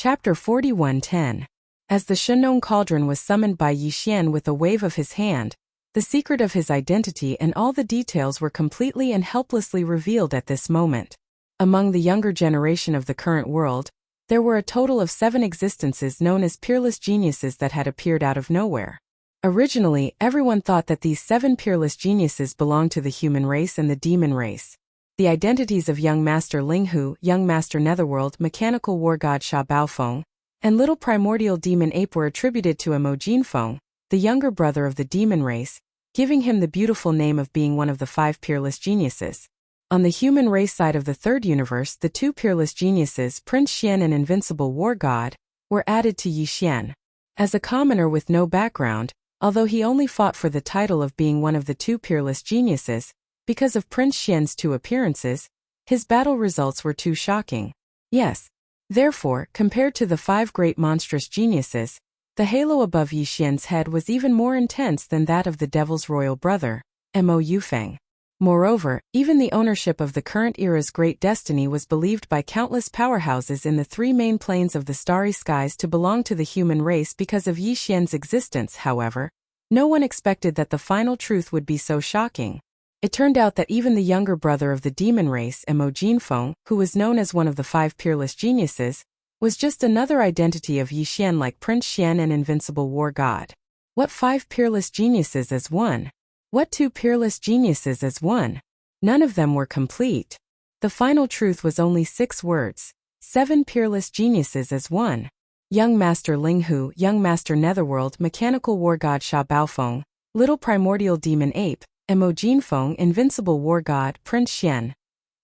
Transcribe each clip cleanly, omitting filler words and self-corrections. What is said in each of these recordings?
Chapter 41:10. As the Shenong cauldron was summoned by Yi Xian with a wave of his hand, the secret of his identity and all the details were completely and helplessly revealed at this moment. Among the younger generation of the current world, there were a total of 7 existences known as peerless geniuses that had appeared out of nowhere. Originally, everyone thought that these 7 peerless geniuses belonged to the human race and the demon race. The identities of Young Master Linghu, Young Master Netherworld, Mechanical War God Sha Baofeng, and Little Primordial Demon Ape were attributed to Mo Jinfeng, the younger brother of the demon race, giving him the beautiful name of being one of the 5 peerless geniuses. On the human race side of the third universe, the 2 peerless geniuses, Prince Xian and Invincible War God, were added to Yi Xian. As a commoner with no background, although he only fought for the title of being one of the 2 peerless geniuses, because of Prince Xian's 2 appearances, his battle results were too shocking. Yes. Therefore, compared to the 5 great monstrous geniuses, the halo above Yi Xian's head was even more intense than that of the devil's royal brother, Mo Yufeng. Moreover, even the ownership of the current era's great destiny was believed by countless powerhouses in the 3 main planes of the starry skies to belong to the human race because of Yi Xian's existence. However, no one expected that the final truth would be so shocking. It turned out that even the younger brother of the demon race, Mo Jinfeng, who was known as one of the 5 peerless geniuses, was just another identity of Yi Xian, like Prince Xian and Invincible War God. What 5 peerless geniuses as one? What 2 peerless geniuses as one? None of them were complete. The final truth was only 6 words. 7 peerless geniuses as one. Young Master Linghu, Young Master Netherworld, Mechanical War God Sha Baofeng, Little Primordial Demon Ape, Mo Jinfeng, Invincible War God, Prince Xian.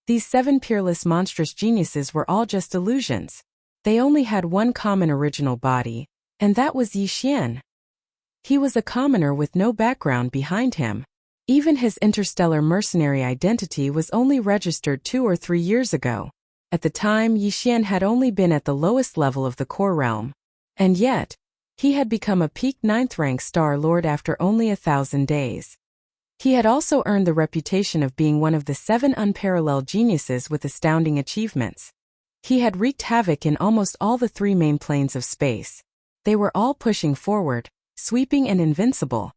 These 7 peerless monstrous geniuses were all just illusions. They only had one common original body, and that was Yi Xian. He was a commoner with no background behind him. Even his interstellar mercenary identity was only registered 2 or 3 years ago. At the time, Yi Xian had only been at the lowest level of the core realm. And yet, he had become a peak 9th rank Star Lord after only 1,000 days. He had also earned the reputation of being one of the 7 unparalleled geniuses with astounding achievements. He had wreaked havoc in almost all the 3 main planes of space. They were all pushing forward, sweeping and invincible.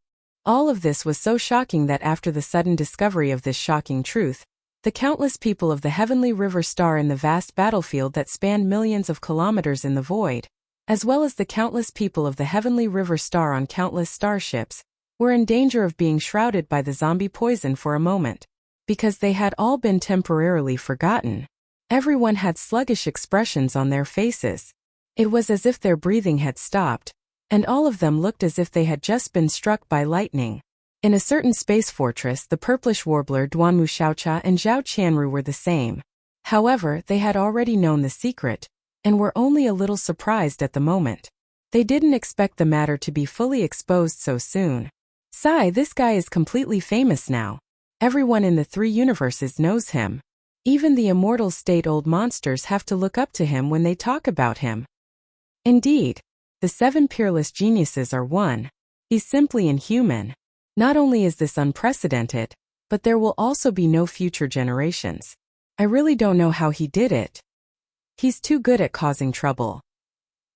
All of this was so shocking that after the sudden discovery of this shocking truth, the countless people of the Heavenly River Star in the vast battlefield that spanned millions of kilometers in the void, as well as the countless people of the Heavenly River Star on countless starships, were in danger of being shrouded by the zombie poison for a moment, because they had all been temporarily forgotten. Everyone had sluggish expressions on their faces. It was as if their breathing had stopped, and all of them looked as if they had just been struck by lightning. In a certain space fortress, the purplish warbler Duanmu Xiaocha and Zhao Qianru were the same. However, they had already known the secret, and were only a little surprised at the moment. They didn't expect the matter to be fully exposed so soon. Sigh, this guy is completely famous now. Everyone in the 3 universes knows him. Even the immortal state-old monsters have to look up to him when they talk about him. Indeed, the 7 peerless geniuses are one. He's simply inhuman. Not only is this unprecedented, but there will also be no future generations. I really don't know how he did it. He's too good at causing trouble.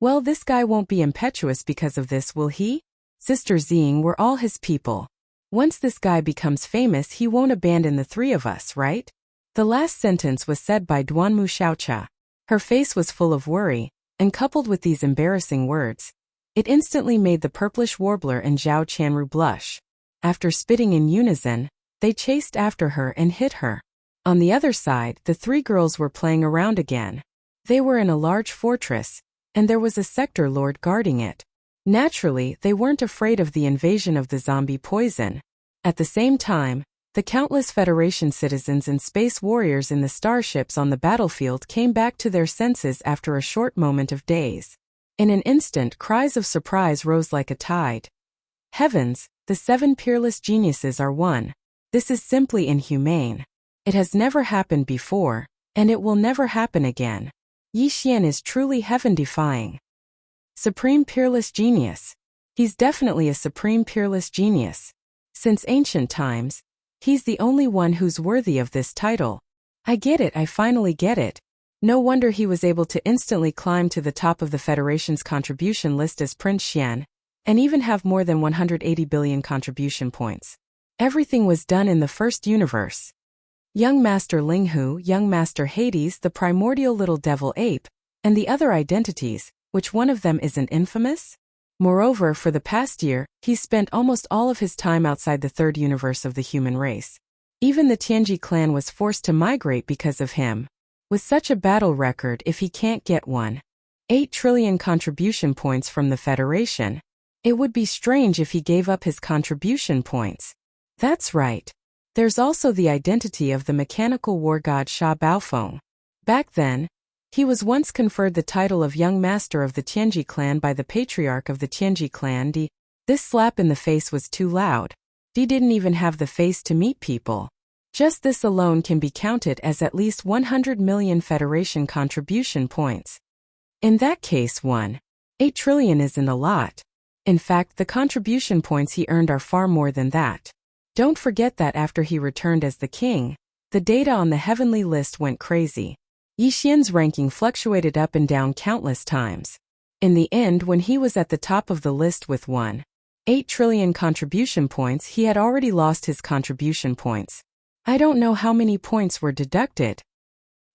Well, this guy won't be impetuous because of this, will he? Sister Ziying, we're all his people. Once this guy becomes famous, he won't abandon the 3 of us, right? The last sentence was said by Duanmu Xiaocha. Her face was full of worry, and coupled with these embarrassing words, it instantly made the purplish warbler and Zhao Qianru blush. After spitting in unison, they chased after her and hit her. On the other side, the 3 girls were playing around again. They were in a large fortress, and there was a sector lord guarding it. Naturally, they weren't afraid of the invasion of the zombie poison. At the same time, the countless Federation citizens and space warriors in the starships on the battlefield came back to their senses after a short moment of daze. In an instant, cries of surprise rose like a tide. Heavens, the 7 peerless geniuses are one. This is simply inhumane. It has never happened before, and it will never happen again. Yi Xian is truly heaven-defying. Supreme peerless genius. He's definitely a supreme peerless genius. Since ancient times, he's the only one who's worthy of this title. I get it, I finally get it. No wonder he was able to instantly climb to the top of the Federation's contribution list as Prince Xian, and even have more than 180 billion contribution points. Everything was done in the first universe. Young Master Linghu, Young Master Hades, the primordial little devil ape, and the other identities, which one of them isn't infamous? Moreover, for the past year, he's spent almost all of his time outside the third universe of the human race. Even the Tianji clan was forced to migrate because of him. With such a battle record, if he can't get 1.8 trillion contribution points from the Federation, it would be strange if he gave up his contribution points. That's right. There's also the identity of the mechanical war god Sha Baofeng. Back then, he was once conferred the title of Young Master of the Tianji clan by the patriarch of the Tianji clan Di. This slap in the face was too loud. Di didn't even have the face to meet people. Just this alone can be counted as at least 100 million Federation contribution points. In that case, 1.8 trillion isn't a lot. In fact, the contribution points he earned are far more than that. Don't forget that after he returned as the king, the data on the heavenly list went crazy. Yixian's ranking fluctuated up and down countless times. In the end, when he was at the top of the list with 1.8 trillion contribution points, he had already lost his contribution points. I don't know how many points were deducted.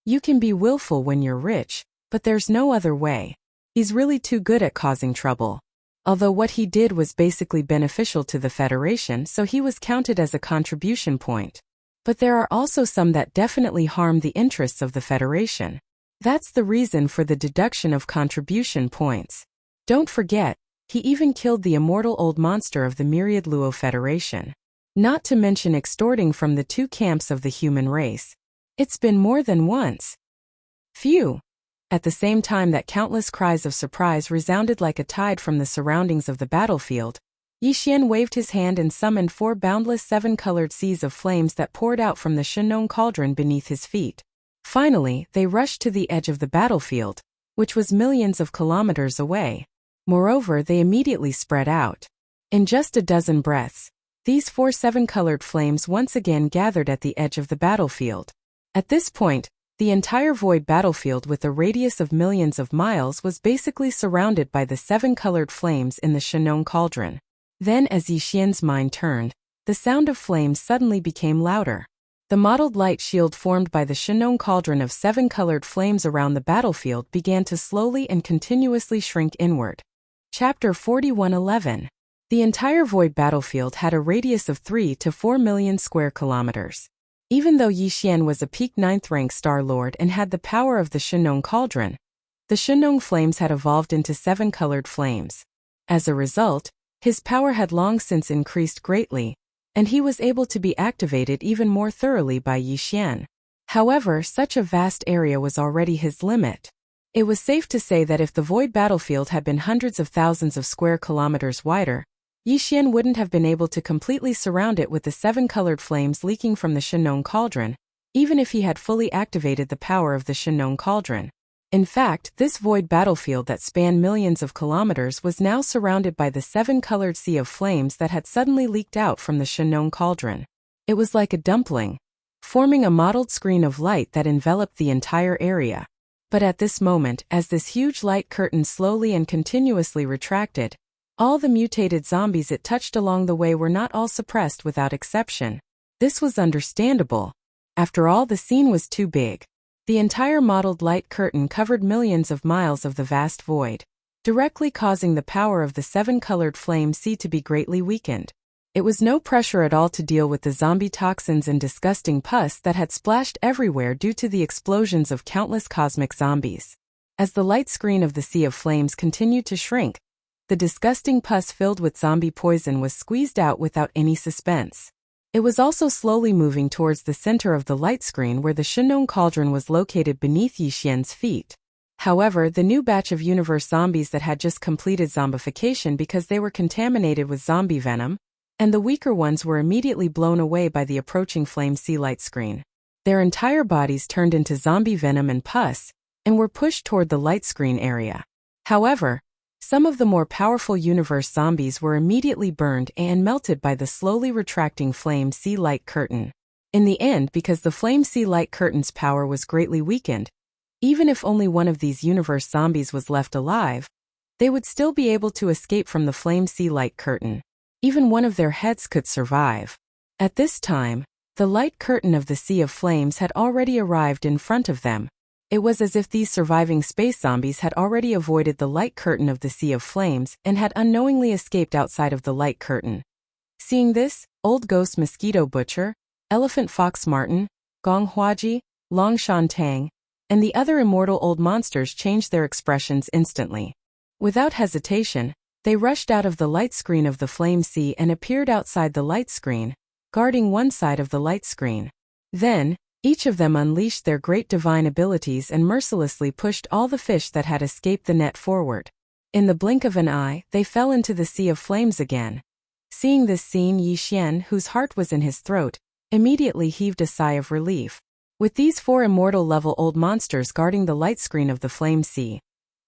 You can be willful when you're rich, but there's no other way. He's really too good at causing trouble. Although what he did was basically beneficial to the Federation, so he was counted as a contribution point. But there are also some that definitely harm the interests of the Federation. That's the reason for the deduction of contribution points. Don't forget, he even killed the immortal old monster of the Myriad Luo Federation. Not to mention extorting from the two camps of the human race. It's been more than once. Phew! At the same time that countless cries of surprise resounded like a tide from the surroundings of the battlefield, Yixian waved his hand and summoned 4 boundless 7-colored seas of flames that poured out from the Shenong cauldron beneath his feet. Finally, they rushed to the edge of the battlefield, which was millions of kilometers away. Moreover, they immediately spread out. In just a dozen breaths, these 4 7-colored flames once again gathered at the edge of the battlefield. At this point, the entire void battlefield with a radius of millions of miles was basically surrounded by the 7-colored flames in the Shenong cauldron. Then as Yixian's mind turned, the sound of flames suddenly became louder. The mottled light shield formed by the Shenong cauldron of 7-colored flames around the battlefield began to slowly and continuously shrink inward. Chapter 41:11. The entire void battlefield had a radius of 3 to 4 million square kilometers. Even though Yixian was a peak 9th rank Star Lord and had the power of the Shenong cauldron, the Shenong flames had evolved into 7-colored flames. As a result, his power had long since increased greatly, and he was able to be activated even more thoroughly by Yixian. However, such a vast area was already his limit. It was safe to say that if the void battlefield had been hundreds of thousands of square kilometers wider, Yixian wouldn't have been able to completely surround it with the 7-colored flames leaking from the Shenong cauldron, even if he had fully activated the power of the Shenong cauldron. In fact, this void battlefield that spanned millions of kilometers was now surrounded by the 7-colored sea of flames that had suddenly leaked out from the Shenong cauldron. It was like a dumpling, forming a mottled screen of light that enveloped the entire area. But at this moment, as this huge light curtain slowly and continuously retracted, all the mutated zombies it touched along the way were not all suppressed without exception. This was understandable. After all, the scene was too big. The entire mottled light curtain covered millions of miles of the vast void, directly causing the power of the 7-colored flame sea to be greatly weakened. It was no pressure at all to deal with the zombie toxins and disgusting pus that had splashed everywhere due to the explosions of countless cosmic zombies. As the light screen of the sea of flames continued to shrink, the disgusting pus filled with zombie poison was squeezed out without any suspense. It was also slowly moving towards the center of the light screen where the Shenong cauldron was located beneath Yixian's feet. However, the new batch of universe zombies that had just completed zombification because they were contaminated with zombie venom, and the weaker ones were immediately blown away by the approaching flame sea light screen. Their entire bodies turned into zombie venom and pus, and were pushed toward the light screen area. However, some of the more powerful universe zombies were immediately burned and melted by the slowly retracting flame sea light curtain. In the end, because the flame sea light curtain's power was greatly weakened, Even if only one of these universe zombies was left alive, they would still be able to escape from the flame sea light curtain. Even one of their heads could survive. At this time, the light curtain of the Sea of Flames had already arrived in front of them. It was as if these surviving space zombies had already avoided the light curtain of the Sea of Flames and had unknowingly escaped outside of the light curtain. Seeing this, Old Ghost Mosquito Butcher, Elephant Fox Martin, Gong Huaji, Long Shan Tang, and the other immortal old monsters changed their expressions instantly. Without hesitation, they rushed out of the light screen of the flame sea and appeared outside the light screen, guarding one side of the light screen. Then, each of them unleashed their great divine abilities and mercilessly pushed all the fish that had escaped the net forward. In the blink of an eye, they fell into the Sea of Flames again. Seeing this scene, Yi Xian, whose heart was in his throat, immediately heaved a sigh of relief. With these 4 immortal-level old monsters guarding the light screen of the flame sea,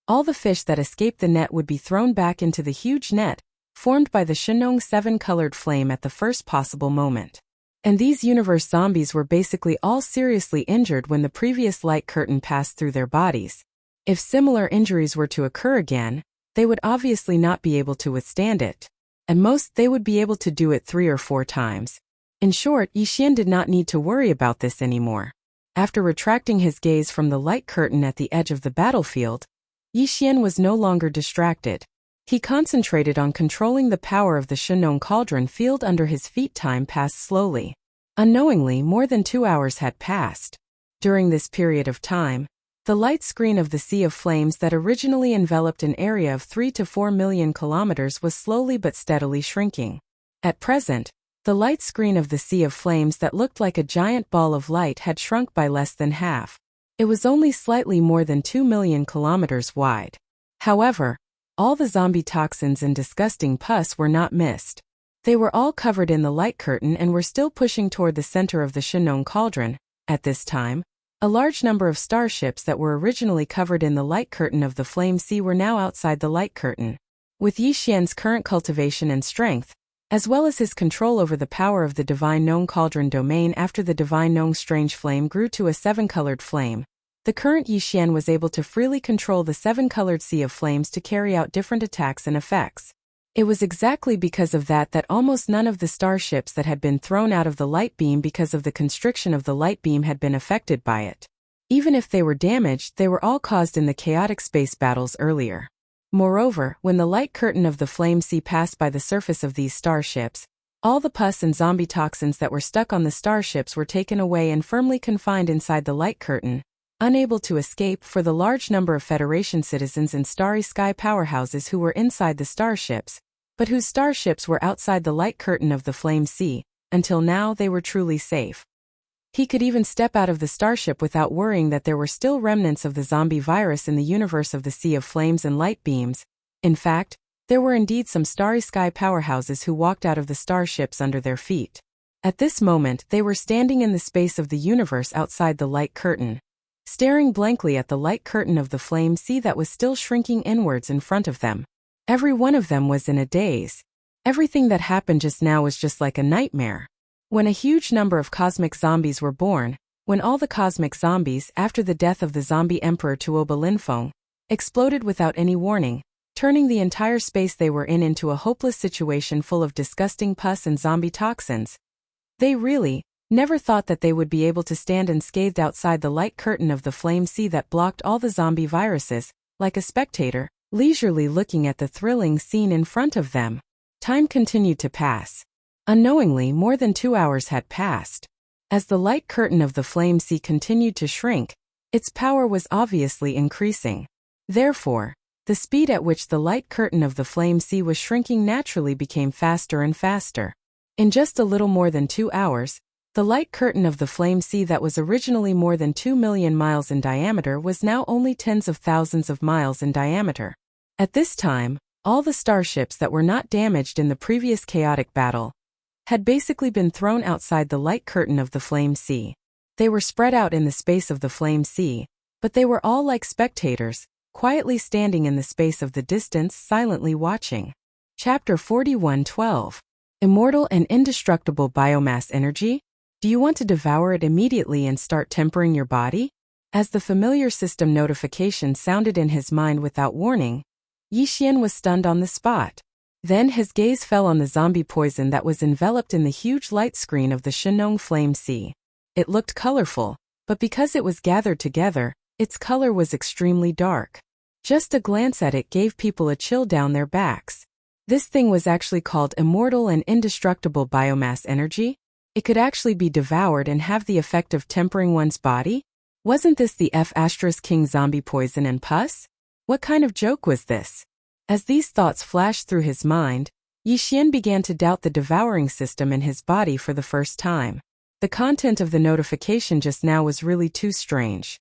all the fish that escaped the net would be thrown back into the huge net, formed by the Shenong 7-colored flame at the first possible moment. And these universe zombies were basically all seriously injured when the previous light curtain passed through their bodies. If similar injuries were to occur again, they would obviously not be able to withstand it. At most, they would be able to do it 3 or 4 times. In short, Yi Xian did not need to worry about this anymore. After retracting his gaze from the light curtain at the edge of the battlefield, Yi Xian was no longer distracted. He concentrated on controlling the power of the Shenong cauldron field under his feet. Time passed slowly. Unknowingly, more than 2 hours had passed. During this period of time, the light screen of the Sea of Flames that originally enveloped an area of 3 to 4 million kilometers was slowly but steadily shrinking. At present, the light screen of the Sea of Flames that looked like a giant ball of light had shrunk by less than half. It was only slightly more than 2 million kilometers wide. However, all the zombie toxins and disgusting pus were not missed. They were all covered in the light curtain and were still pushing toward the center of the Shenong cauldron. At this time, a large number of starships that were originally covered in the light curtain of the flame sea were now outside the light curtain. With Yi Xian's current cultivation and strength, as well as his control over the power of the Divine Nong Cauldron domain after the Divine Nong Strange Flame grew to a 7-colored flame, the current Yi Xian was able to freely control the 7-colored Sea of Flames to carry out different attacks and effects. It was exactly because of that almost none of the starships that had been thrown out of the light beam because of the constriction of the light beam had been affected by it. Even if they were damaged, they were all caused in the chaotic space battles earlier. Moreover, when the light curtain of the flame sea passed by the surface of these starships, all the pus and zombie toxins that were stuck on the starships were taken away and firmly confined inside the light curtain, unable to escape for the large number of Federation citizens and Starry Sky powerhouses who were inside the starships, but whose starships were outside the light curtain of the flame sea. Until now they were truly safe. He could even step out of the starship without worrying that there were still remnants of the zombie virus in the universe of the Sea of Flames and light beams. In fact, there were indeed some Starry Sky powerhouses who walked out of the starships under their feet. At this moment, they were standing in the space of the universe outside the light curtain, staring blankly at the light curtain of the flame sea that was still shrinking inwards in front of them. Every one of them was in a daze. Everything that happened just now was just like a nightmare. When a huge number of cosmic zombies were born, when all the cosmic zombies, after the death of the zombie emperor Tuoba Linfeng, exploded without any warning, turning the entire space they were in into a hopeless situation full of disgusting pus and zombie toxins, they really never thought that they would be able to stand unscathed outside the light curtain of the flame sea that blocked all the zombie viruses, like a spectator, leisurely looking at the thrilling scene in front of them. Time continued to pass. Unknowingly, more than 2 hours had passed. As the light curtain of the flame sea continued to shrink, its power was obviously increasing. Therefore, the speed at which the light curtain of the flame sea was shrinking naturally became faster and faster. In just a little more than 2 hours, the light curtain of the flame sea that was originally more than 2 million miles in diameter was now only tens of thousands of miles in diameter. At this time, all the starships that were not damaged in the previous chaotic battle had basically been thrown outside the light curtain of the flame sea. They were spread out in the space of the flame sea, but they were all like spectators, quietly standing in the space of the distance, silently watching. Chapter 41:12. Immortal and indestructible biomass energy? Do you want to devour it immediately and start tempering your body? As the familiar system notification sounded in his mind without warning, Yixian was stunned on the spot. Then his gaze fell on the zombie poison that was enveloped in the huge light screen of the Shenong Flame Sea. It looked colorful, but because it was gathered together, its color was extremely dark. Just a glance at it gave people a chill down their backs. This thing was actually called immortal and indestructible biomass energy. It could actually be devoured and have the effect of tempering one's body? Wasn't this the King zombie poison and pus? What kind of joke was this? As these thoughts flashed through his mind, Yixian began to doubt the devouring system in his body for the first time. The content of the notification just now was really too strange.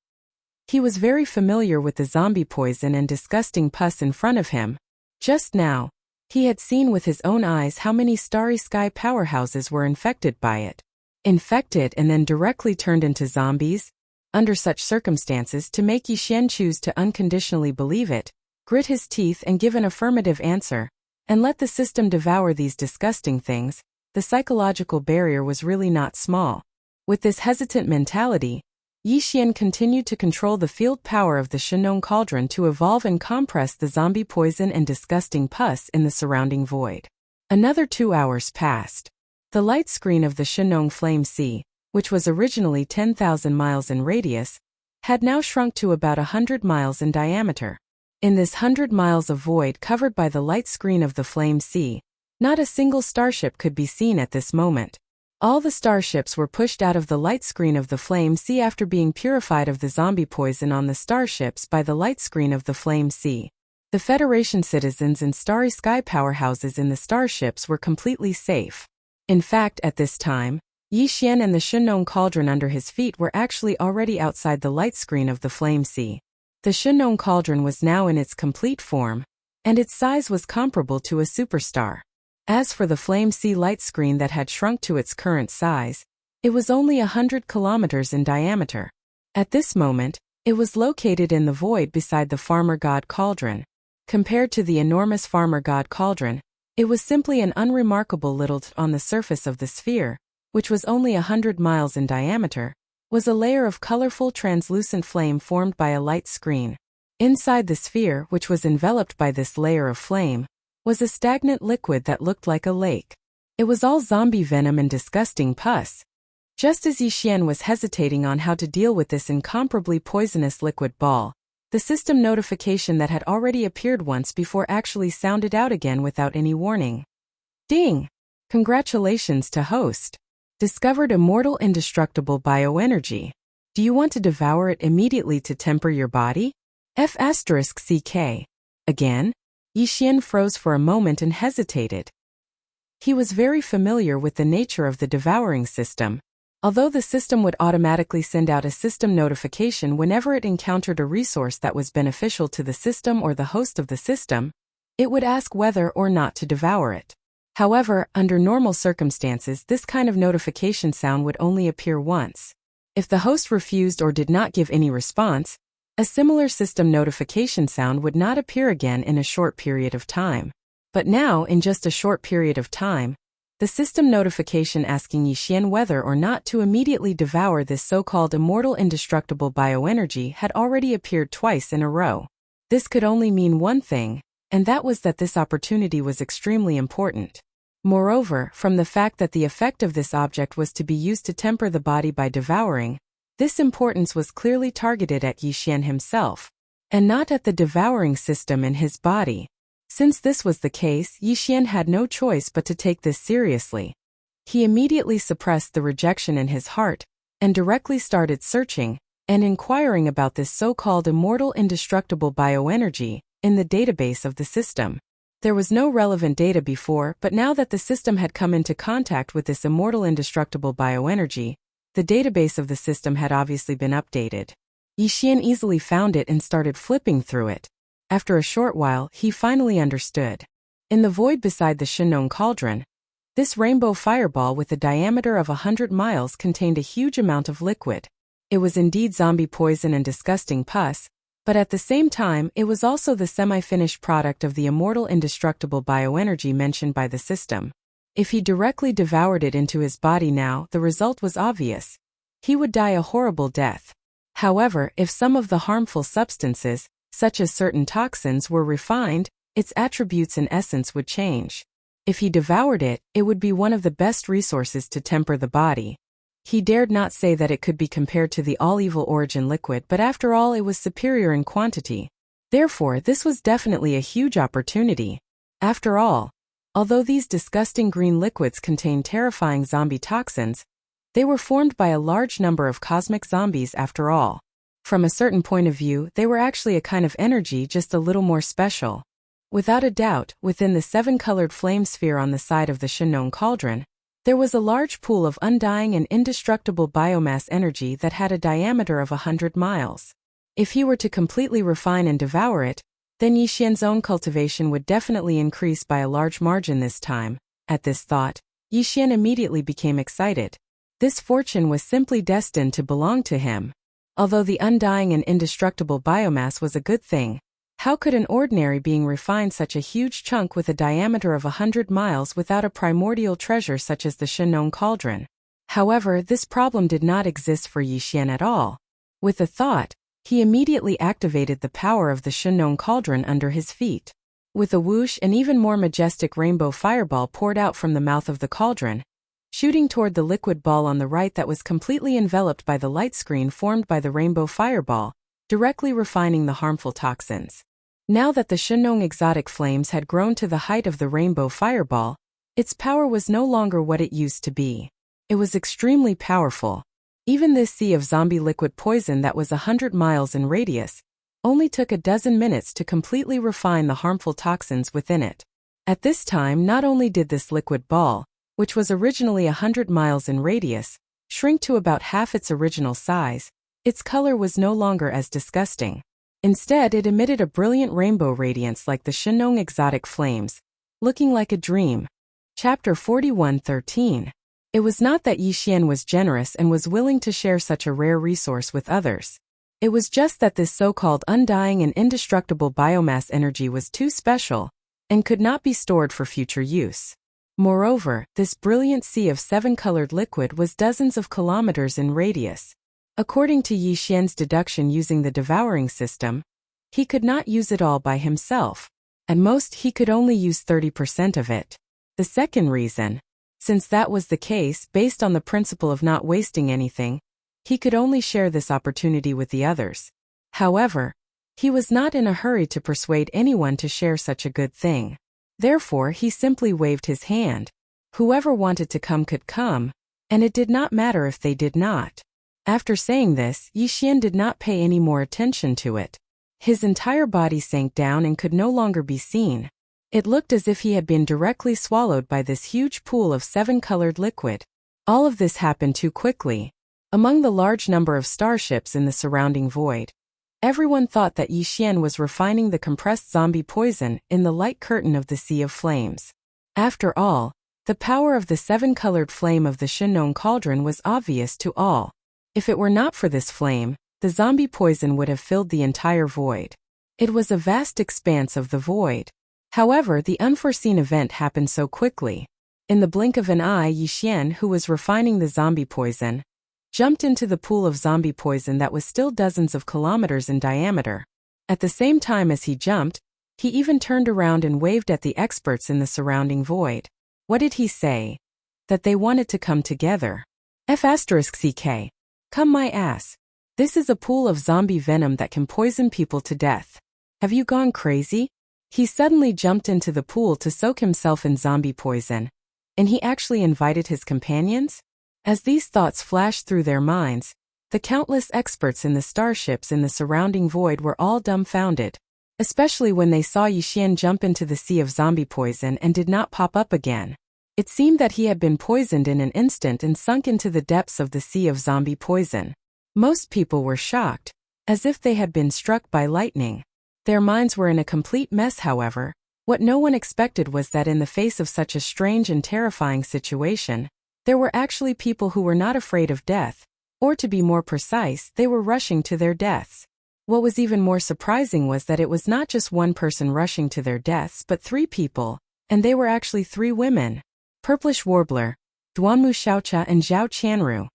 He was very familiar with the zombie poison and disgusting pus in front of him. Just now, he had seen with his own eyes how many starry sky powerhouses were infected by it. Infected and then directly turned into zombies? Under such circumstances, to make Yixian choose to unconditionally believe it, grit his teeth and give an affirmative answer, and let the system devour these disgusting things, the psychological barrier was really not small. With this hesitant mentality, Yixian continued to control the field power of the Shenong cauldron to evolve and compress the zombie poison and disgusting pus in the surrounding void. Another 2 hours passed. The light screen of the Shenong Flame Sea, which was originally 10,000 miles in radius, had now shrunk to about 100 miles in diameter. In this 100 miles of void covered by the light screen of the Flame Sea, not a single starship could be seen at this moment. All the starships were pushed out of the light screen of the Flame Sea after being purified of the zombie poison on the starships by the light screen of the Flame Sea. The Federation citizens and starry sky powerhouses in the starships were completely safe. In fact, at this time, Yixian and the Shenong cauldron under his feet were actually already outside the light screen of the Flame Sea. The Shenong cauldron was now in its complete form, and its size was comparable to a superstar. As for the Flame Sea light screen that had shrunk to its current size, it was only 100 kilometers in diameter. At this moment, it was located in the void beside the Farmer God cauldron. Compared to the enormous Farmer God cauldron, it was simply an unremarkable little dot on the surface of the sphere, which was only 100 miles in diameter, was a layer of colorful translucent flame formed by a light screen. Inside the sphere, which was enveloped by this layer of flame, was a stagnant liquid that looked like a lake. It was all zombie venom and disgusting pus. Just as Yixian was hesitating on how to deal with this incomparably poisonous liquid ball, the system notification that had already appeared once before actually sounded out again without any warning. Ding! Congratulations to host. Discovered immortal indestructible bioenergy. Do you want to devour it immediately to temper your body? F***CK. Again? Yixian froze for a moment and hesitated. He was very familiar with the nature of the devouring system. Although the system would automatically send out a system notification whenever it encountered a resource that was beneficial to the system or the host of the system, it would ask whether or not to devour it. However, under normal circumstances, this kind of notification sound would only appear once. If the host refused or did not give any response, a similar system notification sound would not appear again in a short period of time. But now, in just a short period of time, the system notification asking Yixian whether or not to immediately devour this so-called immortal indestructible bioenergy had already appeared twice in a row. This could only mean one thing, and that was that this opportunity was extremely important. Moreover, from the fact that the effect of this object was to be used to temper the body by devouring, this importance was clearly targeted at Yixian himself, and not at the devouring system in his body. Since this was the case, Yixian had no choice but to take this seriously. He immediately suppressed the rejection in his heart, and directly started searching and inquiring about this so-called immortal indestructible bioenergy in the database of the system. There was no relevant data before, but now that the system had come into contact with this immortal indestructible bioenergy, the database of the system had obviously been updated. Yixian easily found it and started flipping through it. After a short while, he finally understood. In the void beside the Shenong cauldron, this rainbow fireball with a diameter of 100 miles contained a huge amount of liquid. It was indeed zombie poison and disgusting pus, but at the same time, it was also the semi-finished product of the immortal indestructible bioenergy mentioned by the system. If he directly devoured it into his body now, the result was obvious. He would die a horrible death. However, if some of the harmful substances, such as certain toxins, were refined, its attributes and essence would change. If he devoured it, it would be one of the best resources to temper the body. He dared not say that it could be compared to the all-evil origin liquid, but after all it was superior in quantity. Therefore, this was definitely a huge opportunity. After all, although these disgusting green liquids contain terrifying zombie toxins, they were formed by a large number of cosmic zombies after all. From a certain point of view, they were actually a kind of energy, just a little more special. Without a doubt, within the 7-colored flame sphere on the side of the Shinnon cauldron, there was a large pool of undying and indestructible biomass energy that had a diameter of 100 miles. If he were to completely refine and devour it, then Yixian's own cultivation would definitely increase by a large margin this time. At this thought, Yixian immediately became excited. This fortune was simply destined to belong to him. Although the undying and indestructible biomass was a good thing, how could an ordinary being refine such a huge chunk with a diameter of 100 miles without a primordial treasure such as the Shinnon cauldron? However, this problem did not exist for Yixian at all. With the thought, he immediately activated the power of the Shinnon cauldron under his feet. With a whoosh, an even more majestic rainbow fireball poured out from the mouth of the cauldron, shooting toward the liquid ball on the right that was completely enveloped by the light screen formed by the rainbow fireball, directly refining the harmful toxins. Now that the Shinnon exotic flames had grown to the height of the rainbow fireball, its power was no longer what it used to be. It was extremely powerful. Even this sea of zombie liquid poison that was 100 miles in radius only took a dozen minutes to completely refine the harmful toxins within it. At this time, not only did this liquid ball, which was originally 100 miles in radius, shrink to about half its original size, its color was no longer as disgusting. Instead, it emitted a brilliant rainbow radiance like the Shinnon exotic flames, looking like a dream. Chapter 41:13. It was not that Yixian was generous and was willing to share such a rare resource with others. It was just that this so-called undying and indestructible biomass energy was too special and could not be stored for future use. Moreover, this brilliant sea of 7-colored liquid was dozens of kilometers in radius. According to Yixian's deduction using the devouring system, he could not use it all by himself. At most, he could only use 30% of it. The second reason, since that was the case, based on the principle of not wasting anything, he could only share this opportunity with the others. However, he was not in a hurry to persuade anyone to share such a good thing. Therefore, he simply waved his hand. Whoever wanted to come could come, and it did not matter if they did not. After saying this, Yixian did not pay any more attention to it. His entire body sank down and could no longer be seen. It looked as if he had been directly swallowed by this huge pool of 7-colored liquid. All of this happened too quickly. Among the large number of starships in the surrounding void, everyone thought that Yixian was refining the compressed zombie poison in the light curtain of the Sea of Flames. After all, the power of the 7-colored flame of the Shinnon cauldron was obvious to all. If it were not for this flame, the zombie poison would have filled the entire void. It was a vast expanse of the void. However, the unforeseen event happened so quickly. In the blink of an eye, Yixian, who was refining the zombie poison, jumped into the pool of zombie poison that was still dozens of kilometers in diameter. At the same time as he jumped, he even turned around and waved at the experts in the surrounding void. What did he say? That they wanted to come together. F***CK. Come my ass. This is a pool of zombie venom that can poison people to death. Have you gone crazy? He suddenly jumped into the pool to soak himself in zombie poison. And he actually invited his companions? As these thoughts flashed through their minds, the countless experts in the starships in the surrounding void were all dumbfounded, especially when they saw Yixian jump into the sea of zombie poison and did not pop up again. It seemed that he had been poisoned in an instant and sunk into the depths of the sea of zombie poison. Most people were shocked, as if they had been struck by lightning. Their minds were in a complete mess, however. What no one expected was that in the face of such a strange and terrifying situation, there were actually people who were not afraid of death, or to be more precise, they were rushing to their deaths. What was even more surprising was that it was not just one person rushing to their deaths but 3 people, and they were actually 3 women. Purplish Warbler, Duanmu Xiaocha and Zhao Qianru.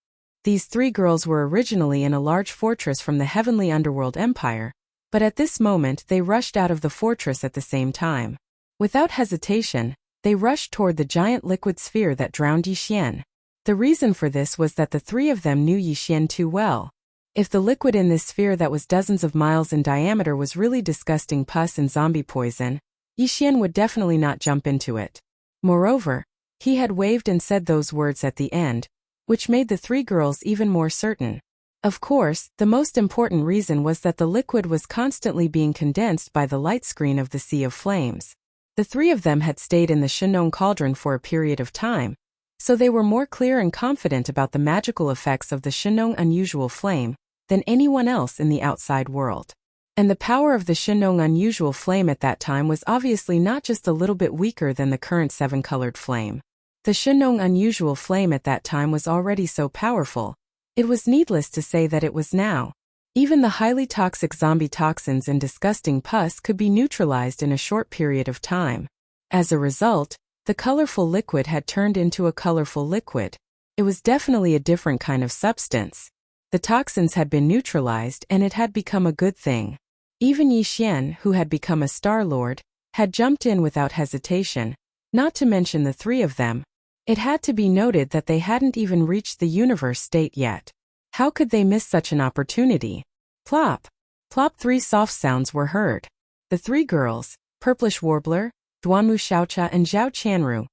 These three girls were originally in a large fortress from the heavenly underworld empire, but at this moment they rushed out of the fortress at the same time. Without hesitation, they rushed toward the giant liquid sphere that drowned Yixian. The reason for this was that the three of them knew Yixian too well. If the liquid in this sphere that was dozens of miles in diameter was really disgusting pus and zombie poison, Yixian would definitely not jump into it. Moreover, he had waved and said those words at the end, which made the three girls even more certain. Of course, the most important reason was that the liquid was constantly being condensed by the light screen of the Sea of Flames. The three of them had stayed in the Shenong Cauldron for a period of time, so they were more clear and confident about the magical effects of the Shenong Unusual Flame than anyone else in the outside world. And the power of the Shenong Unusual Flame at that time was obviously not just a little bit weaker than the current seven-colored flame. The Shenong Unusual Flame at that time was already so powerful, it was needless to say that it was now. Even the highly toxic zombie toxins and disgusting pus could be neutralized in a short period of time. As a result, the colorful liquid had turned into a colorful liquid. It was definitely a different kind of substance. The toxins had been neutralized and it had become a good thing. Even Yixian, who had become a Star Lord, had jumped in without hesitation, not to mention the three of them. It had to be noted that they hadn't even reached the universe state yet. How could they miss such an opportunity? Plop! Plop, three soft sounds were heard. The three girls, Purplish Warbler, Duanmu Xiaocha and Zhao Chanru,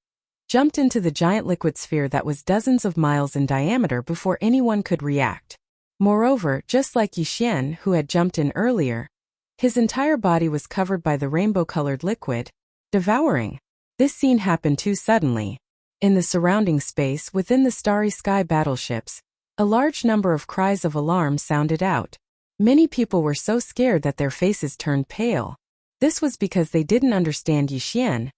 jumped into the giant liquid sphere that was dozens of miles in diameter before anyone could react. Moreover, just like Yixian, who had jumped in earlier, his entire body was covered by the rainbow-colored liquid, Devouring. This scene happened too suddenly. In the surrounding space within the starry sky battleships, a large number of cries of alarm sounded out. Many people were so scared that their faces turned pale. This was because they didn't understand Yixian,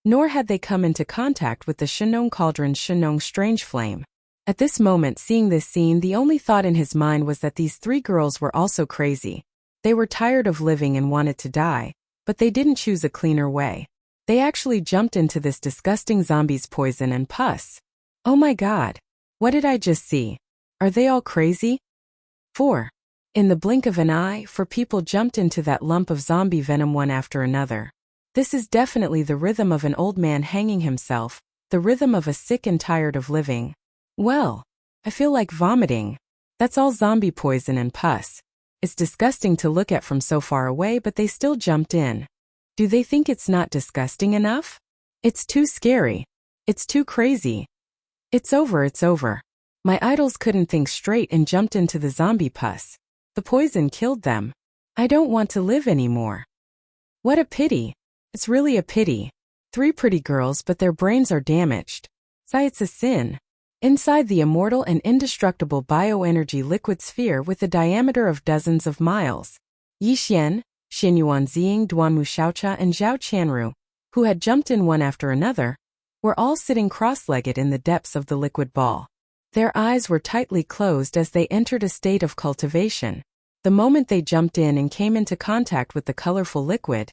nor had they come into contact with the Shenong Cauldron's Shenong Strange Flame. At this moment, seeing this scene, the only thought in his mind was that these three girls were also crazy. They were tired of living and wanted to die, but they didn't choose a cleaner way. They actually jumped into this disgusting zombie's poison and pus. Oh my god! What did I just see? Are they all crazy? 4. In the blink of an eye, 4 people jumped into that lump of zombie venom one after another. This is definitely the rhythm of an old man hanging himself, the rhythm of a sick and tired of living. Well, I feel like vomiting. That's all zombie poison and pus. It's disgusting to look at from so far away, but they still jumped in. Do they think it's not disgusting enough? It's too scary. It's too crazy. It's over, it's over. My idols couldn't think straight and jumped into the zombie pus. The poison killed them. I don't want to live anymore. What a pity. It's really a pity. 3 pretty girls, but their brains are damaged. It's a sin. Inside the immortal and indestructible bioenergy liquid sphere with a diameter of dozens of miles, Yixian, Xinyuan Ziying, Duanmu Xiaocha and Zhao Chanru, who had jumped in one after another, were all sitting cross-legged in the depths of the liquid ball. Their eyes were tightly closed as they entered a state of cultivation. The moment they jumped in and came into contact with the colorful liquid,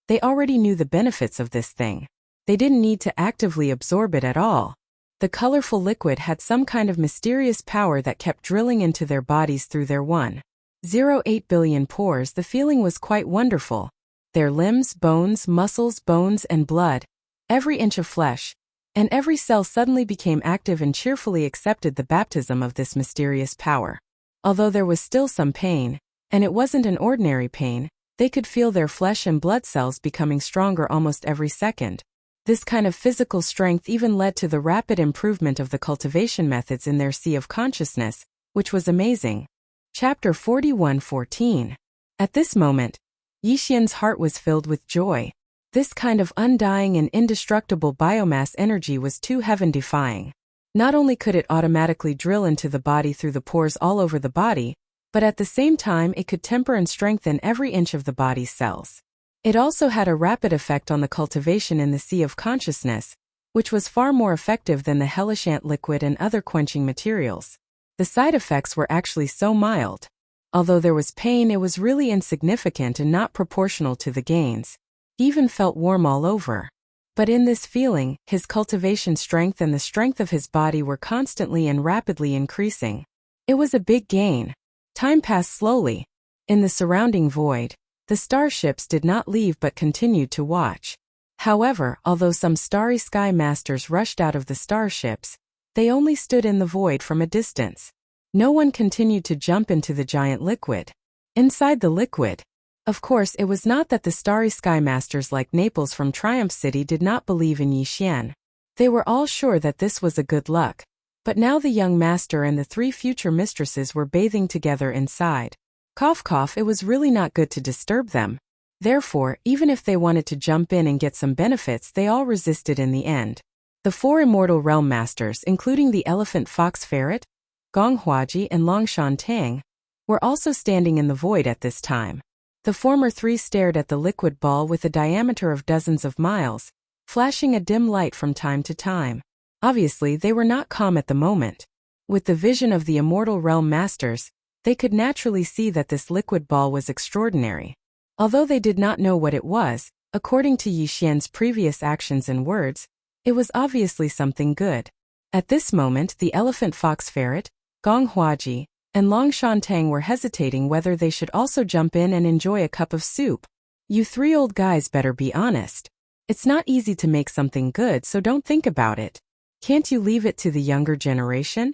they already knew the benefits of this thing. They didn't need to actively absorb it at all. The colorful liquid had some kind of mysterious power that kept drilling into their bodies through their 1.08 billion pores. The feeling was quite wonderful. Their limbs, bones, muscles, bones and blood, every inch of flesh, and every cell suddenly became active and cheerfully accepted the baptism of this mysterious power. Although there was still some pain, and it wasn't an ordinary pain, they could feel their flesh and blood cells becoming stronger almost every second. This kind of physical strength even led to the rapid improvement of the cultivation methods in their sea of consciousness, which was amazing. Chapter 41:14. At this moment, Yixian's heart was filled with joy. This kind of undying and indestructible biomass energy was too heaven-defying. Not only could it automatically drill into the body through the pores all over the body, but at the same time it could temper and strengthen every inch of the body's cells. It also had a rapid effect on the cultivation in the sea of consciousness, which was far more effective than the hellish ant liquid and other quenching materials. The side effects were actually so mild. Although there was pain, it was really insignificant and not proportional to the gains. He even felt warm all over. But in this feeling, his cultivation strength and the strength of his body were constantly and rapidly increasing. It was a big gain. Time passed slowly. In the surrounding void, the starships did not leave but continued to watch. However, although some starry sky masters rushed out of the starships, they only stood in the void from a distance. No one continued to jump into the giant liquid. Inside the liquid, of course, it was not that the starry sky masters like Naples from Triumph City did not believe in Yixian. They were all sure that this was a good luck. But now the young master and the 3 future mistresses were bathing together inside. Cough cough, it was really not good to disturb them. Therefore, even if they wanted to jump in and get some benefits, they all resisted in the end. The 4 immortal realm masters, including the elephant fox ferret, Gong Huaji and Longshan Tang, were also standing in the void at this time. The former 3 stared at the liquid ball with a diameter of dozens of miles, flashing a dim light from time to time. Obviously, they were not calm at the moment. With the vision of the immortal realm masters, they could naturally see that this liquid ball was extraordinary. Although they did not know what it was, according to Yixian's previous actions and words, it was obviously something good. At this moment, the elephant fox ferret, Gong Huaji, and Longshan Tang were hesitating whether they should also jump in and enjoy a cup of soup. You 3 old guys better be honest. It's not easy to make something good, so don't think about it. Can't you leave it to the younger generation?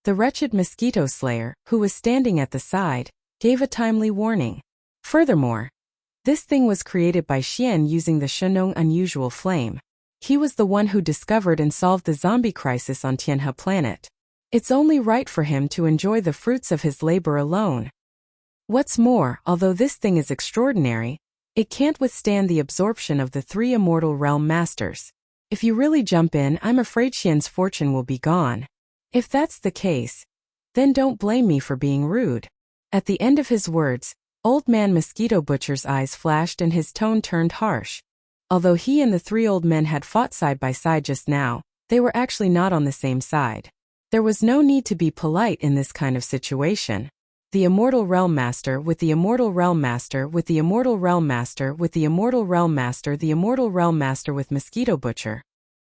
The wretched mosquito slayer, who was standing at the side, gave a timely warning. Furthermore, this thing was created by Xian using the Shenong unusual flame. He was the one who discovered and solved the zombie crisis on Tianhe planet. It's only right for him to enjoy the fruits of his labor alone. What's more, although this thing is extraordinary, it can't withstand the absorption of the 3 immortal realm masters. If you really jump in, I'm afraid Xian's fortune will be gone. If that's the case, then don't blame me for being rude. At the end of his words, Old Man Mosquito Butcher's eyes flashed and his tone turned harsh. Although he and the 3 old men had fought side by side just now, they were actually not on the same side. There was no need to be polite in this kind of situation. The immortal realm master with the immortal realm master with the immortal realm master with the immortal realm master, the immortal realm master with Mosquito Butcher.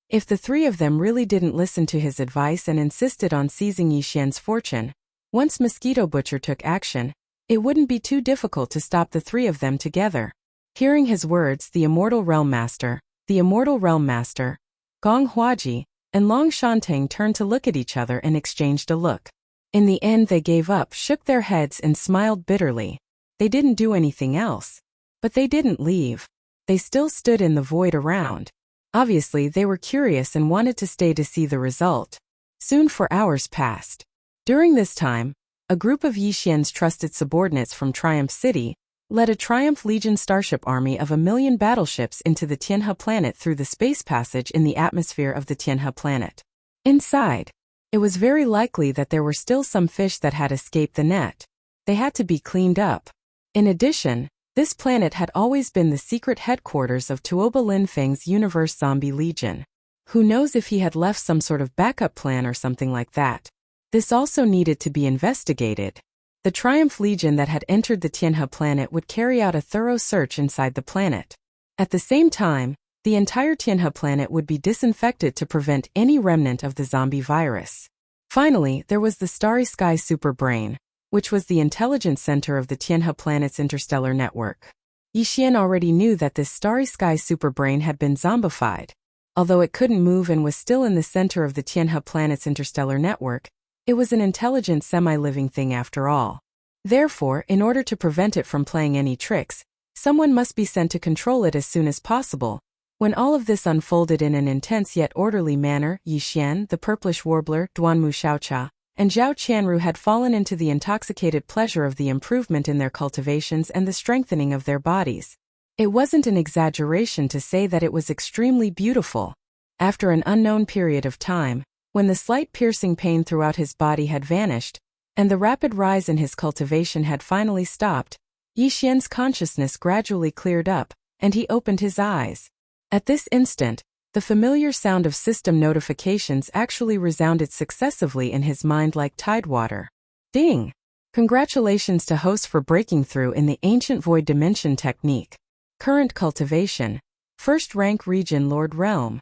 If the 3 of them really didn't listen to his advice and insisted on seizing Yixian's fortune, once Mosquito Butcher took action, it wouldn't be too difficult to stop the 3 of them together. Hearing his words, the immortal realm master, Gong Huaji, and Longshan Tang turned to look at each other and exchanged a look. In the end, they gave up, shook their heads and smiled bitterly. They didn't do anything else. But they didn't leave. They still stood in the void around. Obviously, they were curious and wanted to stay to see the result. Soon 4 hours passed. During this time, a group of Yixian's trusted subordinates from Triumph City led a Triumph Legion starship army of 1,000,000 battleships into the Tianhe planet through the space passage in the atmosphere of the Tianhe planet. Inside, it was very likely that there were still some fish that had escaped the net. They had to be cleaned up. In addition, this planet had always been the secret headquarters of Tuoba Lin Feng's Universe Zombie Legion. Who knows if he had left some sort of backup plan or something like that. This also needed to be investigated. The Triumph Legion that had entered the Tianhe planet would carry out a thorough search inside the planet. At the same time, the entire Tianhe planet would be disinfected to prevent any remnant of the zombie virus. Finally, there was the Starry Sky Superbrain, which was the intelligence center of the Tianhe planet's interstellar network. Yixian already knew that this Starry Sky Superbrain had been zombified. Although it couldn't move and was still in the center of the Tianhe planet's interstellar network, it was an intelligent semi-living thing after all. Therefore, in order to prevent it from playing any tricks, someone must be sent to control it as soon as possible. When all of this unfolded in an intense yet orderly manner, Yixian, the purplish warbler, Duanmu Xiaocha, and Zhao Qianru had fallen into the intoxicated pleasure of the improvement in their cultivations and the strengthening of their bodies. It wasn't an exaggeration to say that it was extremely beautiful. After an unknown period of time, when the slight piercing pain throughout his body had vanished, and the rapid rise in his cultivation had finally stopped, Yixian's consciousness gradually cleared up, and he opened his eyes. At this instant, the familiar sound of system notifications actually resounded successively in his mind like tidewater. Ding! Congratulations to host for breaking through in the ancient void dimension technique. Current cultivation. First rank region Lord Realm.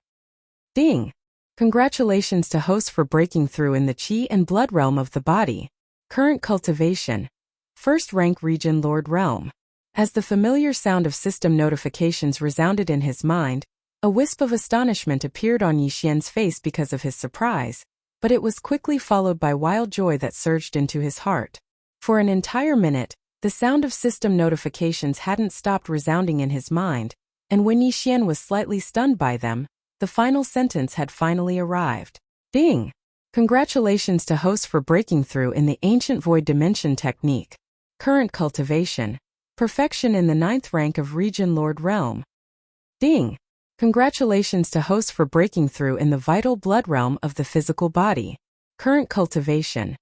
Ding! Congratulations to host for breaking through in the Qi and Blood realm of the body. Current cultivation. First rank region Lord Realm. As the familiar sound of system notifications resounded in his mind, a wisp of astonishment appeared on Yixian's face because of his surprise, but it was quickly followed by wild joy that surged into his heart. For an entire minute, the sound of system notifications hadn't stopped resounding in his mind, and when Yixian was slightly stunned by them, the final sentence had finally arrived. Ding! Congratulations to host for breaking through in the ancient void dimension technique. Current cultivation. Perfection in the 9th rank of region Lord Realm. Ding! Congratulations to host for breaking through in the vital blood realm of the physical body. Current cultivation.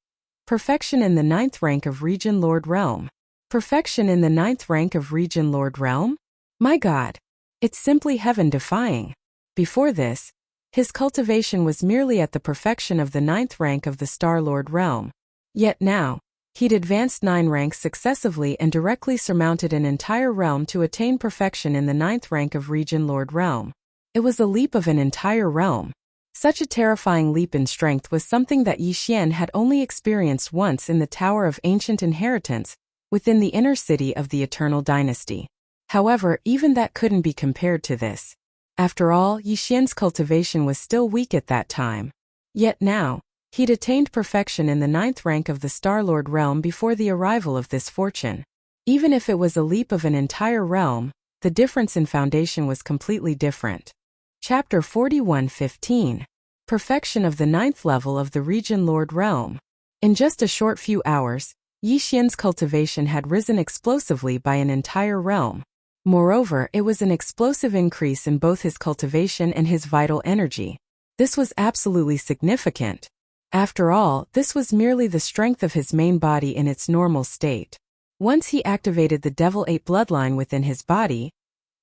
Perfection in the 9th rank of region Lord Realm. Perfection in the 9th rank of region Lord Realm? My God! It's simply heaven-defying. Before this, his cultivation was merely at the perfection of the 9th rank of the Star Lord Realm. Yet now, he'd advanced 9 ranks successively and directly surmounted an entire realm to attain perfection in the 9th rank of region Lord Realm. It was a leap of an entire realm. Such a terrifying leap in strength was something that Yixian had only experienced once in the Tower of Ancient Inheritance, within the inner city of the Eternal Dynasty. However, even that couldn't be compared to this. After all, Yixian's cultivation was still weak at that time. Yet now, he'd attained perfection in the 9th rank of the Star-Lord realm before the arrival of this fortune. Even if it was a leap of an entire realm, the difference in foundation was completely different. Chapter 41:15. Perfection of the 9th level of the region Lord Realm. In just a short few hours, Yixian's cultivation had risen explosively by an entire realm. Moreover, it was an explosive increase in both his cultivation and his vital energy. This was absolutely significant. After all, this was merely the strength of his main body in its normal state. Once he activated the Devil 8 bloodline within his body,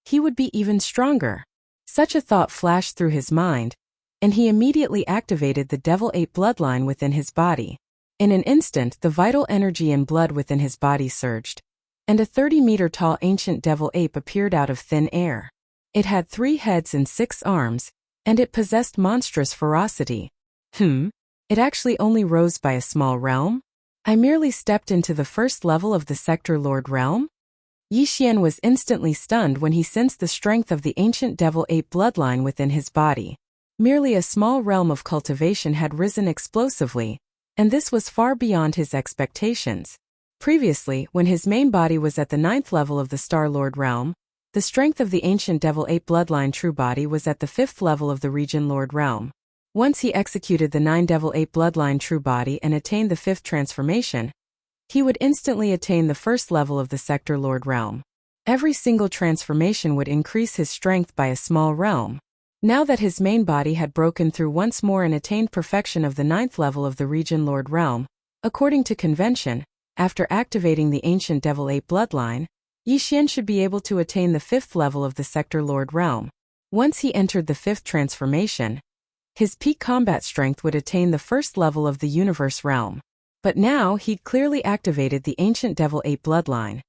he would be even stronger. Such a thought flashed through his mind, and he immediately activated the Devil 8 bloodline within his body. In an instant, the vital energy and blood within his body surged, and a 30-meter-tall ancient devil ape appeared out of thin air. It had 3 heads and 6 arms, and it possessed monstrous ferocity. It actually only rose by a small realm? I merely stepped into the first level of the Sector Lord realm? Yixian was instantly stunned when he sensed the strength of the ancient devil ape bloodline within his body. Merely a small realm of cultivation had risen explosively, and this was far beyond his expectations. Previously, when his main body was at the 9th level of the Star-Lord realm, the strength of the ancient Devil 8 bloodline true body was at the 5th level of the region Lord realm. Once he executed the 9 Devil 8 bloodline true body and attained the 5th transformation, he would instantly attain the 1st level of the Sector Lord realm. Every single transformation would increase his strength by a small realm. Now that his main body had broken through once more and attained perfection of the 9th level of the region Lord realm, according to convention, after activating the ancient Devil 8 bloodline, Yixian should be able to attain the 5th level of the Sector Lord realm. Once he entered the 5th transformation, his peak combat strength would attain the 1st level of the Universe realm. But now he'd clearly activated the ancient Devil 8 bloodline.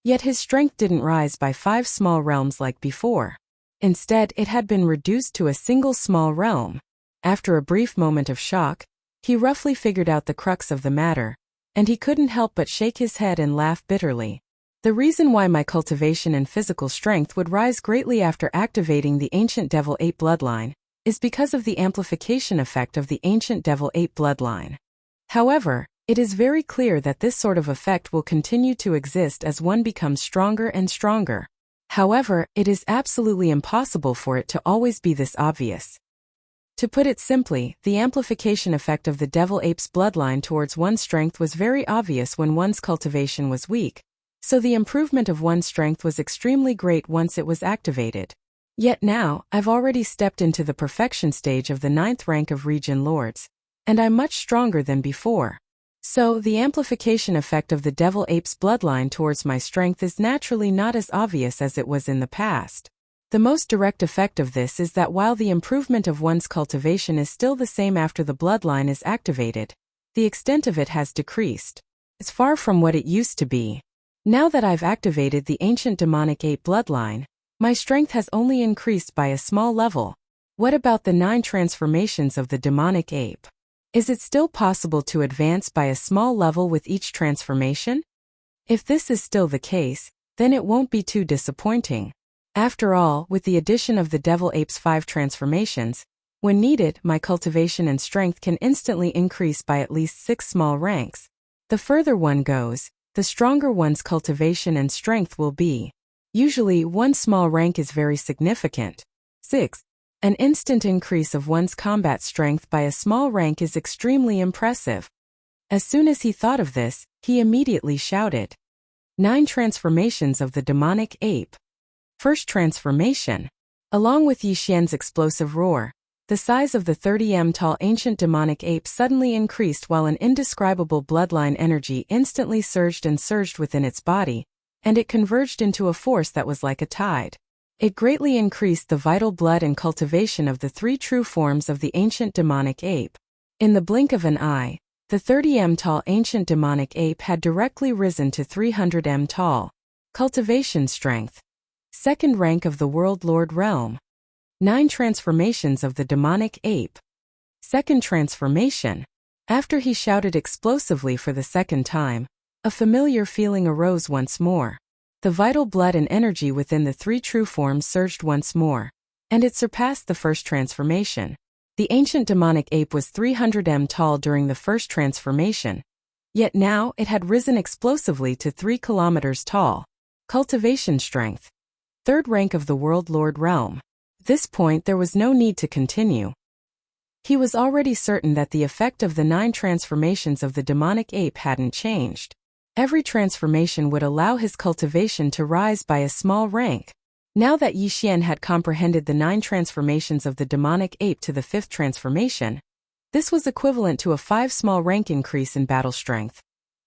Yet his strength didn't rise by 5 small realms like before. Instead, it had been reduced to a single small realm. After a brief moment of shock, he roughly figured out the crux of the matter, and he couldn't help but shake his head and laugh bitterly. The reason why my cultivation and physical strength would rise greatly after activating the ancient Devil 8 bloodline is because of the amplification effect of the ancient Devil 8 bloodline. However, it is very clear that this sort of effect will continue to exist as one becomes stronger and stronger. However, it is absolutely impossible for it to always be this obvious. To put it simply, the amplification effect of the Devil Ape's bloodline towards one's strength was very obvious when one's cultivation was weak, so the improvement of one's strength was extremely great once it was activated. Yet now, I've already stepped into the perfection stage of the 9th rank of Region Lords, and I'm much stronger than before. So, the amplification effect of the Devil Ape's bloodline towards my strength is naturally not as obvious as it was in the past. The most direct effect of this is that while the improvement of one's cultivation is still the same after the bloodline is activated, the extent of it has decreased. It's far from what it used to be. Now that I've activated the ancient demonic ape bloodline, my strength has only increased by a small level. What about the 9 transformations of the demonic ape? Is it still possible to advance by a small level with each transformation? If this is still the case, then it won't be too disappointing. After all, with the addition of the Devil Ape's 5 transformations, when needed, my cultivation and strength can instantly increase by at least 6 small ranks. The further one goes, the stronger one's cultivation and strength will be. Usually, one small rank is very significant. 6. An instant increase of one's combat strength by a small rank is extremely impressive. As soon as he thought of this, he immediately shouted. 9 transformations of the demonic ape. First transformation. Along with Yixian's explosive roar, the size of the 30m tall ancient demonic ape suddenly increased while an indescribable bloodline energy instantly surged within its body, and it converged into a force that was like a tide. It greatly increased the vital blood and cultivation of the 3 true forms of the ancient demonic ape. In the blink of an eye, the 30m tall ancient demonic ape had directly risen to 300m tall. Cultivation strength. Second rank of the World Lord realm. 9 transformations of the demonic ape. Second transformation. After he shouted explosively for the second time, a familiar feeling arose once more. The vital blood and energy within the 3 true forms surged once more, and it surpassed the first transformation. The ancient demonic ape was 300m tall during the first transformation, yet now it had risen explosively to 3 kilometers tall. Cultivation strength. Third rank of the World Lord realm. At this point there was no need to continue. He was already certain that the effect of the 9 transformations of the demonic ape hadn't changed. Every transformation would allow his cultivation to rise by a small rank. Now that Yixian had comprehended the 9 transformations of the demonic ape to the 5th transformation, this was equivalent to a 5 small rank increase in battle strength,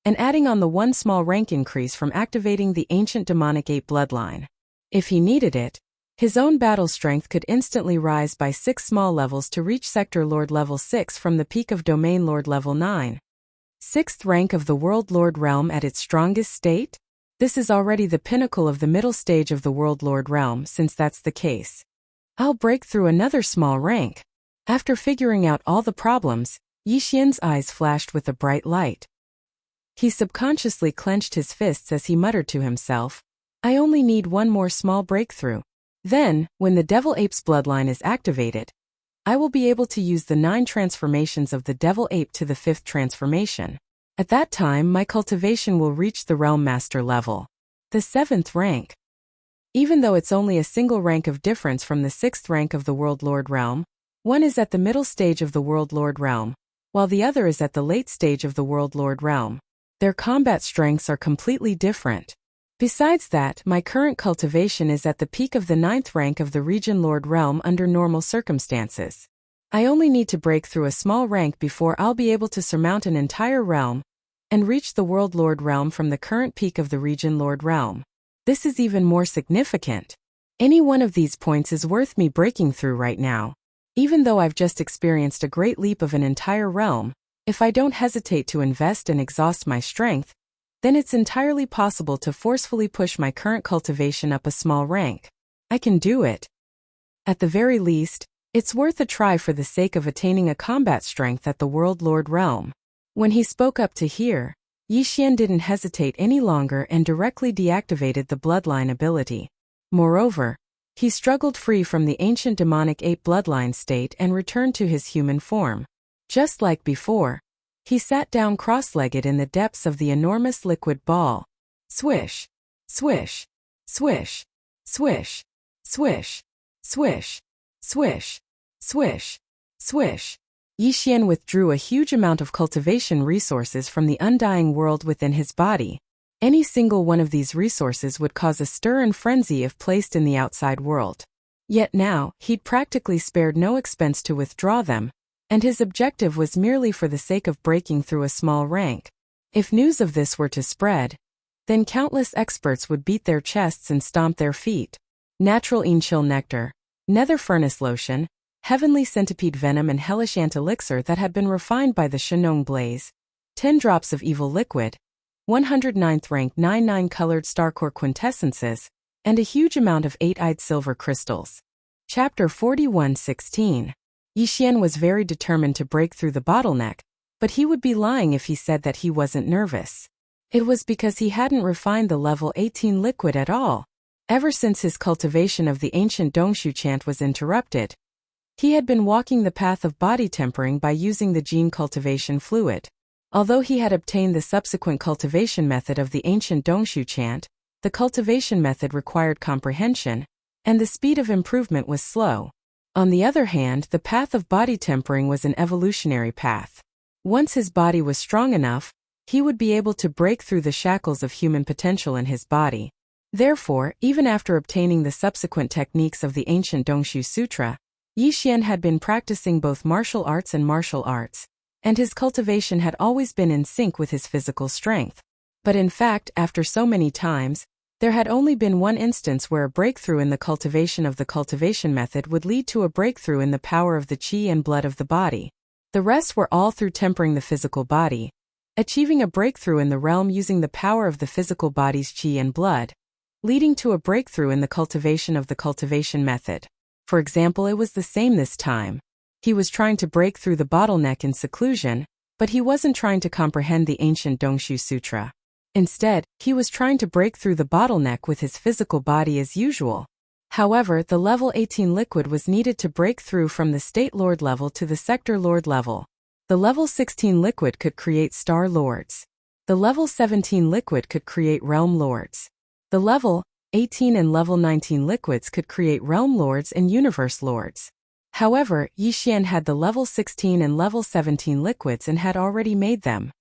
and adding on the 1 small rank increase from activating the ancient demonic ape bloodline. If he needed it, his own battle strength could instantly rise by 6 small levels to reach Sector Lord level 6 from the peak of Domain Lord level 9. 6th rank of the World Lord realm at its strongest state? This is already the pinnacle of the middle stage of the World Lord realm. Since that's the case, I'll break through another small rank. After figuring out all the problems, Yixian's eyes flashed with a bright light. He subconsciously clenched his fists as he muttered to himself, I only need one more small breakthrough. Then, when the Devil Ape's bloodline is activated, I will be able to use the 9 transformations of the Devil Ape to the 5th transformation. At that time my cultivation will reach the Realm Master level. The 7th rank. Even though it's only a single rank of difference from the 6th rank of the World Lord realm, one is at the middle stage of the World Lord realm, while the other is at the late stage of the World Lord realm. Their combat strengths are completely different. Besides that, my current cultivation is at the peak of the 9th rank of the Region Lord realm under normal circumstances. I only need to break through a small rank before I'll be able to surmount an entire realm and reach the World Lord realm from the current peak of the Region Lord realm. This is even more significant. Any one of these points is worth me breaking through right now. Even though I've just experienced a great leap of an entire realm, if I don't hesitate to invest and exhaust my strength, then it's entirely possible to forcefully push my current cultivation up a small rank. I can do it. At the very least, it's worth a try for the sake of attaining a combat strength at the World Lord realm. When he spoke up to hear, Yixian didn't hesitate any longer and directly deactivated the bloodline ability. Moreover, he struggled free from the ancient demonic ape bloodline state and returned to his human form. Just like before, he sat down cross-legged in the depths of the enormous liquid ball. Swish, swish, swish, swish, swish, swish, swish, swish, swish. Yixian withdrew a huge amount of cultivation resources from the undying world within his body. Any single one of these resources would cause a stir and frenzy if placed in the outside world. Yet now, he'd practically spared no expense to withdraw them, and his objective was merely for the sake of breaking through a small rank. If news of this were to spread, then countless experts would beat their chests and stomp their feet. Natural Chill nectar, nether furnace lotion, heavenly centipede venom and hellish ant elixir that had been refined by the Shenong blaze, 10 drops of evil liquid, 109th rank 99 colored starcore quintessences, and a huge amount of 8-eyed silver crystals. Chapter 41:16. Yixian was very determined to break through the bottleneck, but he would be lying if he said that he wasn't nervous. It was because he hadn't refined the level 18 liquid at all. Ever since his cultivation of the ancient Dongshu chant was interrupted, he had been walking the path of body tempering by using the gene cultivation fluid. Although he had obtained the subsequent cultivation method of the ancient Dongshu chant, the cultivation method required comprehension, and the speed of improvement was slow. On the other hand, the path of body tempering was an evolutionary path. Once his body was strong enough, he would be able to break through the shackles of human potential in his body. Therefore, even after obtaining the subsequent techniques of the ancient Dongshu Sutra, Yixian had been practicing both martial arts, and his cultivation had always been in sync with his physical strength. But in fact, after so many times, there had only been one instance where a breakthrough in the cultivation of the cultivation method would lead to a breakthrough in the power of the qi and blood of the body. The rest were all through tempering the physical body, achieving a breakthrough in the realm using the power of the physical body's qi and blood, leading to a breakthrough in the cultivation of the cultivation method. For example, it was the same this time. He was trying to break through the bottleneck in seclusion, but he wasn't trying to comprehend the ancient Dongshu Sutra. Instead, he was trying to break through the bottleneck with his physical body as usual. However, the level 18 liquid was needed to break through from the State Lord level to the Sector Lord level. The level 16 liquid could create Star Lords. The level 17 liquid could create Realm Lords. The level 18 and level 19 liquids could create Realm Lords and Universe Lords. However, Yixian had the level 16 and level 17 liquids and had already made them.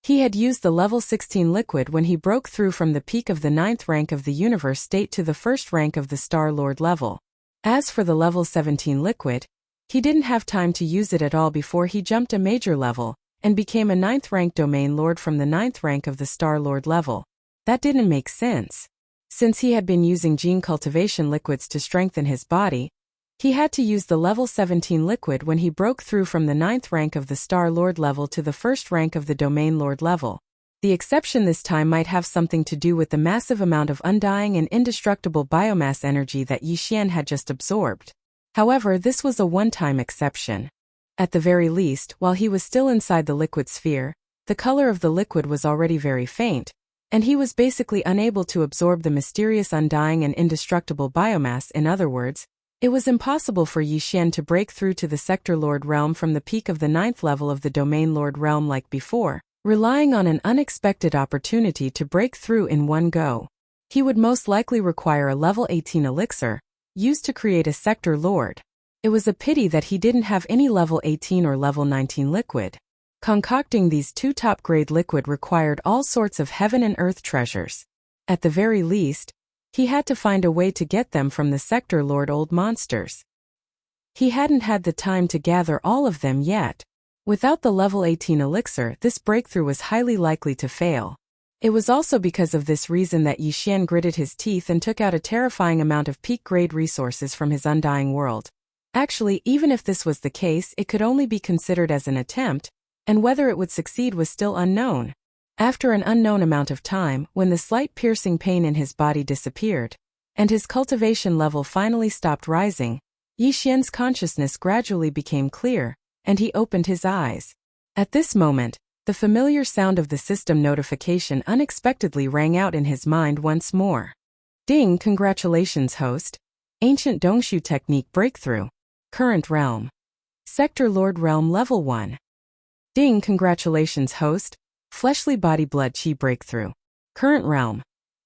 He had used the level 16 liquid when he broke through from the peak of the 9th rank of the Universe State to the 1st rank of the Star Lord level. As for the level 17 liquid, he didn't have time to use it at all before he jumped a major level, and became a 9th rank Domain Lord from the 9th rank of the Star Lord level. That didn't make sense. Since he had been using gene cultivation liquids to strengthen his body, he had to use the level 17 liquid when he broke through from the 9th rank of the Star Lord level to the 1st rank of the Domain Lord level. The exception this time might have something to do with the massive amount of undying and indestructible biomass energy that Yixian had just absorbed. However, this was a one-time exception. At the very least, while he was still inside the liquid sphere, the color of the liquid was already very faint, and he was basically unable to absorb the mysterious undying and indestructible biomass. In other words, it was impossible for Yixian to break through to the Sector Lord realm from the peak of the 9th level of the Domain Lord realm like before, relying on an unexpected opportunity to break through in one go. He would most likely require a level 18 elixir, used to create a Sector Lord. It was a pity that he didn't have any level 18 or level 19 liquid. Concocting these two top-grade liquid required all sorts of heaven and earth treasures. At the very least, he had to find a way to get them from the Sector Lord old monsters. He hadn't had the time to gather all of them yet. Without the level 18 elixir, this breakthrough was highly likely to fail. It was also because of this reason that Yixian gritted his teeth and took out a terrifying amount of peak-grade resources from his undying world. Actually, even if this was the case, it could only be considered as an attempt, and whether it would succeed was still unknown. After an unknown amount of time, when the slight piercing pain in his body disappeared, and his cultivation level finally stopped rising, Yixian's consciousness gradually became clear, and he opened his eyes. At this moment, the familiar sound of the system notification unexpectedly rang out in his mind once more. Ding! Congratulations, host. Ancient Dongshu Technique Breakthrough. Current Realm. Sector Lord Realm Level 1. Ding! Congratulations, host. Fleshly Body Blood Qi Breakthrough. Current Realm.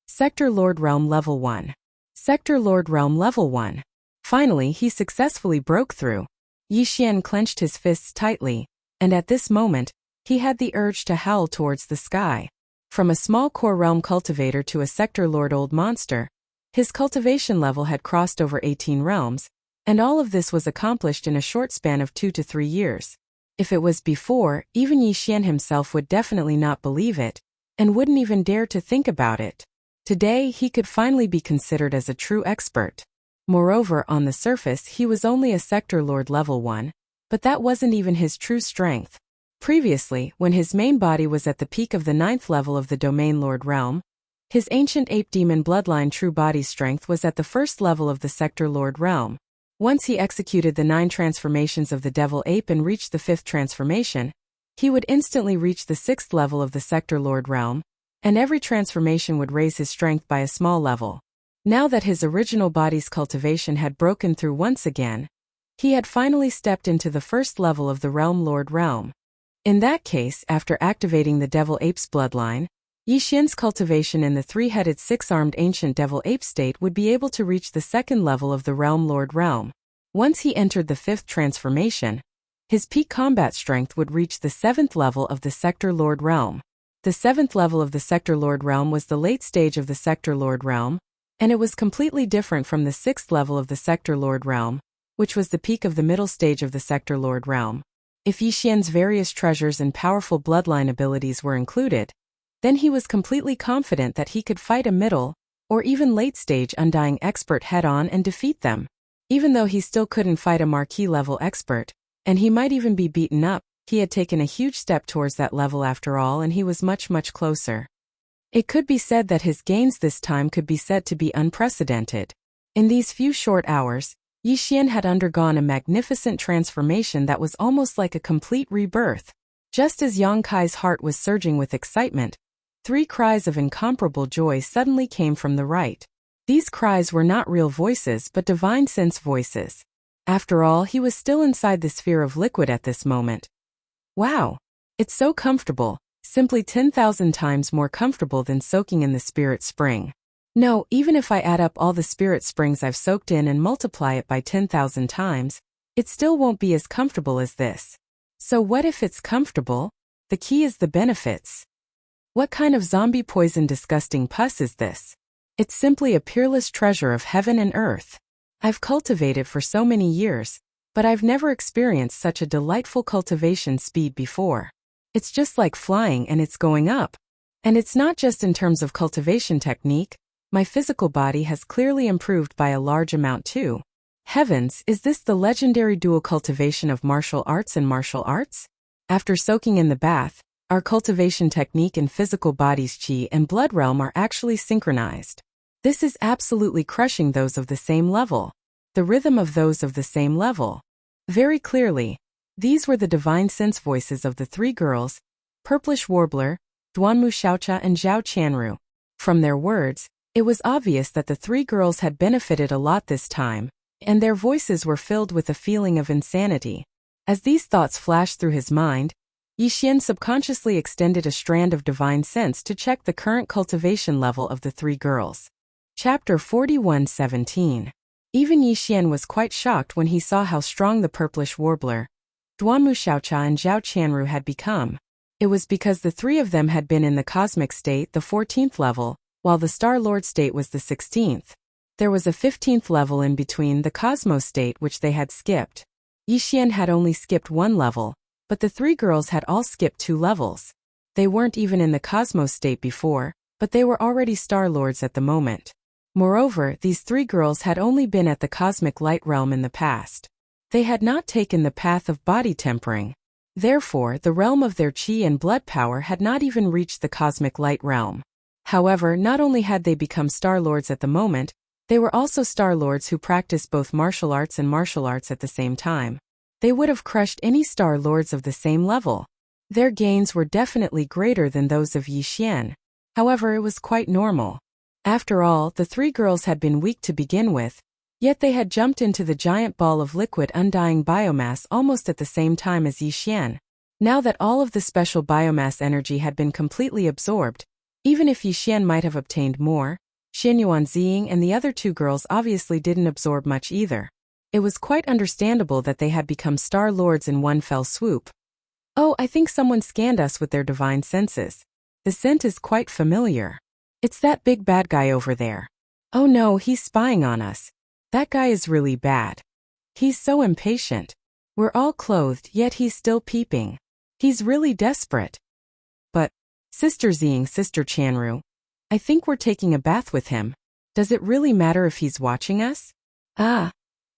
Sector Lord Realm Level 1. Sector Lord Realm Level 1. Finally, he successfully broke through. Yixian clenched his fists tightly, and at this moment, he had the urge to howl towards the sky. From a small core realm cultivator to a Sector Lord old monster, his cultivation level had crossed over 18 realms, and all of this was accomplished in a short span of 2 to 3 years. If it was before, even Yixian himself would definitely not believe it, and wouldn't even dare to think about it. Today, he could finally be considered as a true expert. Moreover, on the surface, he was only a Sector Lord Level 1, but that wasn't even his true strength. Previously, when his main body was at the peak of the 9th level of the Domain Lord realm, his ancient ape demon bloodline true body strength was at the 1st level of the Sector Lord realm. Once he executed the 9 transformations of the devil ape and reached the 5th transformation, he would instantly reach the 6th level of the Sector Lord realm, and every transformation would raise his strength by a small level. Now that his original body's cultivation had broken through once again, he had finally stepped into the 1st level of the Realm Lord realm. In that case, after activating the Devil Ape's bloodline, Yixian's cultivation in the 3-headed 6-armed ancient Devil Ape state would be able to reach the 2nd level of the Realm Lord realm. Once he entered the 5th transformation, his peak combat strength would reach the 7th level of the Sector Lord realm. The 7th level of the Sector Lord realm was the late stage of the Sector Lord realm, and it was completely different from the 6th level of the Sector Lord realm, which was the peak of the middle stage of the Sector Lord realm. If Yixian's various treasures and powerful bloodline abilities were included, then he was completely confident that he could fight a middle, or even late-stage Undying expert head-on and defeat them. Even though he still couldn't fight a marquee-level expert, and he might even be beaten up, he had taken a huge step towards that level after all, and he was much, much closer. It could be said that his gains this time could be said to be unprecedented. In these few short hours, Yixian had undergone a magnificent transformation that was almost like a complete rebirth. Just as Yang Kai's heart was surging with excitement, 3 cries of incomparable joy suddenly came from the right. These cries were not real voices but divine sense voices. After all, he was still inside the sphere of liquid at this moment. Wow! It's so comfortable, simply 10,000 times more comfortable than soaking in the spirit spring. No, even if I add up all the spirit springs I've soaked in and multiply it by 10,000 times, it still won't be as comfortable as this. So what if it's comfortable? The key is the benefits. What kind of zombie poison disgusting pus is this? It's simply a peerless treasure of heaven and earth. I've cultivated for so many years, but I've never experienced such a delightful cultivation speed before. It's just like flying and it's going up. And it's not just in terms of cultivation technique, my physical body has clearly improved by a large amount too. Heavens, is this the legendary dual cultivation of martial arts and martial arts? After soaking in the bath, our cultivation technique and physical body's chi and blood realm are actually synchronized. This is absolutely crushing those of the same level. The rhythm of those of the same level. Very clearly, these were the divine sense voices of the 3 girls, Purplish Warbler, Duanmu Xiaocha and Zhao Chanru. From their words, it was obvious that the 3 girls had benefited a lot this time, and their voices were filled with a feeling of insanity. As these thoughts flashed through his mind, Yixian subconsciously extended a strand of divine sense to check the current cultivation level of the 3 girls. Chapter 41:17. Even Yixian was quite shocked when he saw how strong the Purplish Warbler, Duanmu Xiaocha and Zhao Chanru had become. It was because the 3 of them had been in the cosmic state, the 14th level, while the Star Lord state was the 16th. There was a 15th level in between, the Cosmos state, which they had skipped. Yixian had only skipped 1 level, but the 3 girls had all skipped 2 levels. They weren't even in the Cosmos state before, but they were already Star Lords at the moment. Moreover, these 3 girls had only been at the Cosmic Light realm in the past. They had not taken the path of body tempering. Therefore, the realm of their chi and blood power had not even reached the Cosmic Light realm. However, not only had they become Star Lords at the moment, they were also Star Lords who practiced both martial arts and martial arts at the same time. They would have crushed any Star Lords of the same level. Their gains were definitely greater than those of Yixian. However, it was quite normal. After all, the 3 girls had been weak to begin with, yet they had jumped into the giant ball of liquid undying biomass almost at the same time as Yixian. Now that all of the special biomass energy had been completely absorbed, even if Yixian might have obtained more, Xianyuan Ziying and the other 2 girls obviously didn't absorb much either. It was quite understandable that they had become Star Lords in one fell swoop. Oh, I think someone scanned us with their divine senses. The scent is quite familiar. It's that big bad guy over there. Oh no, he's spying on us. That guy is really bad. He's so impatient. We're all clothed, yet he's still peeping. He's really desperate. But, Sister Ziying, Sister Chanru, I think we're taking a bath with him. Does it really matter if he's watching us? Ah,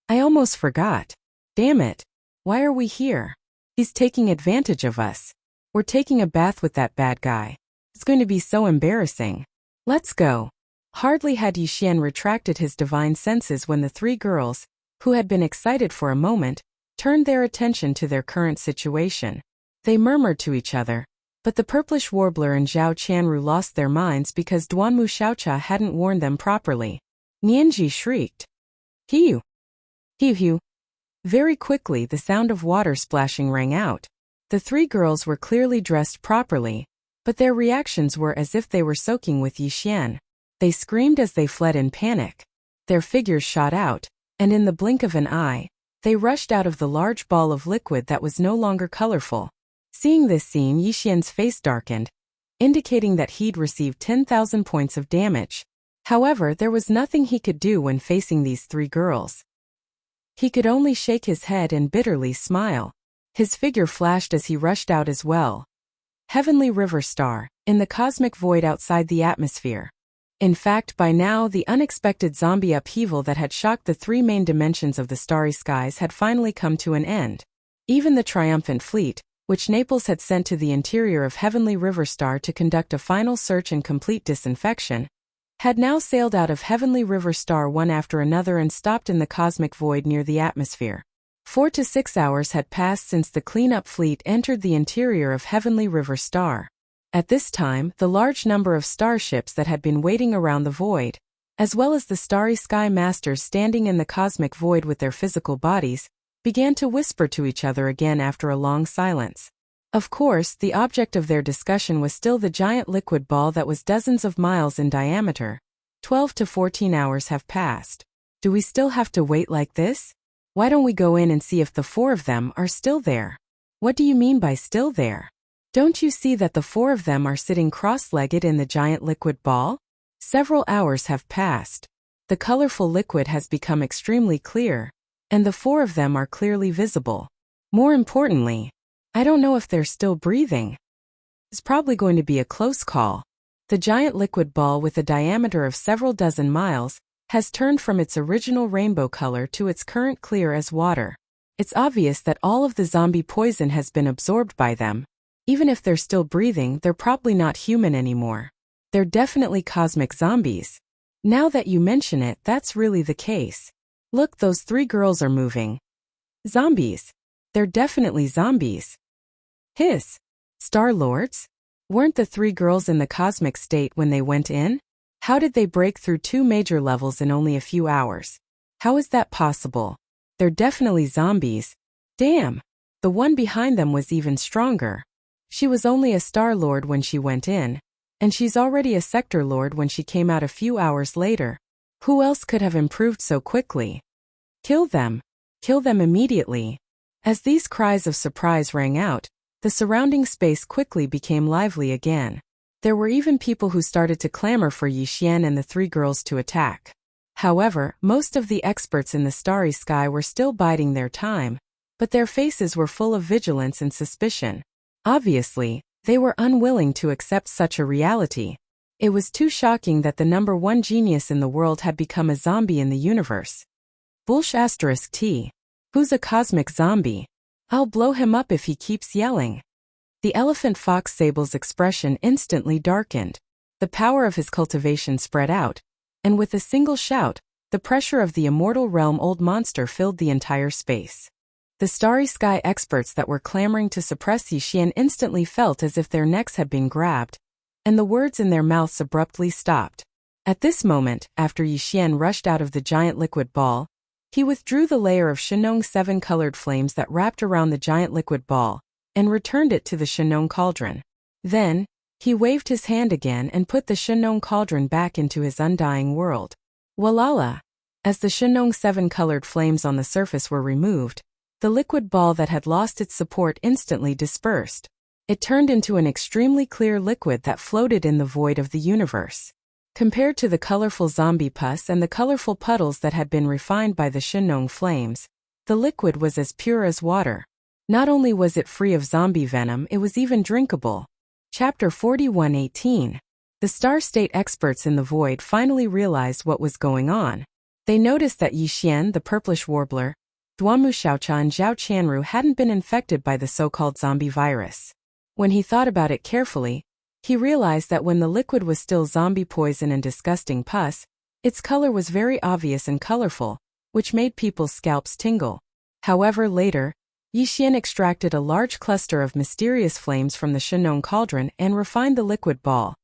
I almost forgot. Damn it. Why are we here? He's taking advantage of us. We're taking a bath with that bad guy. It's going to be so embarrassing. Let's go. Hardly had Yixian retracted his divine senses when the 3 girls, who had been excited for a moment, turned their attention to their current situation. They murmured to each other, but the purplish warbler and Zhao Qianru lost their minds because Duanmu Xiaocha hadn't warned them properly. Nianji shrieked. Hiu! Hiu hiu! Very quickly the sound of water splashing rang out. The three girls were clearly dressed properly, but their reactions were as if they were soaking with Yixian. They screamed as they fled in panic. Their figures shot out, and in the blink of an eye, they rushed out of the large ball of liquid that was no longer colorful. Seeing this scene, Yixian's face darkened, indicating that he'd received 10,000 points of damage. However, there was nothing he could do when facing these three girls. He could only shake his head and bitterly smile. His figure flashed as he rushed out as well. Heavenly River Star, in the cosmic void outside the atmosphere. In fact, by now, the unexpected zombie upheaval that had shocked the three main dimensions of the starry skies had finally come to an end. Even the triumphant fleet, which Naples had sent to the interior of Heavenly River Star to conduct a final search and complete disinfection, had now sailed out of Heavenly River Star one after another and stopped in the cosmic void near the atmosphere. 4 to 6 hours had passed since the cleanup fleet entered the interior of Heavenly River Star. At this time, the large number of starships that had been waiting around the void, as well as the starry sky masters standing in the cosmic void with their physical bodies, began to whisper to each other again after a long silence. Of course, the object of their discussion was still the giant liquid ball that was dozens of miles in diameter. 12 to 14 hours have passed. Do we still have to wait like this? Why don't we go in and see if the four of them are still there? What do you mean by still there? Don't you see that the four of them are sitting cross-legged in the giant liquid ball? Several hours have passed. The colorful liquid has become extremely clear, and the four of them are clearly visible. More importantly, I don't know if they're still breathing. It's probably going to be a close call. The giant liquid ball with a diameter of several dozen miles has turned from its original rainbow color to its current clear as water. It's obvious that all of the zombie poison has been absorbed by them. Even if they're still breathing, they're probably not human anymore. They're definitely cosmic zombies. Now that you mention it, that's really the case. Look, those three girls are moving. Zombies. They're definitely zombies. Hiss. Star-Lords? Weren't the three girls in the cosmic state when they went in? How did they break through 2 major levels in only a few hours? How is that possible? They're definitely zombies. Damn. The one behind them was even stronger. She was only a Star-Lord when she went in, and she's already a Sector Lord when she came out a few hours later. Who else could have improved so quickly? Kill them. Kill them immediately. As these cries of surprise rang out, the surrounding space quickly became lively again. There were even people who started to clamor for Yixian and the three girls to attack. However, most of the experts in the starry sky were still biding their time, but their faces were full of vigilance and suspicion. Obviously, they were unwilling to accept such a reality. It was too shocking that the number one genius in the world had become a zombie in the universe. *T. Who's a cosmic zombie? I'll blow him up if he keeps yelling. The elephant fox Sable's expression instantly darkened. The power of his cultivation spread out, and with a single shout, the pressure of the immortal realm old monster filled the entire space. The starry sky experts that were clamoring to suppress Yixian instantly felt as if their necks had been grabbed, and the words in their mouths abruptly stopped. At this moment, after Yixian rushed out of the giant liquid ball, he withdrew the layer of Shenong 7-colored flames that wrapped around the giant liquid ball, and returned it to the Shenong cauldron. Then, he waved his hand again and put the Shenong cauldron back into his undying world. Walala! As the Shenong 7-colored flames on the surface were removed, the liquid ball that had lost its support instantly dispersed. It turned into an extremely clear liquid that floated in the void of the universe. Compared to the colorful zombie pus and the colorful puddles that had been refined by the Shenong flames, the liquid was as pure as water. Not only was it free of zombie venom, it was even drinkable. Chapter 41:18. The Star State experts in the void finally realized what was going on. They noticed that Yixian, the purplish warbler, Duanmu Xiaocha and Zhao Qianru hadn't been infected by the so-called zombie virus. When he thought about it carefully, he realized that when the liquid was still zombie poison and disgusting pus, its color was very obvious and colorful, which made people's scalps tingle. However, later, Yixian extracted a large cluster of mysterious flames from the Shenong cauldron and refined the liquid ball,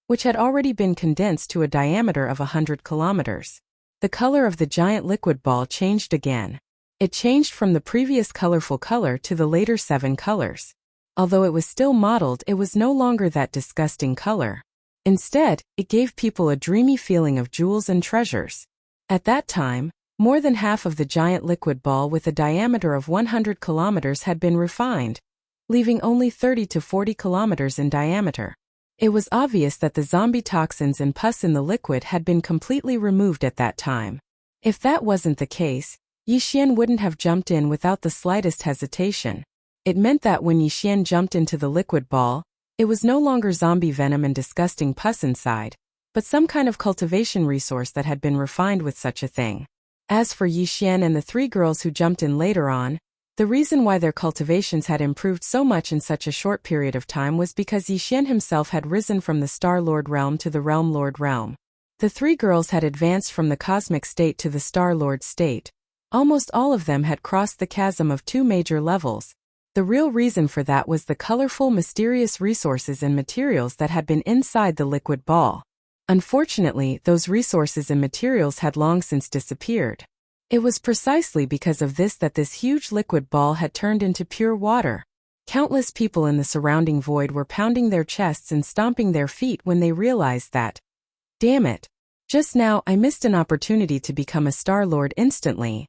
which had already been condensed to a diameter of 100 kilometers. The color of the giant liquid ball changed again. It changed from the previous colorful color to the later 7 colors. Although it was still mottled, it was no longer that disgusting color. Instead, it gave people a dreamy feeling of jewels and treasures. At that time, more than half of the giant liquid ball with a diameter of 100 kilometers had been refined, leaving only 30 to 40 kilometers in diameter. It was obvious that the zombie toxins and pus in the liquid had been completely removed at that time. If that wasn't the case, Yixian wouldn't have jumped in without the slightest hesitation. It meant that when Yixian jumped into the liquid ball, it was no longer zombie venom and disgusting pus inside, but some kind of cultivation resource that had been refined with such a thing. As for Yixian and the 3 girls who jumped in later on, the reason why their cultivations had improved so much in such a short period of time was because Yixian himself had risen from the Star Lord realm to the Realm Lord realm. The 3 girls had advanced from the cosmic state to the Star Lord state. Almost all of them had crossed the chasm of 2 major levels. The real reason for that was the colorful, mysterious resources and materials that had been inside the liquid ball. Unfortunately, those resources and materials had long since disappeared. It was precisely because of this that this huge liquid ball had turned into pure water. Countless people in the surrounding void were pounding their chests and stomping their feet when they realized that, damn it, just now I missed an opportunity to become a Star Lord instantly.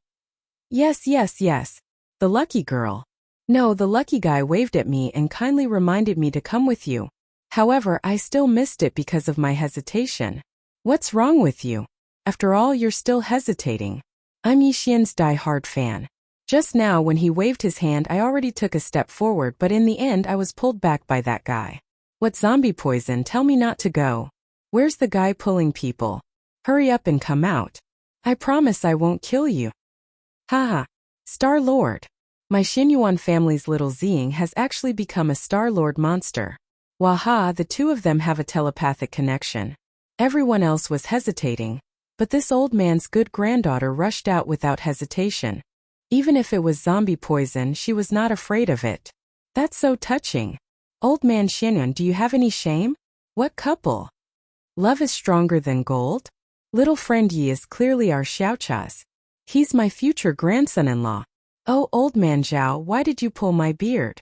Yes, the lucky girl. No, the lucky guy waved at me and kindly reminded me to come with you. However, I still missed it because of my hesitation. What's wrong with you? After all, you're still hesitating. I'm Yixian's die-hard fan. Just now when he waved his hand I already took a step forward, but in the end I was pulled back by that guy. What zombie poison? Tell me not to go. Where's the guy pulling people? Hurry up and come out. I promise I won't kill you. Haha. Star Lord. My Xinyuan family's little Ziying has actually become a Star Lord monster. Waha, the 2 of them have a telepathic connection. Everyone else was hesitating, but this old man's good granddaughter rushed out without hesitation. Even if it was zombie poison, she was not afraid of it. That's so touching. Old man Xinyuan, do you have any shame? What couple? Love is stronger than gold? Little friend Yi is clearly our Xiaocha's. He's my future grandson-in-law. Oh, old man Zhao, why did you pull my beard?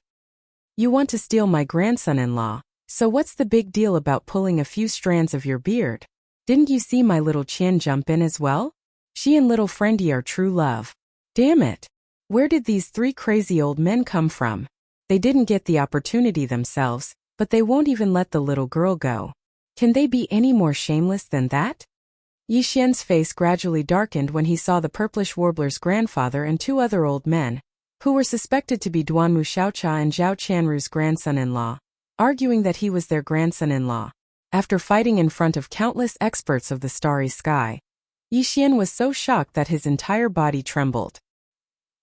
You want to steal my grandson-in-law, so what's the big deal about pulling a few strands of your beard? Didn't you see my little Qian jump in as well? She and little friendy are true love. Damn it! Where did these 3 crazy old men come from? They didn't get the opportunity themselves, but they won't even let the little girl go. Can they be any more shameless than that? Yixian's face gradually darkened when he saw the purplish warbler's grandfather and 2 other old men, who were suspected to be Duanmu Xiaocha and Zhao Qianru's grandson-in-law, arguing that he was their grandson-in-law. After fighting in front of countless experts of the starry sky, Yixian was so shocked that his entire body trembled.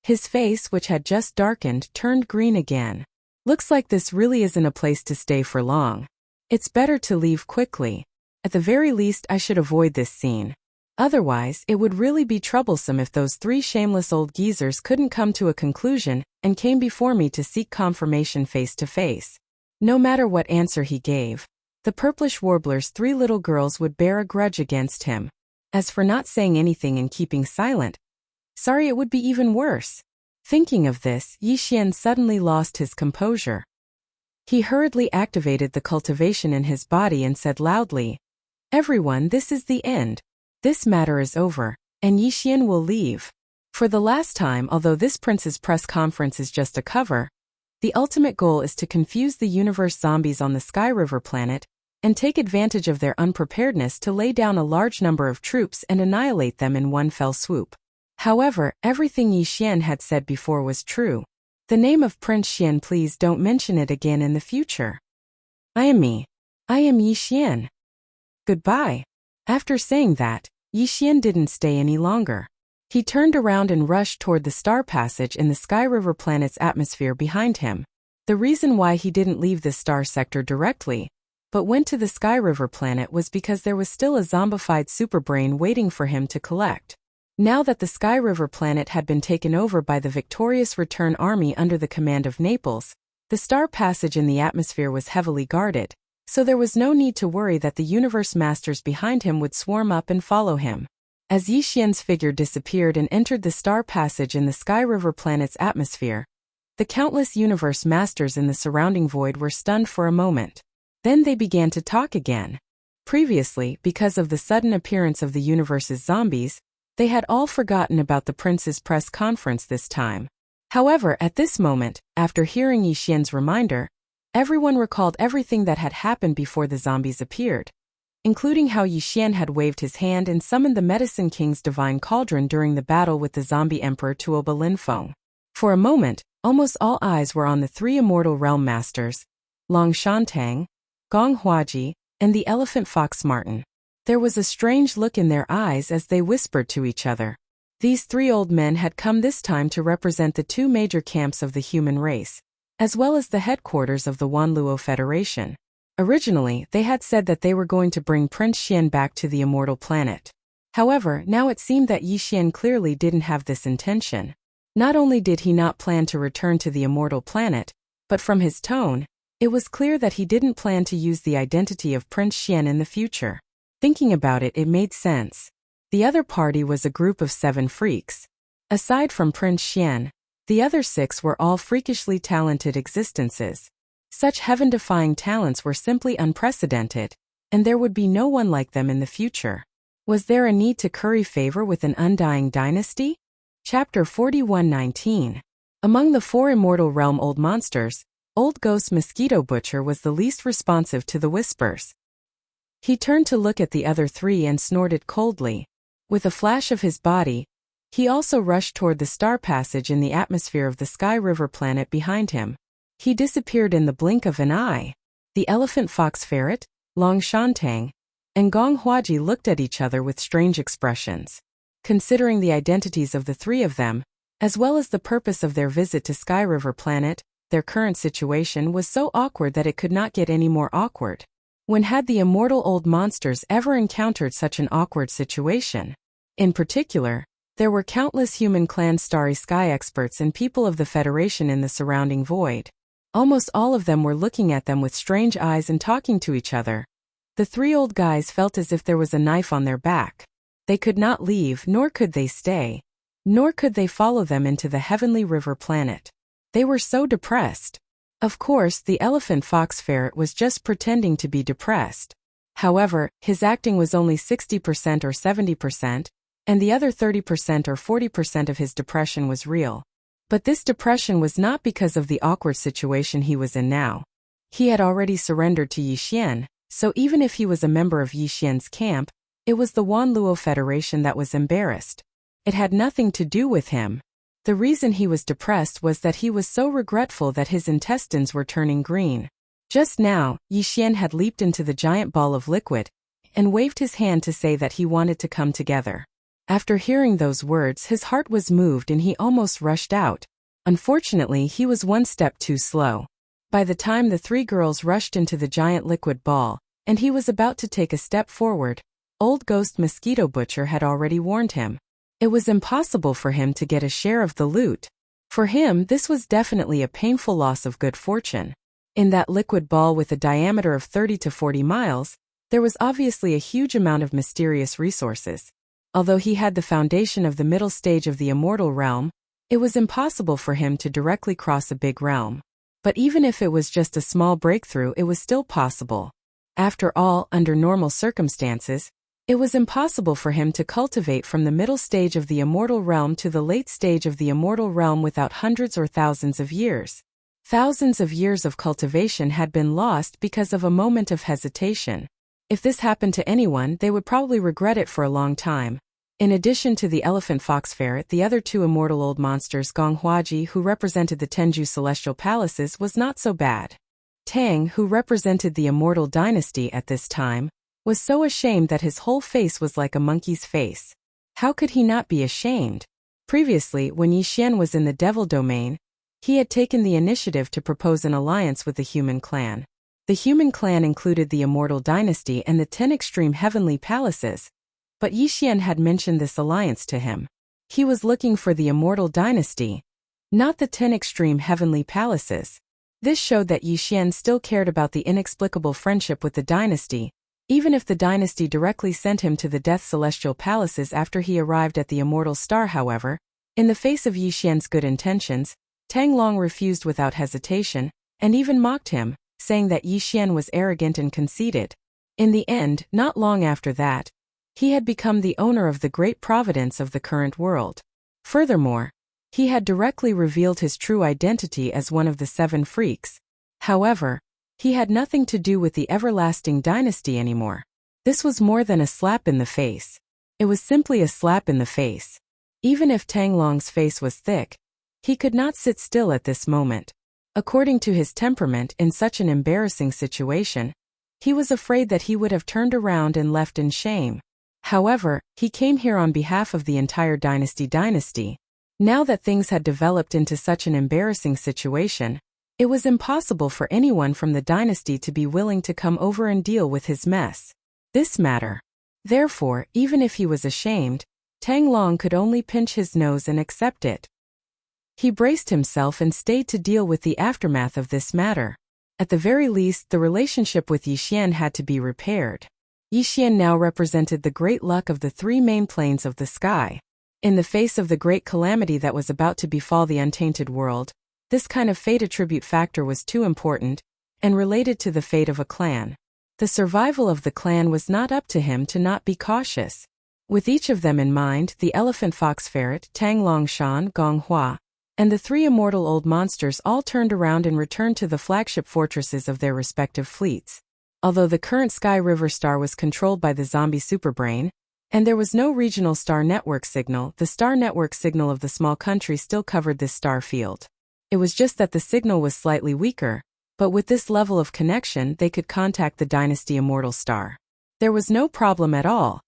His face, which had just darkened, turned green again. Looks like this really isn't a place to stay for long. It's better to leave quickly. At the very least, I should avoid this scene. Otherwise, it would really be troublesome if those 3 shameless old geezers couldn't come to a conclusion and came before me to seek confirmation face to face. No matter what answer he gave, the purplish warbler's 3 little girls would bear a grudge against him. As for not saying anything and keeping silent, sorry, it would be even worse. Thinking of this, Yixian suddenly lost his composure. He hurriedly activated the cultivation in his body and said loudly, "Everyone, this is the end. This matter is over, and Yixian will leave. For the last time, although this prince's press conference is just a cover, the ultimate goal is to confuse the universe zombies on the Sky River planet and take advantage of their unpreparedness to lay down a large number of troops and annihilate them in one fell swoop." However, everything Yixian had said before was true. The name of Prince Xian, please don't mention it again in the future. I am me. I am Yixian. Goodbye. After saying that, Yixian didn't stay any longer. He turned around and rushed toward the star passage in the Sky River planet's atmosphere behind him. The reason why he didn't leave the star sector directly, but went to the Sky River planet was because there was still a zombified superbrain waiting for him to collect. Now that the Sky River planet had been taken over by the victorious Return Army under the command of Naples, the star passage in the atmosphere was heavily guarded, so there was no need to worry that the universe masters behind him would swarm up and follow him. As Yi Xian's figure disappeared and entered the star passage in the Sky River planet's atmosphere, the countless universe masters in the surrounding void were stunned for a moment. Then they began to talk again. Previously, because of the sudden appearance of the universe's zombies, they had all forgotten about the prince's press conference this time. However, at this moment, after hearing Yi Xian's reminder, everyone recalled everything that had happened before the zombies appeared, including how Yi Xian had waved his hand and summoned the Medicine King's divine cauldron during the battle with the zombie emperor Tuoba Linfeng. For a moment, almost all eyes were on the three immortal realm masters, Long Shantang, Gong Huaji, and the elephant fox Martin. There was a strange look in their eyes as they whispered to each other. These three old men had come this time to represent the two major camps of the human race, as well as the headquarters of the Wanluo Federation. Originally, they had said that they were going to bring Prince Xian back to the immortal planet. However, now it seemed that Yi Xian clearly didn't have this intention. Not only did he not plan to return to the immortal planet, but from his tone, it was clear that he didn't plan to use the identity of Prince Xian in the future. Thinking about it, it made sense. The other party was a group of 7 freaks. Aside from Prince Xian, the other 6 were all freakishly talented existences. Such heaven-defying talents were simply unprecedented, and there would be no one like them in the future. Was there a need to curry favor with an undying dynasty? Chapter 41:19. Among the 4 immortal realm old monsters, Old Ghost Mosquito Butcher was the least responsive to the whispers. He turned to look at the other 3 and snorted coldly. With a flash of his body, he also rushed toward the star passage in the atmosphere of the Sky River planet behind him. He disappeared in the blink of an eye. The elephant fox ferret, Long Shantang, and Gong Huaji looked at each other with strange expressions. Considering the identities of the 3 of them, as well as the purpose of their visit to Sky River planet, their current situation was so awkward that it could not get any more awkward. When had the immortal old monsters ever encountered such an awkward situation? In particular, there were countless human clan Starry Sky experts and people of the Federation in the surrounding void. Almost all of them were looking at them with strange eyes and talking to each other. The 3 old guys felt as if there was a knife on their back. They could not leave, nor could they stay, nor could they follow them into the heavenly river planet. They were so depressed. Of course, the elephant fox ferret was just pretending to be depressed. However, his acting was only 60% or 70%, and the other 30% or 40% of his depression was real. But this depression was not because of the awkward situation he was in now. He had already surrendered to Yi Xian, so even if he was a member of Yi Xian's camp, it was the Wanluo Federation that was embarrassed. It had nothing to do with him. The reason he was depressed was that he was so regretful that his intestines were turning green. Just now, Yi Xian had leaped into the giant ball of liquid and waved his hand to say that he wanted to come together. After hearing those words, his heart was moved and he almost rushed out. Unfortunately, he was one step too slow. By the time the 3 girls rushed into the giant liquid ball, and he was about to take a step forward, Old Ghost Mosquito Butcher had already warned him. It was impossible for him to get a share of the loot. For him, this was definitely a painful loss of good fortune. In that liquid ball with a diameter of 30 to 40 miles, there was obviously a huge amount of mysterious resources. Although he had the foundation of the middle stage of the immortal realm, it was impossible for him to directly cross a big realm. But even if it was just a small breakthrough, it was still possible. After all, under normal circumstances, it was impossible for him to cultivate from the middle stage of the immortal realm to the late stage of the immortal realm without hundreds or thousands of years. Thousands of years of cultivation had been lost because of a moment of hesitation. If this happened to anyone, they would probably regret it for a long time. In addition to the elephant fox ferret, the other 2 immortal old monsters, Gong Huaji, who represented the Tenju celestial palaces, was not so bad. Tang, who represented the immortal dynasty at this time, was so ashamed that his whole face was like a monkey's face. How could he not be ashamed? Previously, when Yi Xian was in the devil domain, he had taken the initiative to propose an alliance with the human clan. The human clan included the immortal dynasty and the 10 extreme heavenly palaces, But Yixian had mentioned this alliance to him. He was looking for the immortal dynasty, not the 10 extreme heavenly palaces. This showed that Yixian still cared about the inexplicable friendship with the dynasty, even if the dynasty directly sent him to the Death Celestial Palaces after he arrived at the immortal star. However, in the face of Yixian's good intentions, Tang Long refused without hesitation, and even mocked him, saying that Yixian was arrogant and conceited. In the end, not long after that, he had become the owner of the great providence of the current world. Furthermore, he had directly revealed his true identity as one of the 7 freaks. However, he had nothing to do with the everlasting dynasty anymore. This was more than a slap in the face. It was simply a slap in the face. Even if Tang Long's face was thick, he could not sit still at this moment. According to his temperament in such an embarrassing situation, he was afraid that he would have turned around and left in shame. However, he came here on behalf of the entire dynasty. Now that things had developed into such an embarrassing situation, it was impossible for anyone from the dynasty to be willing to come over and deal with his mess. This matter. Therefore, even if he was ashamed, Tang Long could only pinch his nose and accept it. He braced himself and stayed to deal with the aftermath of this matter. At the very least, the relationship with Yixian had to be repaired. Yixian now represented the great luck of the 3 main planes of the sky. In the face of the great calamity that was about to befall the untainted world, this kind of fate attribute factor was too important, and related to the fate of a clan. The survival of the clan was not up to him to not be cautious. With each of them in mind, the elephant fox ferret, Tang Longshan, Gong Hua, and the 3 immortal old monsters all turned around and returned to the flagship fortresses of their respective fleets. Although the current Sky River star was controlled by the zombie superbrain, and there was no regional star network signal, the star network signal of the small country still covered this star field. It was just that the signal was slightly weaker, but with this level of connection they could contact the dynasty immortal star. There was no problem at all.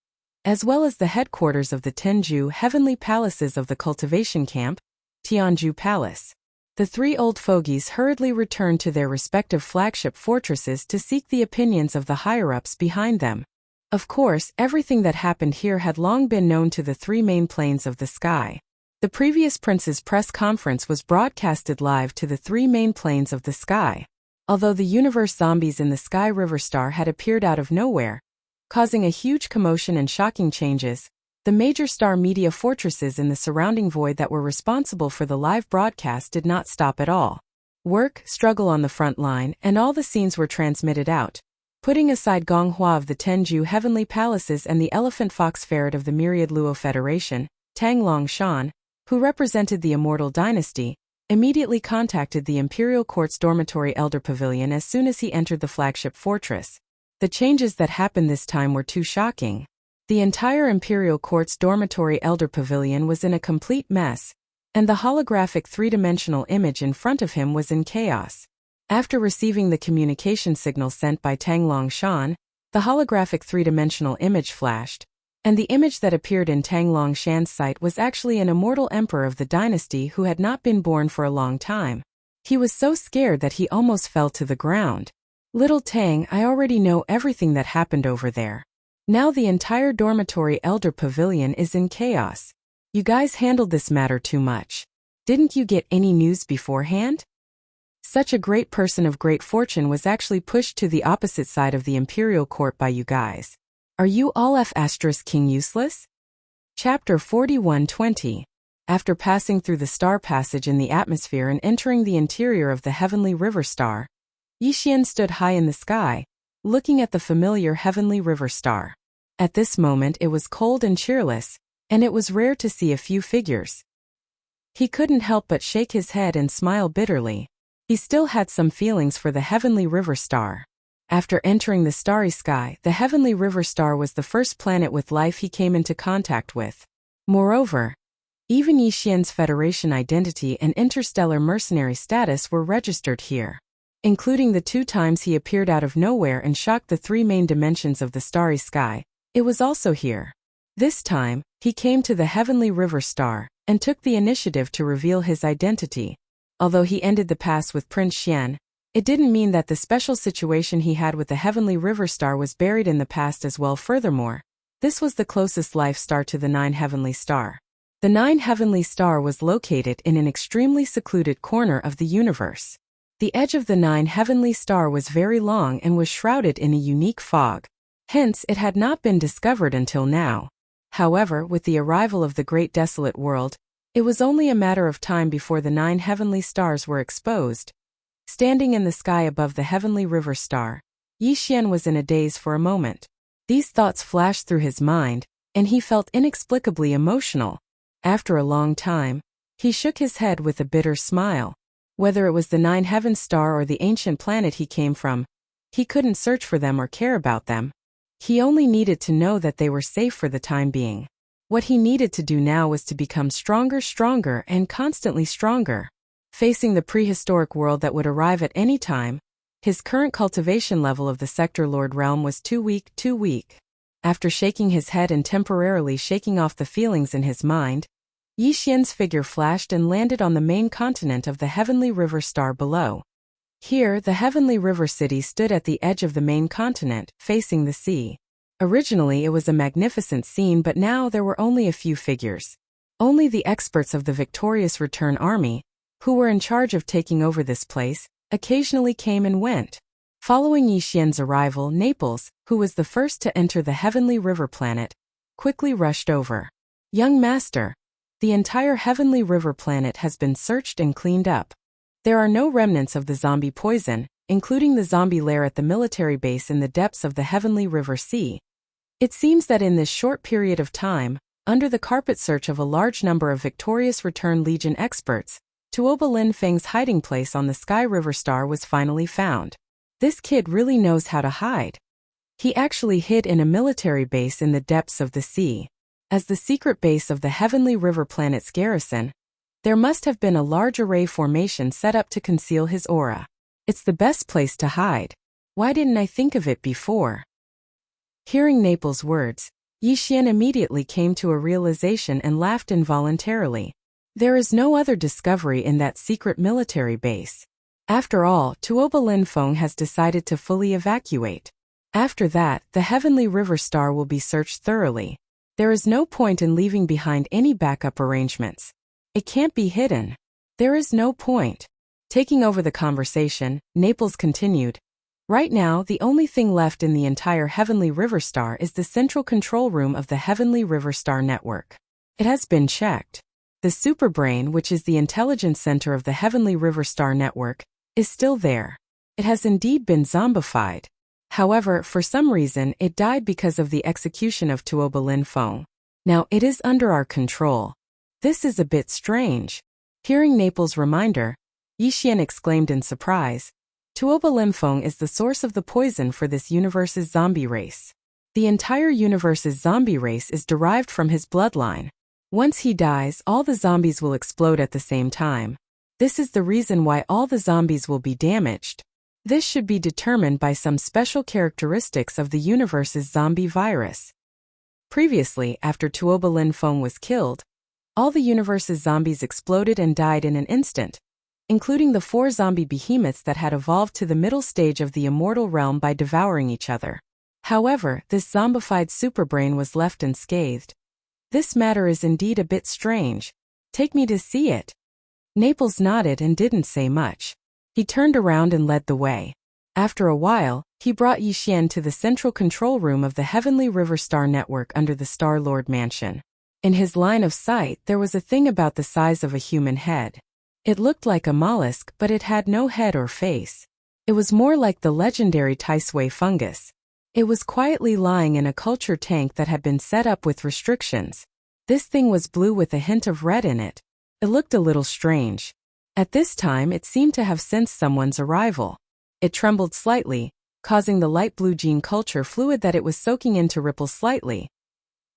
As well as the headquarters of the Tenju heavenly palaces of the cultivation camp, Tianju Palace. The 3 old fogies hurriedly returned to their respective flagship fortresses to seek the opinions of the higher-ups behind them. Of course, everything that happened here had long been known to the 3 main planes of the sky. The previous prince's press conference was broadcasted live to the 3 main planes of the sky. Although the universe zombies in the Sky River star had appeared out of nowhere, causing a huge commotion and shocking changes, the major star media fortresses in the surrounding void that were responsible for the live broadcast did not stop at all. Work, struggle on the front line, and all the scenes were transmitted out. Putting aside Gong Hua of the Tenju heavenly palaces and the elephant fox ferret of the myriad Luo Federation, Tang Longshan, who represented the immortal dynasty, immediately contacted the Imperial Court's dormitory elder pavilion as soon as he entered the flagship fortress. The changes that happened this time were too shocking. The entire Imperial Court's dormitory elder pavilion was in a complete mess, and the holographic 3-dimensional image in front of him was in chaos. After receiving the communication signal sent by Tang Longshan, the holographic 3-dimensional image flashed, and the image that appeared in Tang Longshan's sight was actually an immortal emperor of the dynasty who had not been born for a long time. He was so scared that he almost fell to the ground. "Little Tang, I already know everything that happened over there. Now the entire dormitory elder pavilion is in chaos. You guys handled this matter too much. Didn't you get any news beforehand? Such a great person of great fortune was actually pushed to the opposite side of the Imperial Court by you guys. Are you all King useless?" Chapter 41:20. After passing through the star passage in the atmosphere and entering the interior of the heavenly river star, Yixian stood high in the sky, looking at the familiar heavenly river star. At this moment it was cold and cheerless, and it was rare to see a few figures. He couldn't help but shake his head and smile bitterly. He still had some feelings for the heavenly river star. After entering the starry sky, the heavenly river star was the first planet with life he came into contact with. Moreover, even Yixian's Federation identity and interstellar mercenary status were registered here, including the 2 times he appeared out of nowhere and shocked the 3 main dimensions of the starry sky. It was also here. This time, he came to the heavenly river star, and took the initiative to reveal his identity. Although he ended the past with Prince Xian, it didn't mean that the special situation he had with the heavenly river star was buried in the past as well. Furthermore, This was the closest life star to the 9 heavenly star. The 9 heavenly star was located in an extremely secluded corner of the universe. The edge of the 9 heavenly star was very long and was shrouded in a unique fog. Hence, it had not been discovered until now. However, with the arrival of the great desolate world, it was only a matter of time before the 9 heavenly stars were exposed. Standing in the sky above the heavenly river star, Yixian was in a daze for a moment. These thoughts flashed through his mind, and he felt inexplicably emotional. After a long time, he shook his head with a bitter smile. Whether it was the 9 heaven star or the ancient planet he came from, he couldn't search for them or care about them. He only needed to know that they were safe for the time being. What he needed to do now was to become stronger and constantly stronger. Facing the prehistoric world that would arrive at any time, his current cultivation level of the Sector Lord realm was too weak. After shaking his head and temporarily shaking off the feelings in his mind, Yixian's figure flashed and landed on the main continent of the heavenly river star below. Here, the heavenly river city stood at the edge of the main continent, facing the sea. Originally, it was a magnificent scene, but now there were only a few figures. Only the experts of the victorious return army, who were in charge of taking over this place, occasionally came and went. Following Yixian's arrival, Naples, who was the first to enter the heavenly river planet, quickly rushed over. "Young master, the entire heavenly river planet has been searched and cleaned up. There are no remnants of the zombie poison, including the zombie lair at the military base in the depths of the heavenly river sea. It seems that in this short period of time, under the carpet search of a large number of victorious return Legion experts, Tuoba Lin Feng's hiding place on the Sky River Star was finally found. This kid really knows how to hide. He actually hid in a military base in the depths of the sea. As the secret base of the heavenly river planet's garrison, there must have been a large array formation set up to conceal his aura. It's the best place to hide. Why didn't I think of it before?" Hearing Naples' words, Yixian immediately came to a realization and laughed involuntarily. There is no other discovery in that secret military base. After all, Tuoba Lin Feng has decided to fully evacuate. After that, the heavenly river star will be searched thoroughly. There is no point in leaving behind any backup arrangements. It can't be hidden. There is no point. Taking over the conversation, Naples continued. "Right now, the only thing left in the entire Heavenly River Star is the central control room of the Heavenly River Star network. It has been checked. The superbrain, which is the intelligence center of the Heavenly River Star network, is still there. It has indeed been zombified. However, for some reason, it died because of the execution of Tuoba Lin Feng. Now, it is under our control. This is a bit strange." Hearing Naples' reminder, Yixian exclaimed in surprise. Tuoba Lin Feng is the source of the poison for this universe's zombie race. The entire universe's zombie race is derived from his bloodline. Once he dies, all the zombies will explode at the same time. This is the reason why all the zombies will be damaged. This should be determined by some special characteristics of the universe's zombie virus. Previously, after Tuoba Lin Feng was killed, all the universe's zombies exploded and died in an instant, including the 4 zombie behemoths that had evolved to the middle stage of the immortal realm by devouring each other. However, this zombified superbrain was left unscathed. This matter is indeed a bit strange. Take me to see it." Naples nodded and didn't say much. He turned around and led the way. After a while, he brought Yixian to the central control room of the Heavenly River Star network under the Star-Lord Mansion. In his line of sight, there was a thing about the size of a human head. It looked like a mollusk, but it had no head or face. It was more like the legendary Taisui fungus. It was quietly lying in a culture tank that had been set up with restrictions. This thing was blue with a hint of red in it. It looked a little strange. At this time, it seemed to have sensed someone's arrival. It trembled slightly, causing the light blue gene culture fluid that it was soaking in to ripple slightly.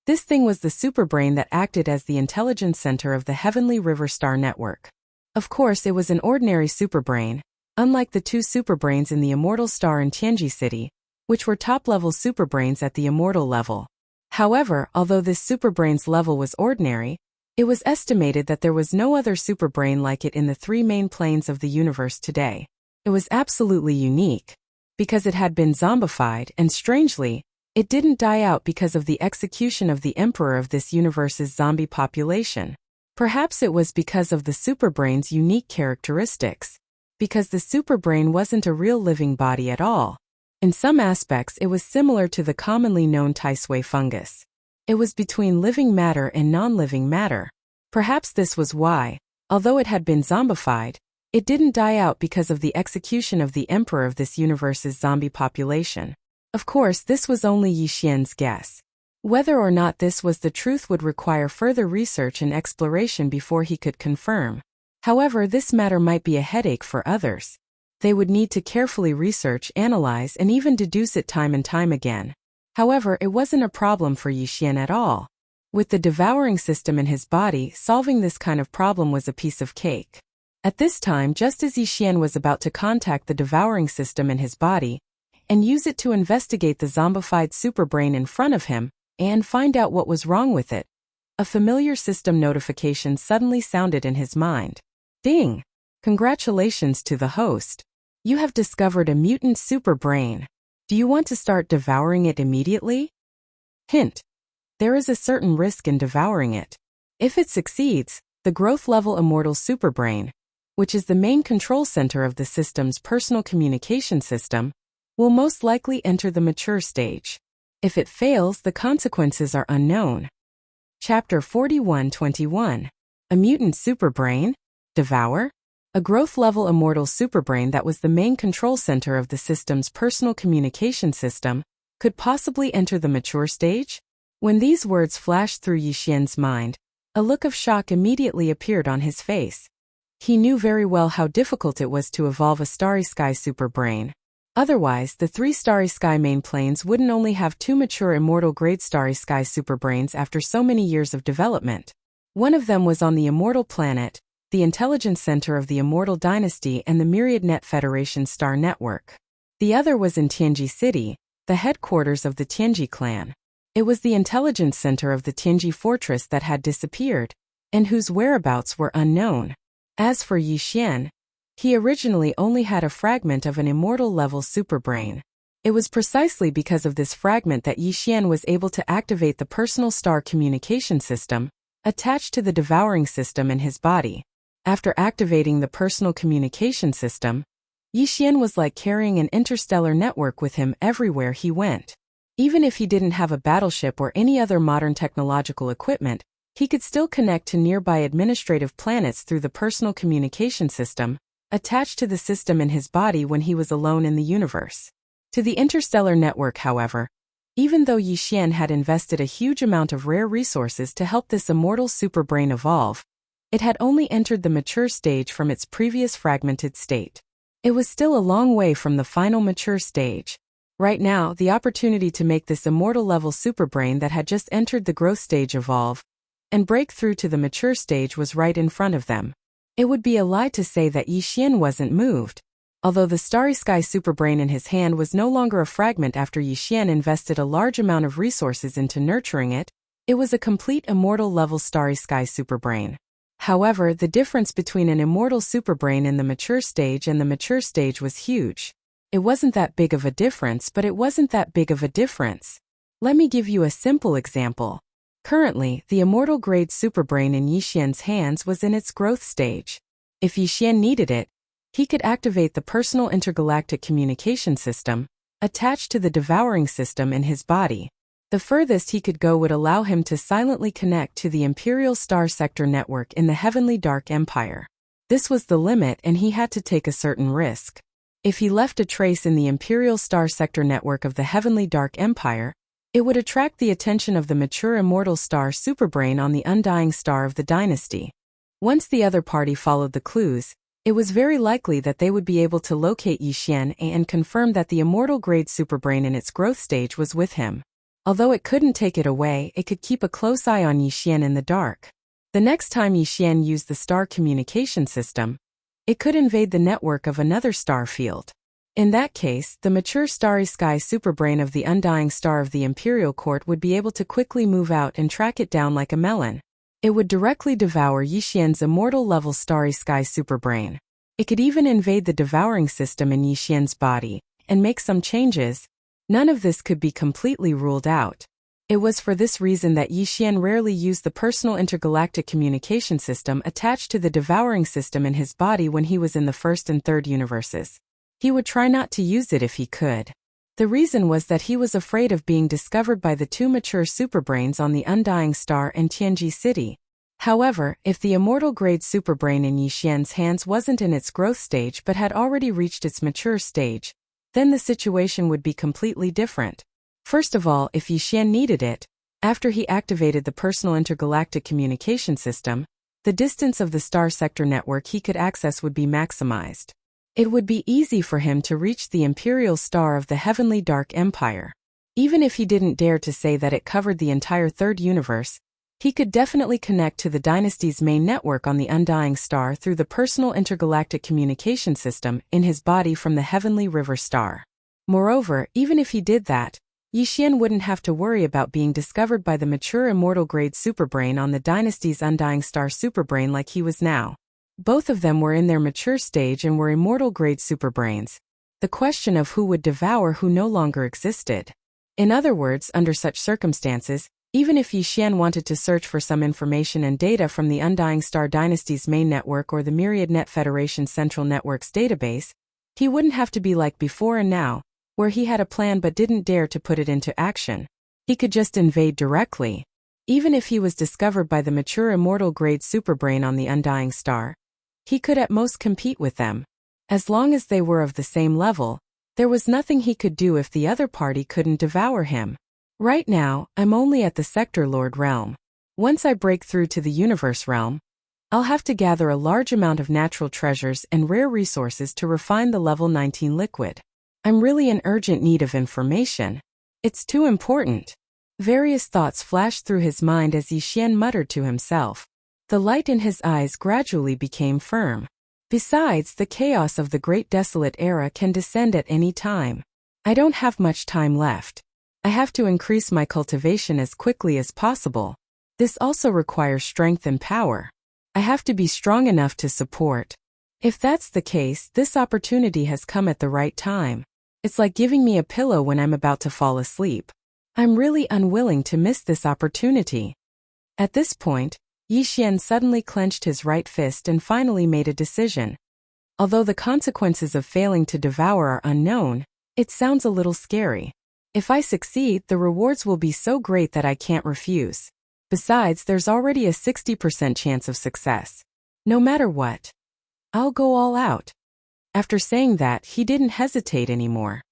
This thing was the superbrain that acted as the intelligence center of the Heavenly River Star network. Of course, it was an ordinary superbrain, unlike the 2 superbrains in the Immortal Star in Tianji City, which were top-level superbrains at the immortal level. However, although this superbrain's level was ordinary, it was estimated that there was no other superbrain like it in the 3 main planes of the universe today. It was absolutely unique, because it had been zombified and, strangely, It didn't die out because of the execution of the emperor of this universe's zombie population. Perhaps it was because of the superbrain's unique characteristics. Because the superbrain wasn't a real living body at all. In some aspects it was similar to the commonly known Taisui fungus. It was between living matter and non-living matter. Perhaps this was why, although it had been zombified, it didn't die out because of the execution of the emperor of this universe's zombie population. Of course, this was only Yixian's guess. Whether or not this was the truth would require further research and exploration before he could confirm. However, this matter might be a headache for others. They would need to carefully research, analyze, and even deduce it time and time again. However, it wasn't a problem for Yixian at all. With the devouring system in his body, solving this kind of problem was a piece of cake. At this time, just as Yixian was about to contact the devouring system in his body and use it to investigate the zombified superbrain in front of him and find out what was wrong with it, a familiar system notification suddenly sounded in his mind. Ding! Congratulations to the host. You have discovered a mutant superbrain. Do you want to start devouring it immediately? Hint. There is a certain risk in devouring it. If it succeeds, the growth-level immortal superbrain, which is the main control center of the system's personal communication system, will most likely enter the mature stage. If it fails, the consequences are unknown. Chapter 41-21. A mutant superbrain? Devour? A growth-level immortal superbrain that was the main control center of the system's personal communication system could possibly enter the mature stage? When these words flashed through Yixian's mind, a look of shock immediately appeared on his face. He knew very well how difficult it was to evolve a Starry Sky superbrain. Otherwise, the 3 Starry Sky main planes wouldn't only have 2 mature immortal-grade Starry Sky superbrains after so many years of development. One of them was on the immortal planet, the intelligence center of the Immortal Dynasty and the Myriad Net Federation star network. The other was in Tianji City, the headquarters of the Tianji clan. It was the intelligence center of the Tianji fortress that had disappeared, and whose whereabouts were unknown. As for Yixian, he originally only had a fragment of an immortal-level superbrain. It was precisely because of this fragment that Yixian was able to activate the personal star communication system, attached to the devouring system in his body. After activating the personal communication system, Yixian was like carrying an interstellar network with him everywhere he went. Even if he didn't have a battleship or any other modern technological equipment, he could still connect to nearby administrative planets through the personal communication system, attached to the system in his body when he was alone in the universe. To the interstellar network, however, even though Yixian had invested a huge amount of rare resources to help this immortal superbrain evolve, it had only entered the mature stage from its previous fragmented state. It was still a long way from the final mature stage. Right now, the opportunity to make this immortal-level superbrain that had just entered the growth stage evolve and break through to the mature stage was right in front of them. It would be a lie to say that Yixian wasn't moved. Although the Starry Sky superbrain in his hand was no longer a fragment after Yixian invested a large amount of resources into nurturing it, it was a complete immortal-level Starry Sky superbrain. However, the difference between an immortal superbrain in the mature stage and the mature stage was huge. It wasn't that big of a difference, but it wasn't that big of a difference. Let me give you a simple example. Currently, the immortal-grade superbrain in Yixian's hands was in its growth stage. If Yixian needed it, he could activate the personal intergalactic communication system, attached to the devouring system in his body. The furthest he could go would allow him to silently connect to the Imperial Star Sector network in the Heavenly Dark Empire. This was the limit, and he had to take a certain risk. If he left a trace in the Imperial Star Sector network of the Heavenly Dark Empire, it would attract the attention of the mature immortal star superbrain on the undying star of the dynasty. Once the other party followed the clues, it was very likely that they would be able to locate Yixian and confirm that the immortal-grade superbrain in its growth stage was with him. Although it couldn't take it away, it could keep a close eye on Yixian in the dark. The next time Yixian used the star communication system, it could invade the network of another star field. In that case, the mature Starry Sky superbrain of the undying star of the Imperial Court would be able to quickly move out and track it down like a melon. It would directly devour Yixian's immortal-level Starry Sky superbrain. It could even invade the devouring system in Yixian's body and make some changes, None of this could be completely ruled out. It was for this reason that Yixian rarely used the personal intergalactic communication system attached to the devouring system in his body when he was in the first and third universes. He would try not to use it if he could. The reason was that he was afraid of being discovered by the two mature superbrains on the Undying Star and Tianji City. However, if the immortal-grade superbrain in Yixian's hands wasn't in its growth stage but had already reached its mature stage, then the situation would be completely different. First of all, if Yixian needed it, after he activated the personal intergalactic communication system, the distance of the star sector network he could access would be maximized. It would be easy for him to reach the imperial star of the heavenly dark empire. Even if he didn't dare to say that it covered the entire third universe, he could definitely connect to the dynasty's main network on the Undying Star through the personal intergalactic communication system in his body from the heavenly river star. Moreover, even if he did that, Yixian wouldn't have to worry about being discovered by the mature immortal-grade superbrain on the dynasty's Undying Star superbrain like he was now. Both of them were in their mature stage and were immortal-grade superbrains. The question of who would devour who no longer existed. In other words, under such circumstances, even if Yixian wanted to search for some information and data from the Undying Star Dynasty's main network or the Myriad Net Federation Central Network's database, he wouldn't have to be like before and now, where he had a plan but didn't dare to put it into action. He could just invade directly. Even if he was discovered by the mature immortal-grade superbrain on the Undying Star, he could at most compete with them. As long as they were of the same level, there was nothing he could do if the other party couldn't devour him. Right now, I'm only at the Sector Lord realm. Once I break through to the Universe realm, I'll have to gather a large amount of natural treasures and rare resources to refine the level 19 liquid. I'm really in urgent need of information. It's too important. Various thoughts flashed through his mind as Yixian muttered to himself. The light in his eyes gradually became firm. Besides, the chaos of the Great Desolate Era can descend at any time. I don't have much time left. I have to increase my cultivation as quickly as possible. This also requires strength and power. I have to be strong enough to support. If that's the case, this opportunity has come at the right time. It's like giving me a pillow when I'm about to fall asleep. I'm really unwilling to miss this opportunity. At this point, Yixian suddenly clenched his right fist and finally made a decision. Although the consequences of failing to devour are unknown, it sounds a little scary. If I succeed, the rewards will be so great that I can't refuse. Besides, there's already a 60% chance of success. No matter what, I'll go all out. After saying that, he didn't hesitate anymore.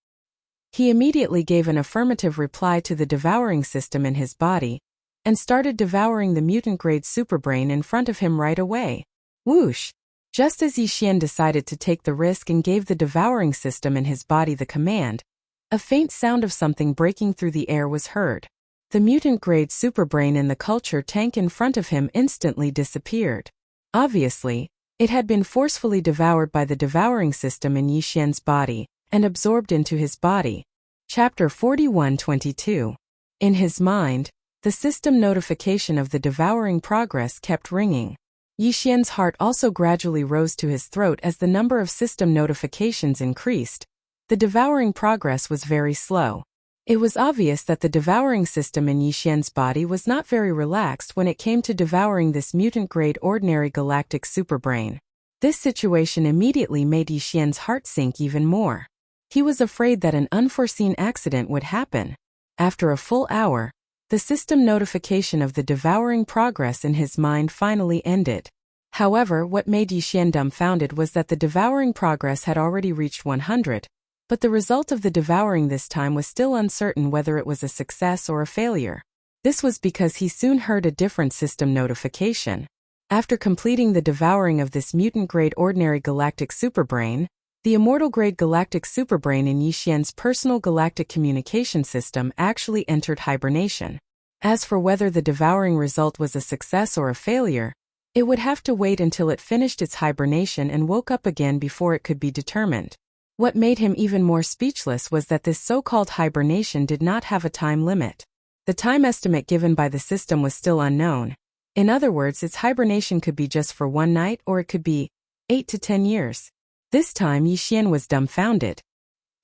He immediately gave an affirmative reply to the devouring system in his body, and started devouring the mutant-grade superbrain in front of him right away. Whoosh! Just as Yixian decided to take the risk and gave the devouring system in his body the command, a faint sound of something breaking through the air was heard. The mutant-grade superbrain in the culture tank in front of him instantly disappeared. Obviously, it had been forcefully devoured by the devouring system in Yixian's body, and absorbed into his body. Chapter 41-22. In his mind, the system notification of the devouring progress kept ringing. Yixian's heart also gradually rose to his throat as the number of system notifications increased. The devouring progress was very slow. It was obvious that the devouring system in Yixian's body was not very relaxed when it came to devouring this mutant-grade ordinary galactic superbrain. This situation immediately made Yixian's heart sink even more. He was afraid that an unforeseen accident would happen. After a full hour, the system notification of the devouring progress in his mind finally ended. However, what made Yixian dumbfounded was that the devouring progress had already reached 100, but the result of the devouring this time was still uncertain whether it was a success or a failure. This was because he soon heard a different system notification. After completing the devouring of this mutant-grade ordinary galactic superbrain, the immortal-grade galactic superbrain in Yixian's personal galactic communication system actually entered hibernation. As for whether the devouring result was a success or a failure, it would have to wait until it finished its hibernation and woke up again before it could be determined. What made him even more speechless was that this so-called hibernation did not have a time limit. The time estimate given by the system was still unknown. In other words, its hibernation could be just for one night or it could be 8 to 10 years. This time Yixian was dumbfounded.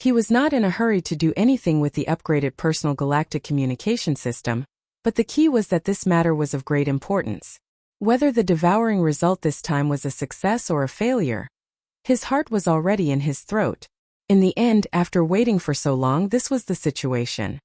He was not in a hurry to do anything with the upgraded personal galactic communication system, but the key was that this matter was of great importance. Whether the devouring result this time was a success or a failure, his heart was already in his throat. In the end, after waiting for so long, this was the situation.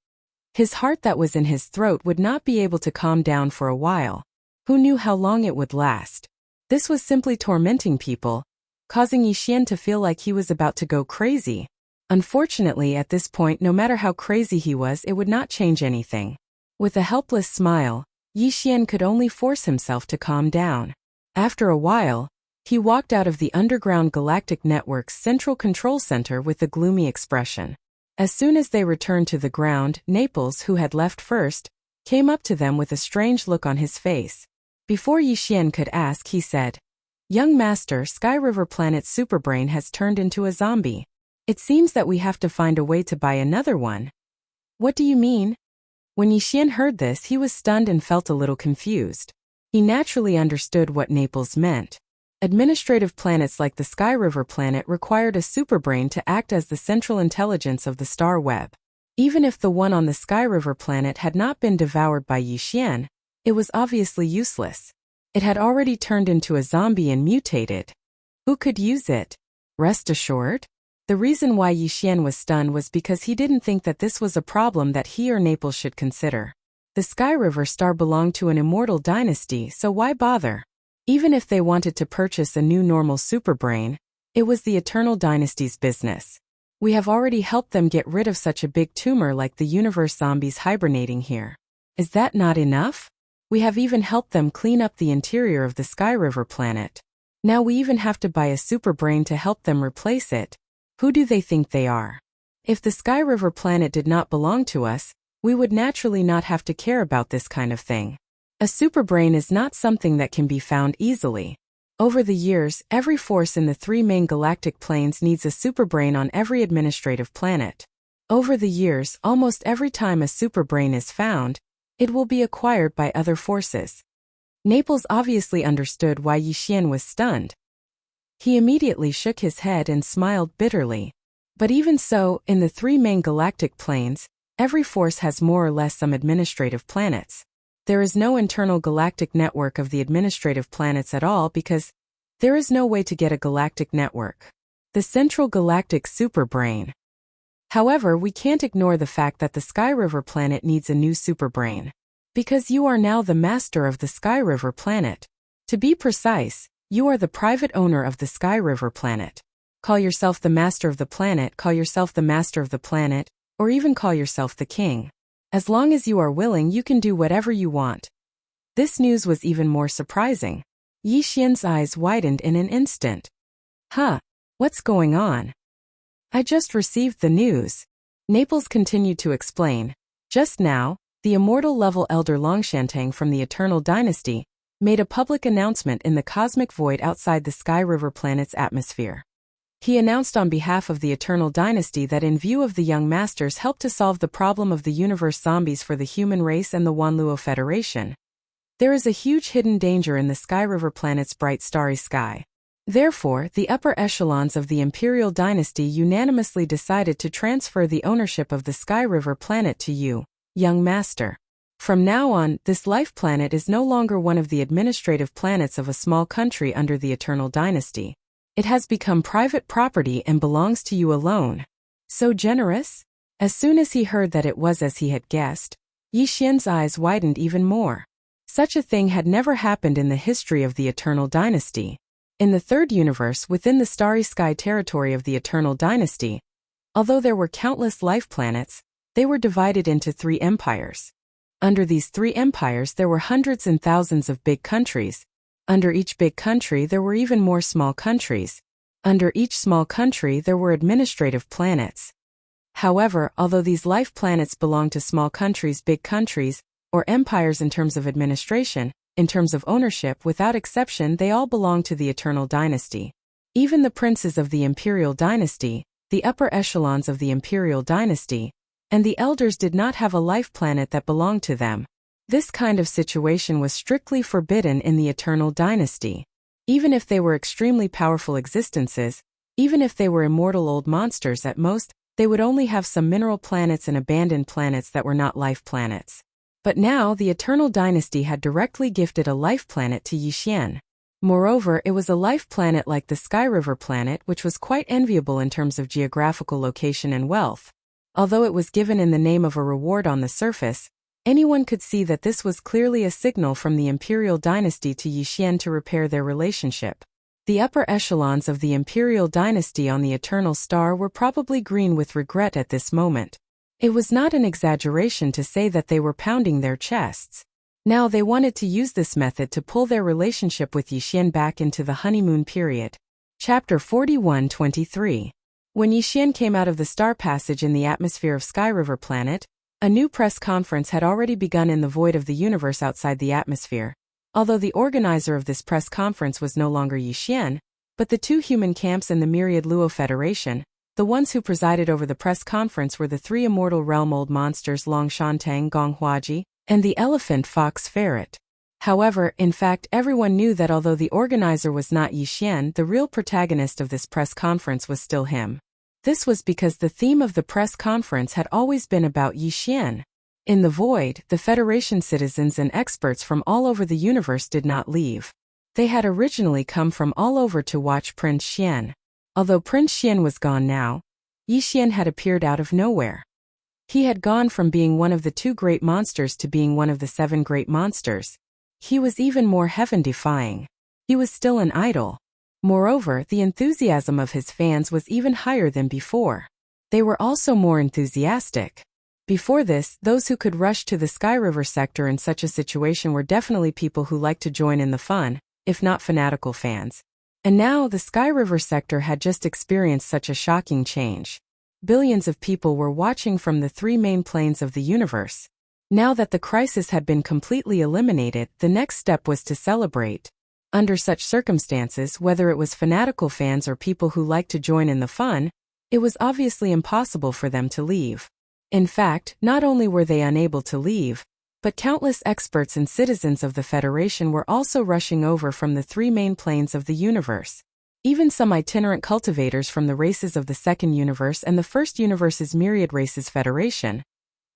His heart that was in his throat would not be able to calm down for a while. Who knew how long it would last? This was simply tormenting people, causing Yixian to feel like he was about to go crazy. Unfortunately, at this point, no matter how crazy he was, it would not change anything. With a helpless smile, Yixian could only force himself to calm down. After a while, he walked out of the underground galactic network's central control center with a gloomy expression. As soon as they returned to the ground, Naples, who had left first, came up to them with a strange look on his face. Before Yixian could ask, he said, "Young Master, Sky River Planet's superbrain has turned into a zombie. It seems that we have to find a way to buy another one." "What do you mean?" When Yixian heard this, he was stunned and felt a little confused. He naturally understood what Naples meant. Administrative planets like the Sky River planet required a superbrain to act as the central intelligence of the star web. Even if the one on the Sky River planet had not been devoured by Yixian, it was obviously useless. It had already turned into a zombie and mutated. Who could use it? Rest assured, the reason why Yixian was stunned was because he didn't think that this was a problem that he or Naples should consider. The Sky River star belonged to an immortal dynasty, so why bother? Even if they wanted to purchase a new normal superbrain, it was the Eternal Dynasty's business. We have already helped them get rid of such a big tumor like the universe zombies hibernating here. Is that not enough? We have even helped them clean up the interior of the Sky River planet. Now we even have to buy a superbrain to help them replace it. Who do they think they are? If the Sky River planet did not belong to us, we would naturally not have to care about this kind of thing. A superbrain is not something that can be found easily. Over the years, every force in the 3 main galactic planes needs a superbrain on every administrative planet. Over the years, almost every time a superbrain is found, it will be acquired by other forces. Naples obviously understood why Yixian was stunned. He immediately shook his head and smiled bitterly. But even so, in the 3 main galactic planes, every force has more or less some administrative planets. There is no internal galactic network of the administrative planets at all because there is no way to get a galactic network. The central galactic superbrain. However, we can't ignore the fact that the Sky River planet needs a new superbrain. Because you are now the master of the Sky River planet. To be precise, you are the private owner of the Sky River planet. Call yourself the master of the planet, call yourself the master of the planet, or even call yourself the king. As long as you are willing, you can do whatever you want. This news was even more surprising. Yixian's eyes widened in an instant. Huh, what's going on? I just received the news. Naples continued to explain. Just now, the immortal-level Elder Longshantang from the Eternal Dynasty made a public announcement in the cosmic void outside the Sky River planet's atmosphere. He announced on behalf of the Eternal Dynasty that in view of the young masters helped to solve the problem of the universe zombies for the human race and the Wanluo Federation, there is a huge hidden danger in the Sky River planet's bright starry sky. Therefore, the upper echelons of the Imperial Dynasty unanimously decided to transfer the ownership of the Sky River planet to you, young master. From now on, this life planet is no longer one of the administrative planets of a small country under the Eternal Dynasty. It has become private property and belongs to you alone. So generous? As soon as he heard that it was as he had guessed, Yixian's eyes widened even more. Such a thing had never happened in the history of the Eternal Dynasty. In the third universe within the starry sky territory of the Eternal Dynasty, although there were countless life planets, they were divided into 3 empires. Under these 3 empires there were hundreds and thousands of big countries. Under each big country there were even more small countries. Under each small country there were administrative planets. However, although these life planets belong to small countries, big countries, or empires in terms of administration, in terms of ownership, without exception they all belong to the Eternal Dynasty. Even the princes of the Imperial Dynasty, the upper echelons of the Imperial Dynasty, and the elders did not have a life planet that belonged to them. This kind of situation was strictly forbidden in the Eternal Dynasty. Even if they were extremely powerful existences, even if they were immortal old monsters at most, They would only have some mineral planets and abandoned planets that were not life planets. But now the Eternal Dynasty had directly gifted a life planet to Yixian. Moreover, it was a life planet like the Sky River planet, which was quite enviable in terms of geographical location and wealth. Although it was given in the name of a reward on the surface, anyone could see that this was clearly a signal from the Imperial Dynasty to Yixian to repair their relationship. The upper echelons of the Imperial Dynasty on the Eternal Star were probably green with regret at this moment. It was not an exaggeration to say that they were pounding their chests. Now they wanted to use this method to pull their relationship with Yixian back into the honeymoon period. Chapter 41-23. When Yixian came out of the star passage in the atmosphere of Sky River planet, a new press conference had already begun in the void of the universe outside the atmosphere. Although the organizer of this press conference was no longer Yixian, but the two human camps in the Myriad Luo Federation, the ones who presided over the press conference were the three immortal realm old monsters Long Shantang Gong Huaji, and the elephant fox ferret. However, in fact everyone knew that although the organizer was not Yixian, the real protagonist of this press conference was still him. This was because the theme of the press conference had always been about Yixian. In the void, the Federation citizens and experts from all over the universe did not leave. They had originally come from all over to watch Prince Xian. Although Prince Xian was gone now, Yixian had appeared out of nowhere. He had gone from being one of the two great monsters to being one of the 7 great monsters. He was even more heaven-defying. He was still an idol. Moreover, the enthusiasm of his fans was even higher than before. They were also more enthusiastic. Before this, those who could rush to the Sky River sector in such a situation were definitely people who liked to join in the fun, if not fanatical fans. And now the Sky River sector had just experienced such a shocking change. Billions of people were watching from the 3 main planes of the universe. Now that the crisis had been completely eliminated, the next step was to celebrate. Under such circumstances, whether it was fanatical fans or people who liked to join in the fun, it was obviously impossible for them to leave. In fact, not only were they unable to leave, but countless experts and citizens of the Federation were also rushing over from the 3 main planes of the universe. Even some itinerant cultivators from the races of the Second Universe and the First Universe's Myriad Races Federation.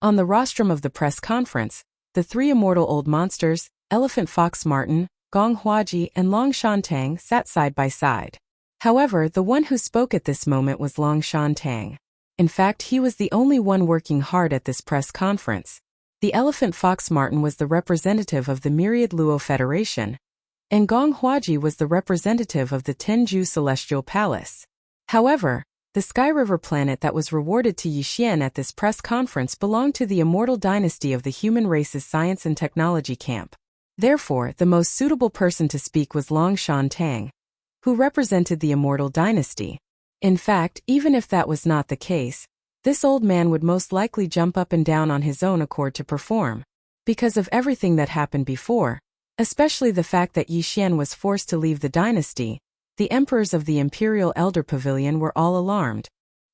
On the rostrum of the press conference, the 3 immortal old monsters, Elephant Fox Martin, Gong Huaji and Long Shantang sat side by side. However, the one who spoke at this moment was Long Shantang. In fact, he was the only one working hard at this press conference. The Elephant Fox Martin was the representative of the Myriad Luo Federation, and Gong Huaji was the representative of the Tenju Celestial Palace. However, the Sky River planet that was rewarded to Yixian at this press conference belonged to the immortal dynasty of the human race's science and technology camp. Therefore, the most suitable person to speak was Long Shantang, who represented the immortal dynasty. In fact, even if that was not the case, this old man would most likely jump up and down on his own accord to perform. Because of everything that happened before, especially the fact that Yixian was forced to leave the dynasty, the emperors of the Imperial Elder Pavilion were all alarmed.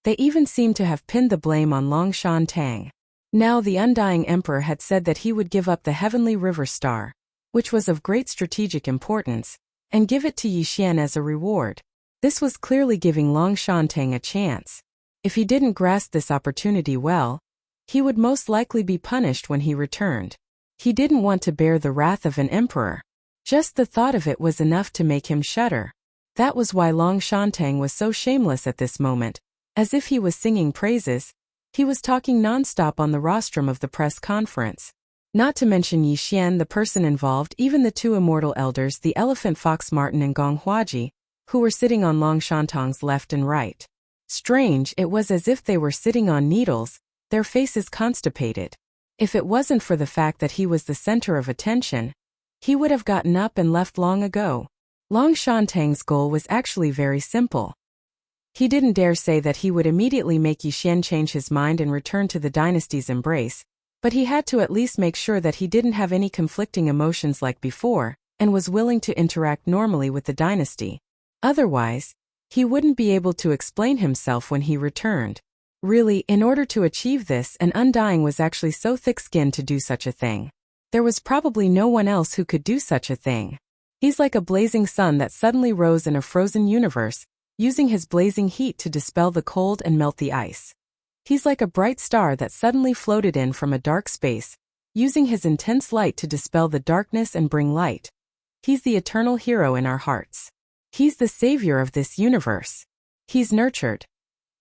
They even seemed to have pinned the blame on Long Shantang. Now the undying emperor had said that he would give up the Heavenly River Star, which was of great strategic importance, and give it to Yixian as a reward. This was clearly giving Long Shantang a chance. If he didn't grasp this opportunity well, he would most likely be punished when he returned. He didn't want to bear the wrath of an emperor. Just the thought of it was enough to make him shudder. That was why Long Shantang was so shameless at this moment. As if he was singing praises, he was talking non-stop on the rostrum of the press conference. Not to mention Yixian, the person involved, even the 2 immortal elders, the Elephant Fox Martin and Gong Huaji, who were sitting on Long Shantang's left and right. Strange, it was as if they were sitting on needles, their faces constipated. If it wasn't for the fact that he was the center of attention, he would have gotten up and left long ago. Long Shantang's goal was actually very simple. He didn't dare say that he would immediately make Yixian change his mind and return to the dynasty's embrace, but he had to at least make sure that he didn't have any conflicting emotions like before, and was willing to interact normally with the dynasty. Otherwise, he wouldn't be able to explain himself when he returned. Really, in order to achieve this, an Undying was actually so thick-skinned to do such a thing. There was probably no one else who could do such a thing. He's like a blazing sun that suddenly rose in a frozen universe, using his blazing heat to dispel the cold and melt the ice. He's like a bright star that suddenly floated in from a dark space, using his intense light to dispel the darkness and bring light. He's the eternal hero in our hearts. He's the savior of this universe. He's nurtured.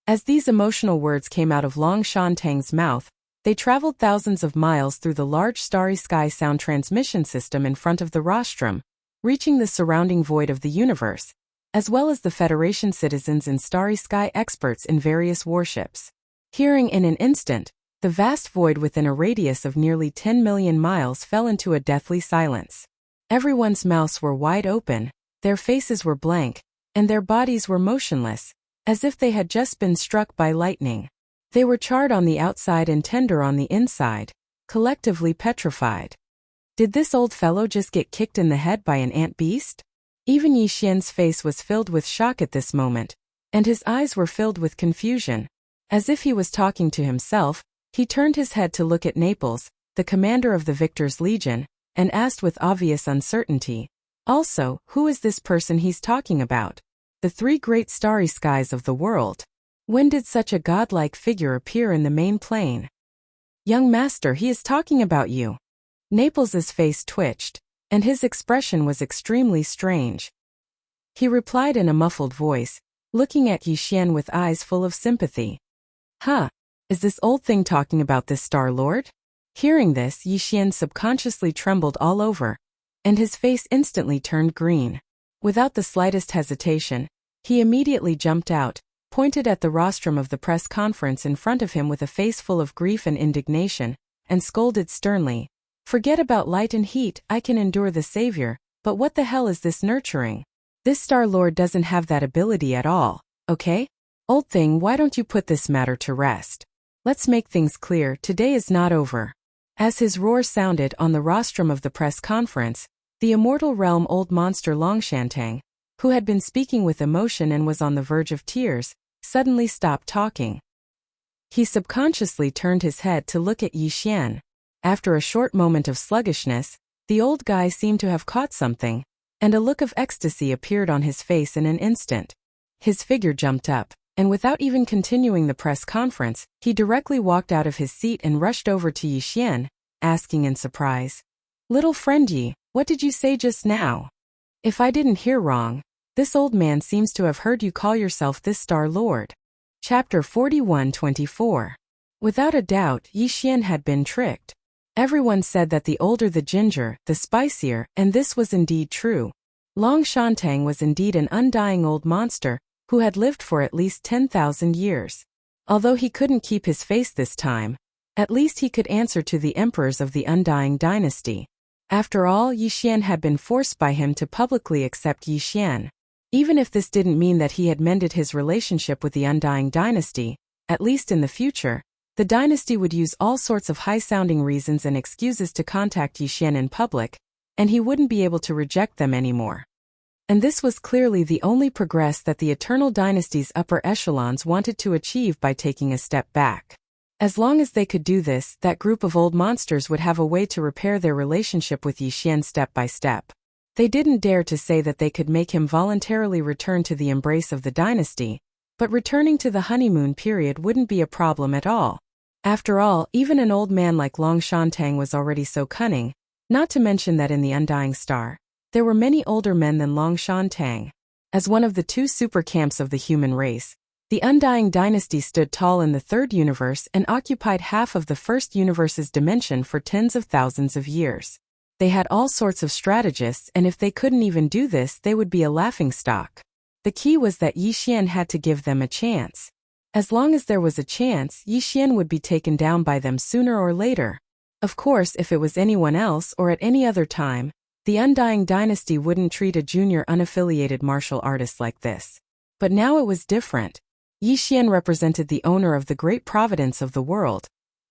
As these emotional words came out of Long Shantang's mouth, they traveled thousands of miles through the large starry sky sound transmission system in front of the rostrum, reaching the surrounding void of the universe, as well as the Federation citizens and starry sky experts in various warships. Hearing in an instant, the vast void within a radius of nearly 10 million miles fell into a deathly silence. Everyone's mouths were wide open, their faces were blank, and their bodies were motionless, as if they had just been struck by lightning. They were charred on the outside and tender on the inside, collectively petrified. Did this old fellow just get kicked in the head by an ant beast? Even Yi Xian's face was filled with shock at this moment, and his eyes were filled with confusion. As if he was talking to himself, he turned his head to look at Naples, the commander of the Victor's Legion, and asked with obvious uncertainty, "Also, who is this person he's talking about? The three great starry skies of the world. When did such a godlike figure appear in the main plane?" "Young master, he is talking about you." Naples's face twitched, and his expression was extremely strange. He replied in a muffled voice, looking at Yi Xian with eyes full of sympathy. "Huh, is this old thing talking about this Star Lord?" Hearing this, Yi Xian subconsciously trembled all over, and his face instantly turned green. Without the slightest hesitation, he immediately jumped out, pointed at the rostrum of the press conference in front of him with a face full of grief and indignation, and scolded sternly, "Forget about light and heat, I can endure the savior, but what the hell is this nurturing? This Star Lord doesn't have that ability at all, okay? Old thing, why don't you put this matter to rest? Let's make things clear, today is not over." As his roar sounded on the rostrum of the press conference, the immortal realm old monster Longshantang, who had been speaking with emotion and was on the verge of tears, suddenly stopped talking. He subconsciously turned his head to look at Yi Xian. After a short moment of sluggishness, the old guy seemed to have caught something, and a look of ecstasy appeared on his face in an instant. His figure jumped up, and without even continuing the press conference, he directly walked out of his seat and rushed over to Yi Xian, asking in surprise, "Little friend Yi, what did you say just now? If I didn't hear wrong, this old man seems to have heard you call yourself this Star Lord." Chapter 41-24. Without a doubt, Yi Xian had been tricked. Everyone said that the older the ginger, the spicier, and this was indeed true. Long Shantang was indeed an undying old monster, who had lived for at least 10,000 years. Although he couldn't keep his face this time, at least he could answer to the emperors of the Undying Dynasty. After all, Yi Xian had been forced by him to publicly accept Yi Xian. Even if this didn't mean that he had mended his relationship with the Undying Dynasty, at least in the future, the dynasty would use all sorts of high-sounding reasons and excuses to contact Yi Xian in public, and he wouldn't be able to reject them anymore. And this was clearly the only progress that the Eternal Dynasty's upper echelons wanted to achieve by taking a step back. As long as they could do this, that group of old monsters would have a way to repair their relationship with Yi Xian step by step. They didn't dare to say that they could make him voluntarily return to the embrace of the dynasty, but returning to the honeymoon period wouldn't be a problem at all. After all, even an old man like Long Shantang was already so cunning, not to mention that in the Undying Star, there were many older men than Long Shantang. As one of the two super camps of the human race, the Undying Dynasty stood tall in the third universe and occupied half of the first universe's dimension for tens of thousands of years. They had all sorts of strategists, and if they couldn't even do this, they would be a laughingstock. The key was that Yi Xian had to give them a chance. As long as there was a chance, Yi Xian would be taken down by them sooner or later. Of course, if it was anyone else or at any other time, the Undying Dynasty wouldn't treat a junior unaffiliated martial artist like this. But now it was different. Yi Xian represented the owner of the great providence of the world,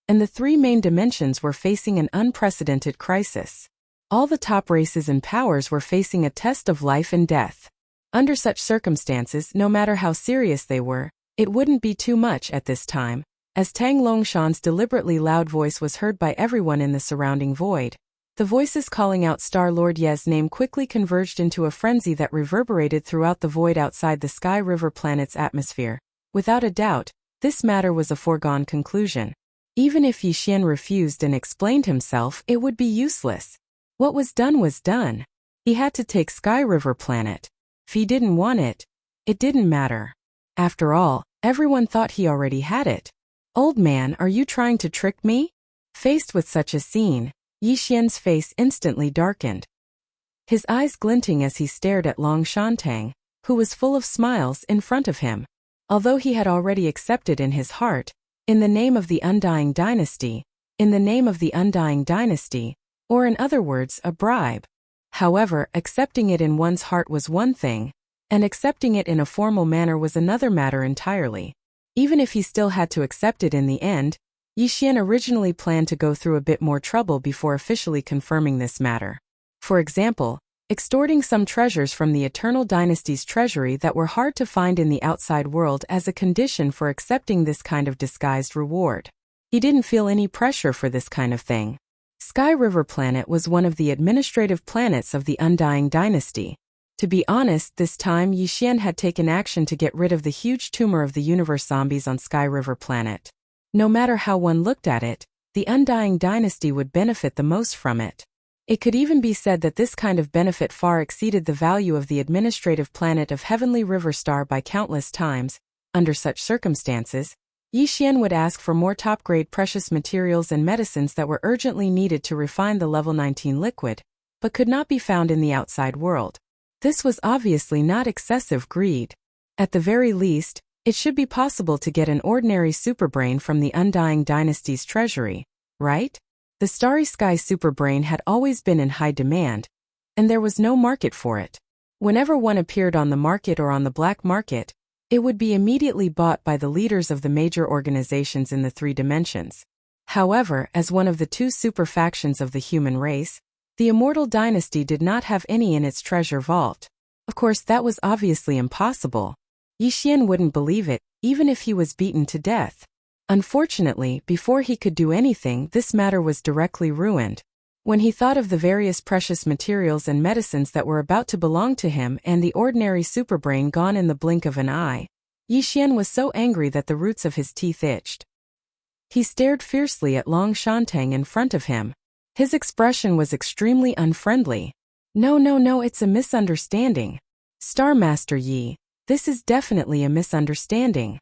and the three main dimensions were facing an unprecedented crisis. All the top races and powers were facing a test of life and death. Under such circumstances, no matter how serious they were, it wouldn't be too much at this time, as Tang Longshan's deliberately loud voice was heard by everyone in the surrounding void. The voices calling out Star-Lord Ye's name quickly converged into a frenzy that reverberated throughout the void outside the Sky River planet's atmosphere. Without a doubt, this matter was a foregone conclusion. Even if Yixian refused and explained himself, it would be useless. What was done. He had to take Sky River Planet. If he didn't want it, it didn't matter. After all, everyone thought he already had it. Old man, are you trying to trick me? Faced with such a scene, Yixian's face instantly darkened. His eyes glinting as he stared at Long Shantang, who was full of smiles in front of him. Although he had already accepted in his heart, in the name of the Undying Dynasty, or in other words, a bribe. However, accepting it in one's heart was one thing, and accepting it in a formal manner was another matter entirely. Even if he still had to accept it in the end, Yixian originally planned to go through a bit more trouble before officially confirming this matter. For example, extorting some treasures from the Eternal Dynasty's treasury that were hard to find in the outside world as a condition for accepting this kind of disguised reward. He didn't feel any pressure for this kind of thing. Sky River Planet was one of the administrative planets of the Undying Dynasty. To be honest, this time Yixian had taken action to get rid of the huge tumor of the universe zombies on Sky River Planet. No matter how one looked at it, the Undying Dynasty would benefit the most from it. It could even be said that this kind of benefit far exceeded the value of the administrative planet of Heavenly River Star by countless times. Under such circumstances, Yixian would ask for more top-grade precious materials and medicines that were urgently needed to refine the level 19 liquid, but could not be found in the outside world. This was obviously not excessive greed. At the very least, it should be possible to get an ordinary superbrain from the Undying Dynasty's treasury, right? The Starry Sky Superbrain had always been in high demand, and there was no market for it. Whenever one appeared on the market or on the black market, it would be immediately bought by the leaders of the major organizations in the 3 dimensions. However, as one of the 2 super factions of the human race, the Immortal Dynasty did not have any in its treasure vault. Of course, that was obviously impossible. Yixian wouldn't believe it, even if he was beaten to death. Unfortunately, before he could do anything, this matter was directly ruined. When he thought of the various precious materials and medicines that were about to belong to him and the ordinary superbrain gone in the blink of an eye, Yixian was so angry that the roots of his teeth itched. He stared fiercely at Long Shantang in front of him. His expression was extremely unfriendly. No, it's a misunderstanding. Star Master Yi, this is definitely a misunderstanding.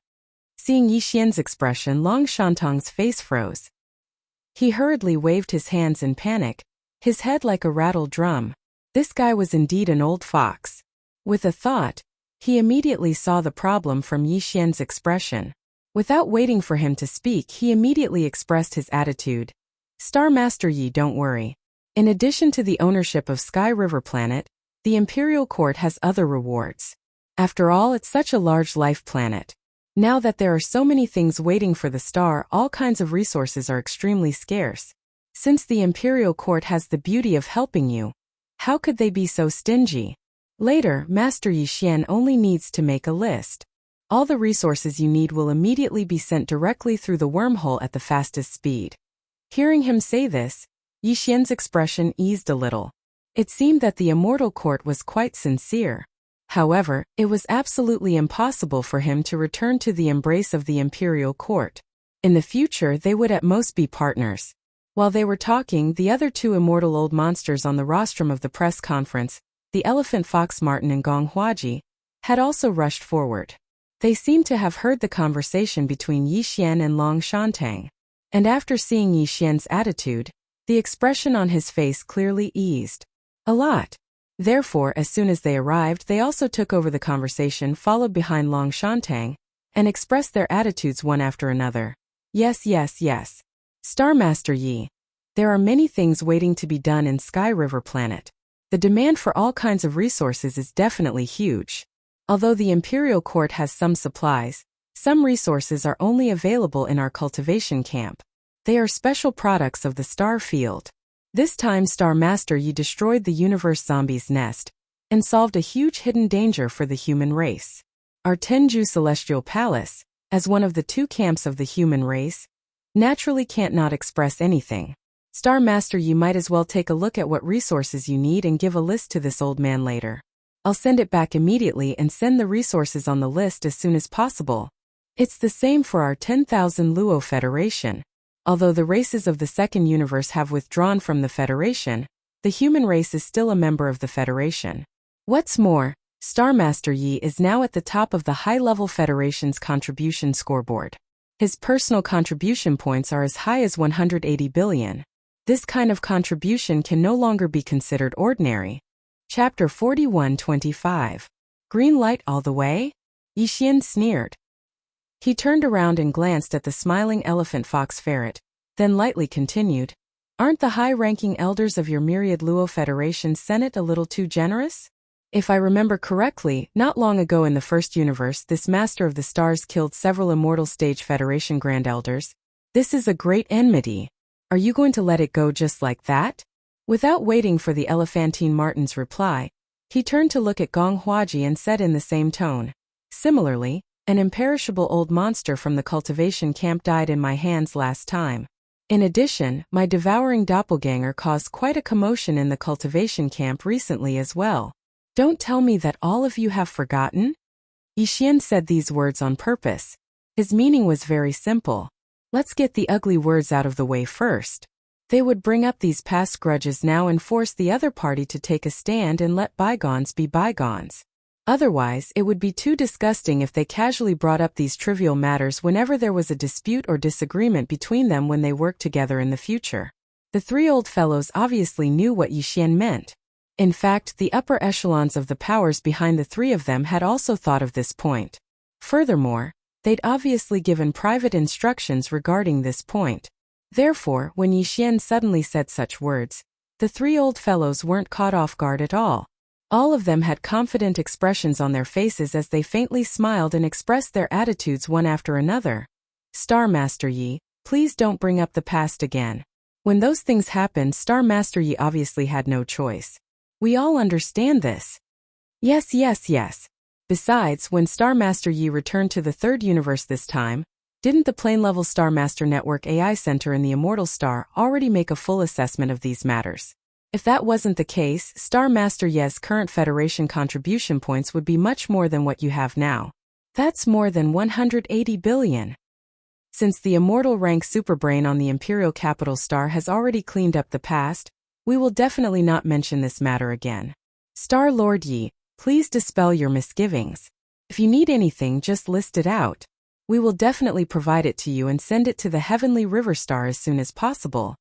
Seeing Yixian's expression, Long Shantang's face froze. He hurriedly waved his hands in panic, his head like a rattled drum. This guy was indeed an old fox. With a thought, he immediately saw the problem from Yixian's expression. Without waiting for him to speak, he immediately expressed his attitude. Star Master Yi, don't worry. In addition to the ownership of Sky River Planet, the Imperial Court has other rewards. After all, it's such a large life planet. Now that there are so many things waiting for the star, all kinds of resources are extremely scarce. Since the Imperial Court has the beauty of helping you, how could they be so stingy? Later, Master Yixian only needs to make a list. All the resources you need will immediately be sent directly through the wormhole at the fastest speed. Hearing him say this, Yixian's expression eased a little. It seemed that the Immortal Court was quite sincere. However, it was absolutely impossible for him to return to the embrace of the Imperial Court. In the future, they would at most be partners. While they were talking, the other 2 immortal old monsters on the rostrum of the press conference, the Elephant Fox Martin and Gong Huaji, had also rushed forward. They seemed to have heard the conversation between Yixian and Long Shantang. And after seeing Yixian's attitude, the expression on his face clearly eased. A lot. Therefore, as soon as they arrived, they also took over the conversation, followed behind Long Shantang, and expressed their attitudes one after another. Yes. Star Master Yi. There are many things waiting to be done in Sky River Planet. The demand for all kinds of resources is definitely huge. Although the Imperial Court has some supplies, some resources are only available in our cultivation camp. They are special products of the star field. This time Star Master Yi destroyed the universe zombie's nest and solved a huge hidden danger for the human race. Our Tenju Celestial Palace, as one of the 2 camps of the human race, naturally can't not express anything. Star Master, you might as well take a look at what resources you need and give a list to this old man later. I'll send it back immediately and send the resources on the list as soon as possible. It's the same for our 10,000 Luo Federation. Although the races of the second universe have withdrawn from the Federation, the human race is still a member of the Federation. What's more, Star Master Yi is now at the top of the high-level Federation's contribution scoreboard. His personal contribution points are as high as 180 billion. This kind of contribution can no longer be considered ordinary. Chapter 41-25. Green light all the way? Yixian sneered. He turned around and glanced at the smiling elephant fox ferret, then lightly continued, "Aren't the high-ranking elders of your myriad Luo Federation Senate a little too generous? If I remember correctly, not long ago in the first universe this Master of the Stars killed several Immortal Stage Federation Grand Elders. This is a great enmity. Are you going to let it go just like that?" Without waiting for the Elephantine Martin's reply, he turned to look at Gong Huaji and said in the same tone, "Similarly, an imperishable old monster from the cultivation camp died in my hands last time. In addition, my devouring doppelganger caused quite a commotion in the cultivation camp recently as well. Don't tell me that all of you have forgotten?" Yixian said these words on purpose. His meaning was very simple. Let's get the ugly words out of the way first. They would bring up these past grudges now and force the other party to take a stand and let bygones be bygones. Otherwise, it would be too disgusting if they casually brought up these trivial matters whenever there was a dispute or disagreement between them when they worked together in the future. The three old fellows obviously knew what Yixian meant. In fact, the upper echelons of the powers behind the three of them had also thought of this point. Furthermore, they'd obviously given private instructions regarding this point. Therefore, when Yixian suddenly said such words, the three old fellows weren't caught off guard at all. All of them had confident expressions on their faces as they faintly smiled and expressed their attitudes one after another. "Star Master Yi, please don't bring up the past again." When those things happened, Star Master Yi obviously had no choice. We all understand this. Yes. Besides, when Star Master Yi returned to the third universe this time, didn't the plane-level Star Master Network AI Center in the Immortal Star already make a full assessment of these matters? If that wasn't the case, Star Master Ye's current Federation contribution points would be much more than what you have now. That's more than 180 billion. Since the Immortal Rank Superbrain on the Imperial Capital Star has already cleaned up the past, we will definitely not mention this matter again. Star Lord Yi, please dispel your misgivings. If you need anything, just list it out. We will definitely provide it to you and send it to the Heavenly River Star as soon as possible.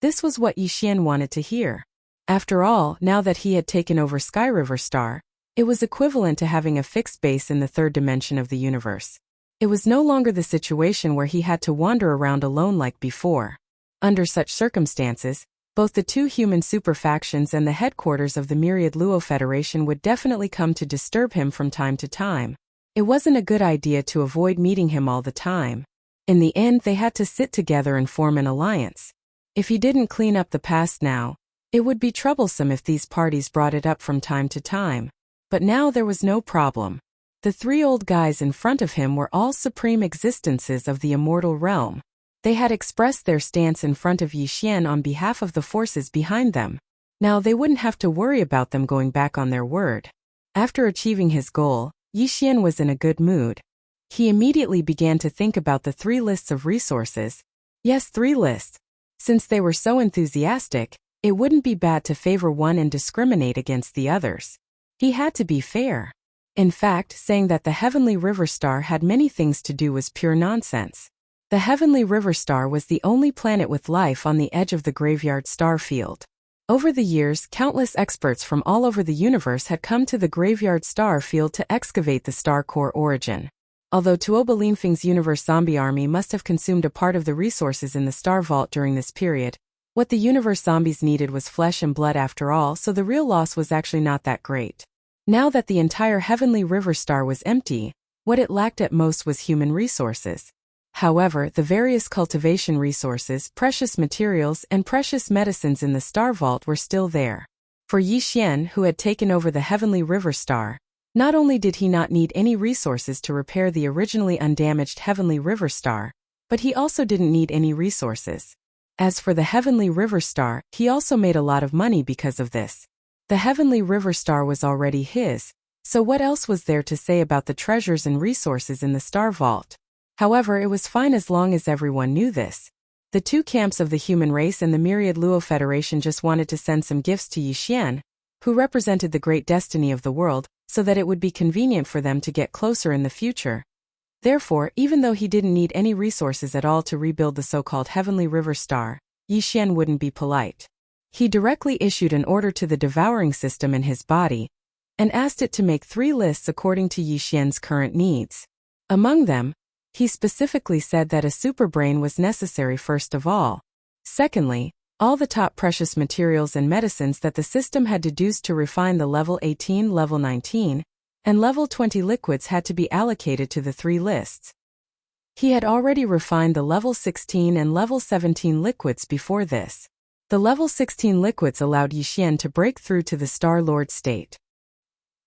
This was what Yixian wanted to hear. After all, now that he had taken over Sky River Star, it was equivalent to having a fixed base in the third dimension of the universe. It was no longer the situation where he had to wander around alone like before. Under such circumstances, both the two human super factions and the headquarters of the Myriad Luo Federation would definitely come to disturb him from time to time. It wasn't a good idea to avoid meeting him all the time. In the end, they had to sit together and form an alliance. If he didn't clean up the past now, it would be troublesome if these parties brought it up from time to time. But now there was no problem. The three old guys in front of him were all supreme existences of the immortal realm. They had expressed their stance in front of Yixian on behalf of the forces behind them. Now they wouldn't have to worry about them going back on their word. After achieving his goal, Yixian was in a good mood. He immediately began to think about the 3 lists of resources. Yes, 3 lists. Since they were so enthusiastic, it wouldn't be bad to favor one and discriminate against the others. He had to be fair. In fact, saying that the Heavenly River Star had many things to do was pure nonsense. The Heavenly River Star was the only planet with life on the edge of the graveyard star field. Over the years, countless experts from all over the universe had come to the graveyard star field to excavate the star core origin. Although Tuoba Linfeng's universe zombie army must have consumed a part of the resources in the star vault during this period, what the universe zombies needed was flesh and blood after all, so the real loss was actually not that great. Now that the entire Heavenly River Star was empty, what it lacked at most was human resources. However, the various cultivation resources, precious materials, and precious medicines in the star vault were still there. For Yixian, who had taken over the Heavenly River Star, not only did he not need any resources to repair the originally undamaged Heavenly River Star, but he also didn't need any resources. As for the Heavenly River Star, he also made a lot of money because of this. The Heavenly River Star was already his, so what else was there to say about the treasures and resources in the star vault? However, it was fine as long as everyone knew this. The two camps of the human race and the myriad Luo Federation just wanted to send some gifts to Yixian, who represented the great destiny of the world, so that it would be convenient for them to get closer in the future. Therefore, even though he didn't need any resources at all to rebuild the so-called Heavenly River Star, Yixian wouldn't be polite. He directly issued an order to the Devouring system in his body, and asked it to make 3 lists according to Yixian's current needs. Among them, he specifically said that a superbrain was necessary first of all. Secondly, all the top precious materials and medicines that the system had deduced to refine the level 18, level 19, and level 20 liquids had to be allocated to the 3 lists. He had already refined the level 16 and level 17 liquids before this. The level 16 liquids allowed Yixian to break through to the Star Lord state.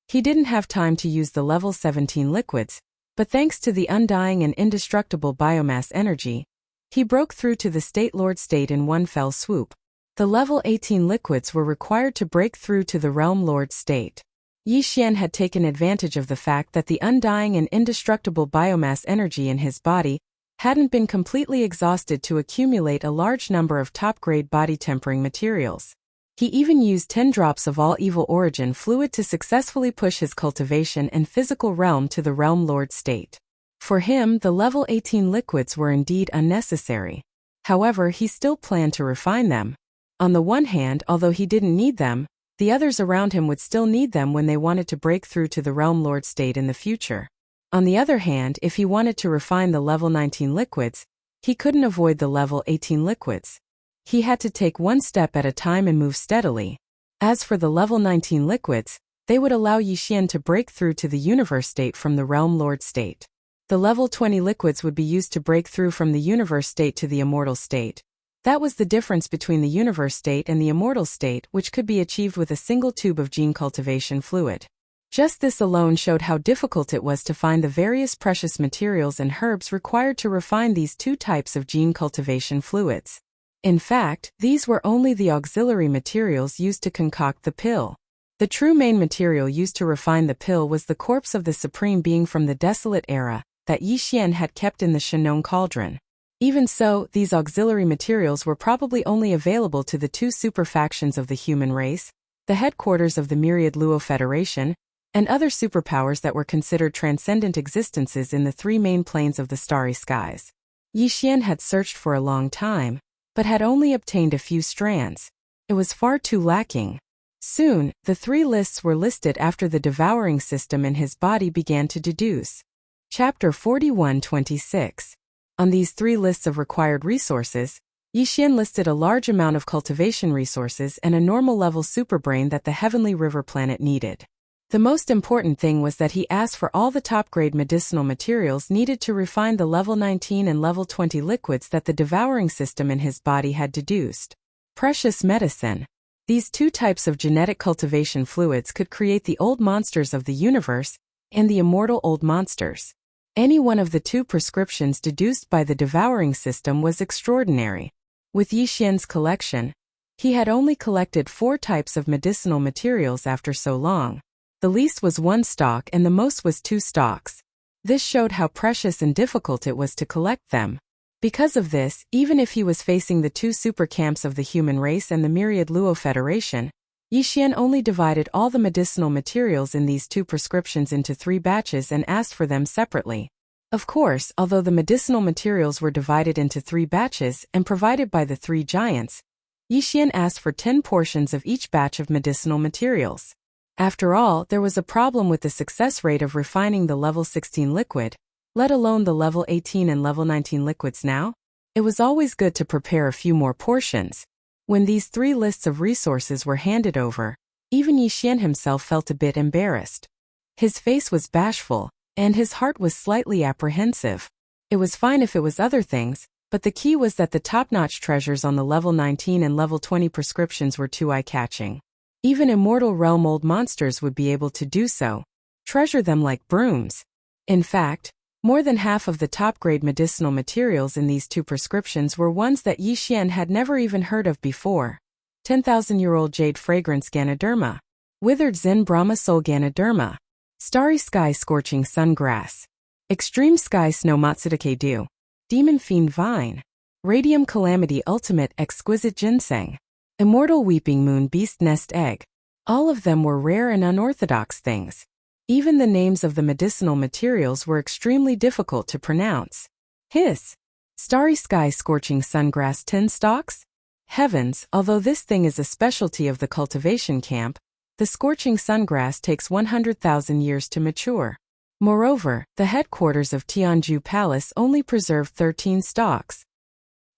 He didn't have time to use the level 17 liquids, but thanks to the undying and indestructible biomass energy, he broke through to the State Lord state in one fell swoop. The level 18 liquids were required to break through to the Realm Lord state. Yixian had taken advantage of the fact that the undying and indestructible biomass energy in his body hadn't been completely exhausted to accumulate a large number of top-grade body-tempering materials. He even used 10 drops of all evil origin fluid to successfully push his cultivation and physical realm to the Realm Lord state. For him, the level 18 liquids were indeed unnecessary. However, he still planned to refine them. On the one hand, although he didn't need them, the others around him would still need them when they wanted to break through to the Realm Lord state in the future. On the other hand, if he wanted to refine the level 19 liquids, he couldn't avoid the level 18 liquids. He had to take one step at a time and move steadily. As for the level 19 liquids, they would allow Yixian to break through to the universe state from the Realm Lord state. The level 20 liquids would be used to break through from the universe state to the immortal state. That was the difference between the universe state and the immortal state, which could be achieved with a single tube of gene cultivation fluid. Just this alone showed how difficult it was to find the various precious materials and herbs required to refine these 2 types of gene cultivation fluids. In fact, these were only the auxiliary materials used to concoct the pill. The true main material used to refine the pill was the corpse of the Supreme Being from the desolate era that Yixian had kept in the Shenong Cauldron. Even so, these auxiliary materials were probably only available to the 2 super factions of the human race, the headquarters of the myriad Luo Federation, and other superpowers that were considered transcendent existences in the 3 main planes of the starry skies. Yixian had searched for a long time, but had only obtained a few strands. It was far too lacking. Soon, the 3 lists were listed after the devouring system in his body began to deduce. Chapter 41-26. On these 3 lists of required resources, Yixian listed a large amount of cultivation resources and a normal level superbrain that the Heavenly River planet needed. The most important thing was that he asked for all the top-grade medicinal materials needed to refine the level 19 and level 20 liquids that the devouring system in his body had deduced. Precious medicine. These 2 types of genetic cultivation fluids could create the old monsters of the universe and the immortal old monsters. Any one of the 2 prescriptions deduced by the devouring system was extraordinary. With Yixian's collection, he had only collected 4 types of medicinal materials after so long. The least was 1 stalk and the most was 2 stalks. This showed how precious and difficult it was to collect them. Because of this, even if he was facing the 2 super camps of the human race and the myriad Luo Federation, Yixian only divided all the medicinal materials in these 2 prescriptions into 3 batches and asked for them separately. Of course, although the medicinal materials were divided into 3 batches and provided by the 3 giants, Yixian asked for 10 portions of each batch of medicinal materials. After all, there was a problem with the success rate of refining the level 16 liquid, let alone the level 18 and level 19 liquids now. It was always good to prepare a few more portions. When these 3 lists of resources were handed over, even Yixian himself felt a bit embarrassed. His face was bashful, and his heart was slightly apprehensive. It was fine if it was other things, but the key was that the top-notch treasures on the level 19 and level 20 prescriptions were too eye-catching. Even immortal realm old monsters would be able to do so. Treasure them like brooms. In fact, more than half of the top-grade medicinal materials in these 2 prescriptions were ones that Yixian had never even heard of before. 10,000-year-old jade fragrance Ganoderma. Withered Zen Brahma soul Ganoderma. Starry sky scorching sun grass. Extreme Sky Snow Matsudake Dew, Demon Fiend Vine, Radium Calamity Ultimate Exquisite Ginseng, Immortal Weeping Moon Beast Nest Egg. All of them were rare and unorthodox things. Even the names of the medicinal materials were extremely difficult to pronounce. Hiss. Starry Sky Scorching Sungrass 10 stalks? Heavens, although this thing is a specialty of the cultivation camp, the scorching sungrass takes 100,000 years to mature. Moreover, the headquarters of Tianju Palace only preserve 13 stalks.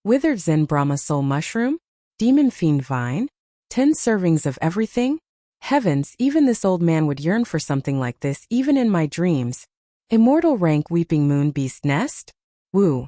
Withered Zen Brahma Soul Mushroom? Demon Fiend Vine? 10 servings of everything? Heavens, even this old man would yearn for something like this even in my dreams. Immortal Rank Weeping Moon Beast Nest? Woo.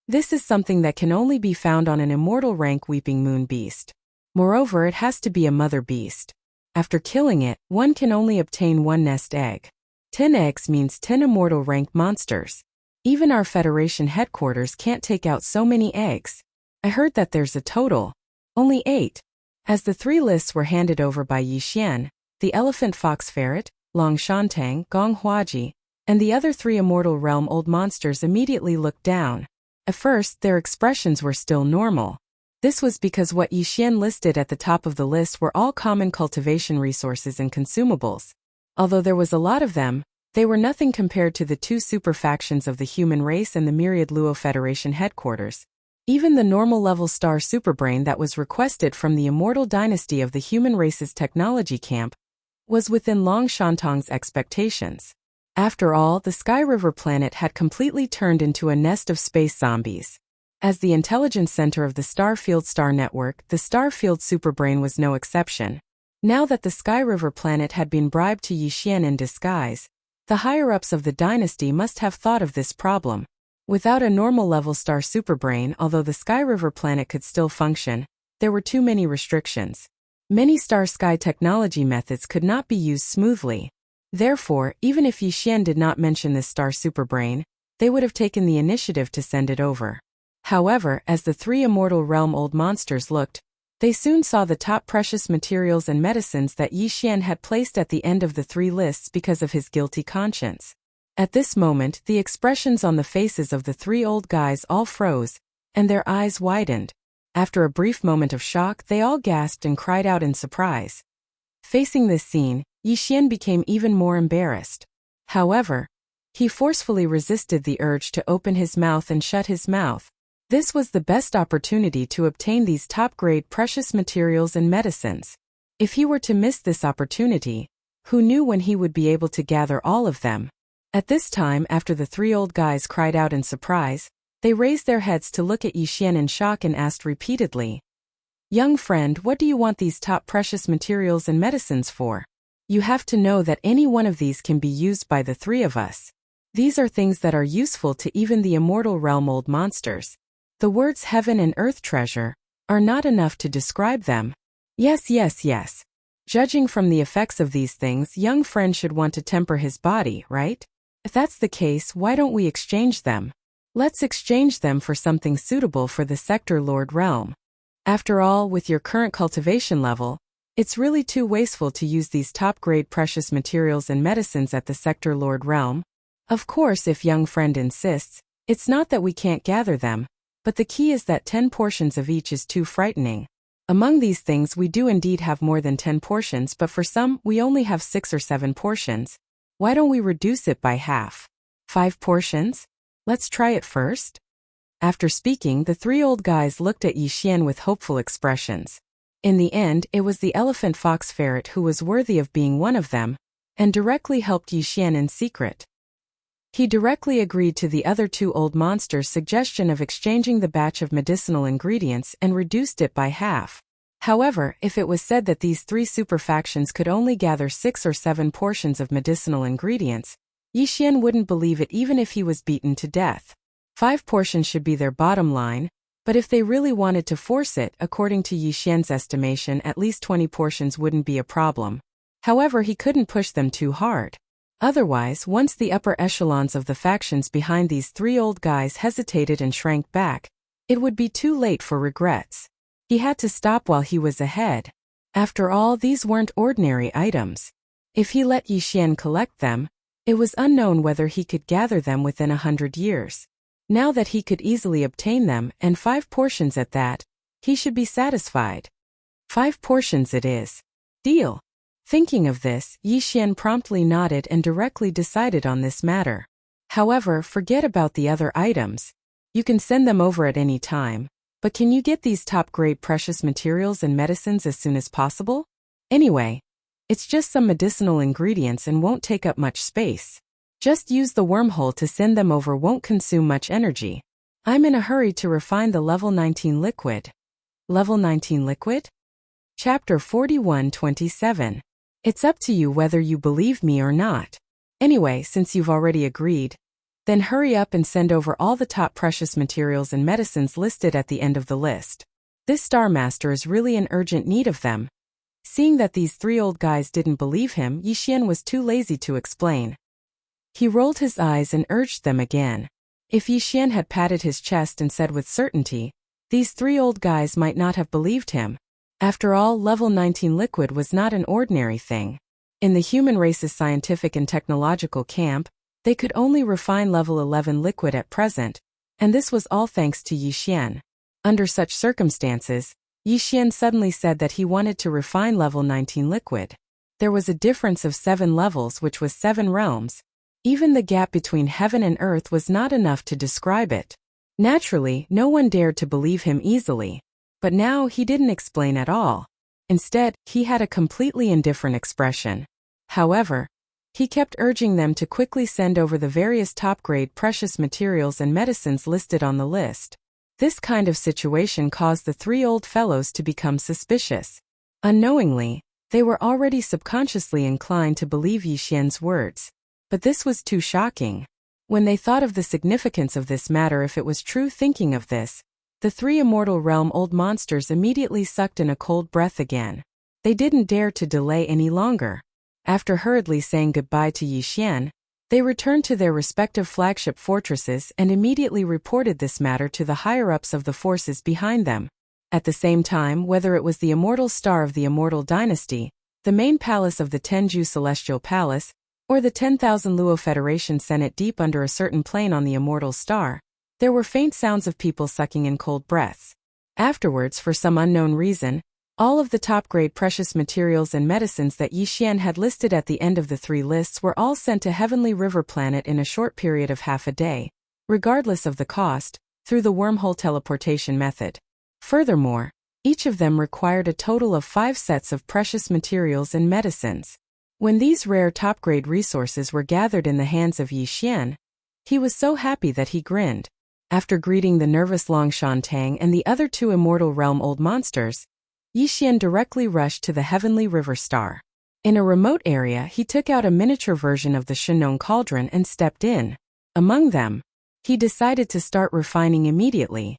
This is something that can only be found on an immortal rank Weeping Moon Beast. Moreover, it has to be a mother beast. After killing it, one can only obtain 1 nest egg. 10 eggs means 10 immortal rank monsters. Even our Federation headquarters can't take out so many eggs. I heard that there's a total. Only 8. As the 3 lists were handed over by Yi Xian, the Elephant Fox Ferret, Long Shantang, Gong Huaji, and the other 3 Immortal Realm old monsters immediately looked down. At first, their expressions were still normal. This was because what Yi Xian listed at the top of the list were all common cultivation resources and consumables. Although there was a lot of them, they were nothing compared to the 2 super factions of the human race and the myriad Luo Federation headquarters. Even the normal-level star superbrain that was requested from the immortal dynasty of the human race's technology camp was within Long Shantang's expectations. After all, the Sky River planet had completely turned into a nest of space zombies. As the intelligence center of the Starfield Star Network, the Starfield Superbrain was no exception. Now that the Sky River planet had been bribed to Yi Xian in disguise, the higher-ups of the dynasty must have thought of this problem. Without a normal-level star superbrain, although the Sky River planet could still function, there were too many restrictions. Many star-sky technology methods could not be used smoothly. Therefore, even if Yi Xian did not mention this star superbrain, they would have taken the initiative to send it over. However, as the 3 Immortal Realm old monsters looked, they soon saw the top precious materials and medicines that Yi Xian had placed at the end of the 3 lists because of his guilty conscience. At this moment, the expressions on the faces of the 3 old guys all froze, and their eyes widened. After a brief moment of shock, they all gasped and cried out in surprise. Facing this scene, Yi Xian became even more embarrassed. However, he forcefully resisted the urge to open his mouth and shut his mouth. This was the best opportunity to obtain these top-grade precious materials and medicines. If he were to miss this opportunity, who knew when he would be able to gather all of them? At this time, after the 3 old guys cried out in surprise, they raised their heads to look at Yi Xian in shock and asked repeatedly, "Young friend, what do you want these top precious materials and medicines for? You have to know that any one of these can be used by the 3 of us. These are things that are useful to even the Immortal Realm old monsters. The words heaven and earth treasure are not enough to describe them. Yes. Judging from the effects of these things, young friend should want to temper his body, right? If that's the case, why don't we exchange them? Let's exchange them for something suitable for the Sector Lord realm. After all, with your current cultivation level, it's really too wasteful to use these top-grade precious materials and medicines at the Sector Lord realm. Of course, if young friend insists, it's not that we can't gather them, but the key is that 10 portions of each is too frightening. Among these things we do indeed have more than 10 portions, but for some, we only have 6 or 7 portions. Why don't we reduce it by half? 5 portions? Let's try it first." After speaking, the 3 old guys looked at Yi Xian with hopeful expressions. In the end, it was the Elephant Fox Ferret who was worthy of being one of them, and directly helped Yi Xian in secret. He directly agreed to the other 2 old monsters' suggestion of exchanging the batch of medicinal ingredients and reduced it by half. However, if it was said that these 3 super factions could only gather 6 or 7 portions of medicinal ingredients, Yi Xian wouldn't believe it even if he was beaten to death. 5 portions should be their bottom line, but if they really wanted to force it, according to Yi Xian's estimation, at least 20 portions wouldn't be a problem. However, he couldn't push them too hard. Otherwise, once the upper echelons of the factions behind these 3 old guys hesitated and shrank back, it would be too late for regrets. He had to stop while he was ahead. After all, these weren't ordinary items. If he let Yi Xian collect them, It was unknown whether he could gather them within 100 years. Now that he could easily obtain them, and 5 portions at that, he should be satisfied. 5 portions it is. Deal. Thinking of this, Yixian promptly nodded and directly decided on this matter. However, forget about the other items. You can send them over at any time, but can you get these top-grade precious materials and medicines as soon as possible? Anyway, it's just some medicinal ingredients and won't take up much space. Just use the wormhole to send them over, won't consume much energy. I'm in a hurry to refine the level 19 liquid. Level 19 liquid? Chapter 41:27. It's up to you whether you believe me or not. Anyway, since you've already agreed, then hurry up and send over all the top precious materials and medicines listed at the end of the list. This Star Master is really in urgent need of them. Seeing that these 3 old guys didn't believe him, Yixian was too lazy to explain. He rolled his eyes and urged them again. If Yixian had patted his chest and said with certainty, these 3 old guys might not have believed him. After all, level 19 liquid was not an ordinary thing. In the human race's scientific and technological camp, they could only refine level 11 liquid at present, and this was all thanks to Yixian. Under such circumstances, Yixian suddenly said that he wanted to refine level 19 liquid. There was a difference of 7 levels, which was 7 realms. Even the gap between heaven and earth was not enough to describe it. Naturally, no one dared to believe him easily. But now he didn't explain at all. Instead, he had a completely indifferent expression. However, he kept urging them to quickly send over the various top-grade precious materials and medicines listed on the list. This kind of situation caused the 3 old fellows to become suspicious. Unknowingly, they were already subconsciously inclined to believe Yixian's words. But this was too shocking. When they thought of the significance of this matter, if it was true, thinking of this, the 3 immortal realm old monsters immediately sucked in a cold breath again. They didn't dare to delay any longer. After hurriedly saying goodbye to Yixian, they returned to their respective flagship fortresses and immediately reported this matter to the higher-ups of the forces behind them. At the same time, whether it was the immortal star of the immortal dynasty, the main palace of the Tenju Celestial Palace, or the 10,000 Luo Federation Senate deep under a certain plane on the immortal star, there were faint sounds of people sucking in cold breaths. Afterwards, for some unknown reason, all of the top-grade precious materials and medicines that Yixian had listed at the end of the 3 lists were all sent to Heavenly River Planet in a short period of half a day, regardless of the cost, through the wormhole teleportation method. Furthermore, each of them required a total of 5 sets of precious materials and medicines. When these rare top-grade resources were gathered in the hands of Yixian, he was so happy that he grinned. After greeting the nervous Longshan Tang and the other 2 immortal realm old monsters, Yixian directly rushed to the Heavenly River Star. In a remote area, he took out a miniature version of the Shinong Cauldron and stepped in. Among them, he decided to start refining immediately.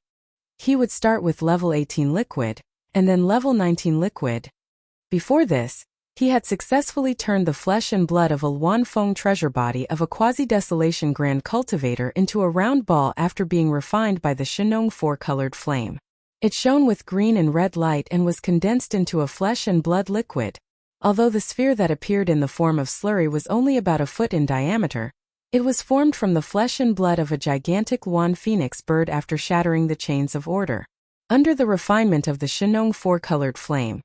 He would start with level 18 liquid, and then level 19 liquid. Before this, he had successfully turned the flesh and blood of a Luanfeng treasure body of a quasi-desolation grand cultivator into a round ball after being refined by the Shinong 4-colored flame. It shone with green and red light and was condensed into a flesh and blood liquid. Although the sphere that appeared in the form of slurry was only about a foot in diameter, it was formed from the flesh and blood of a gigantic Luan phoenix bird after shattering the chains of order. Under the refinement of the Shinong 4-colored flame,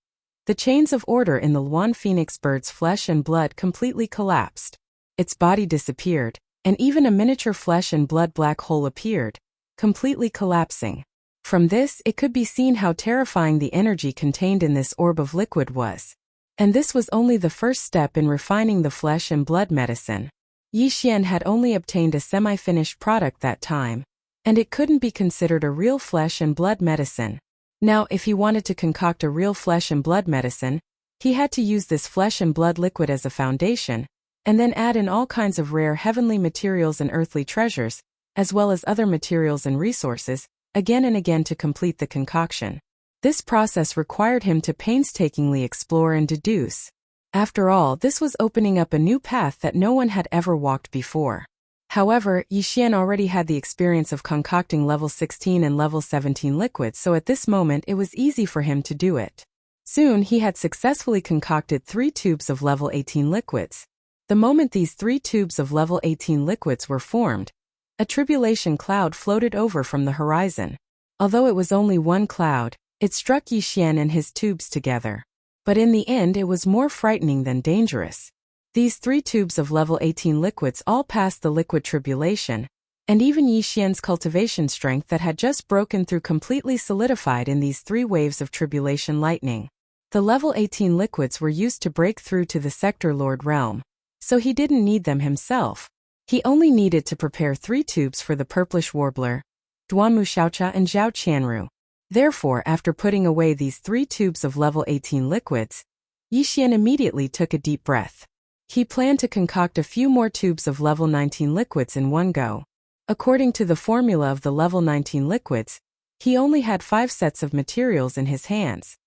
the chains of order in the Luan phoenix bird's flesh and blood completely collapsed. Its body disappeared, and even a miniature flesh and blood black hole appeared, completely collapsing. From this, it could be seen how terrifying the energy contained in this orb of liquid was. And this was only the first step in refining the flesh and blood medicine. Yixian had only obtained a semi-finished product that time, and it couldn't be considered a real flesh and blood medicine. Now, if he wanted to concoct a real flesh and blood medicine, he had to use this flesh and blood liquid as a foundation, and then add in all kinds of rare heavenly materials and earthly treasures, as well as other materials and resources, again and again to complete the concoction. This process required him to painstakingly explore and deduce. After all, this was opening up a new path that no one had ever walked before. However, Yixian already had the experience of concocting level 16 and level 17 liquids, so at this moment it was easy for him to do it. Soon he had successfully concocted 3 tubes of level 18 liquids. The moment these 3 tubes of level 18 liquids were formed, a tribulation cloud floated over from the horizon. Although it was only one cloud, it struck Yixian and his tubes together. But in the end it was more frightening than dangerous. These 3 tubes of level 18 liquids all passed the liquid tribulation, and even Yixian's cultivation strength that had just broken through completely solidified in these 3 waves of tribulation lightning. The level 18 liquids were used to break through to the Sector Lord realm, so he didn't need them himself. He only needed to prepare 3 tubes for the purplish warbler, Duanmu Xiaocha and Zhao Qianru. Therefore, after putting away these 3 tubes of level 18 liquids, Yixian immediately took a deep breath. He planned to concoct a few more tubes of level 19 liquids in one go. According to the formula of the level 19 liquids, he only had 5 sets of materials in his hands.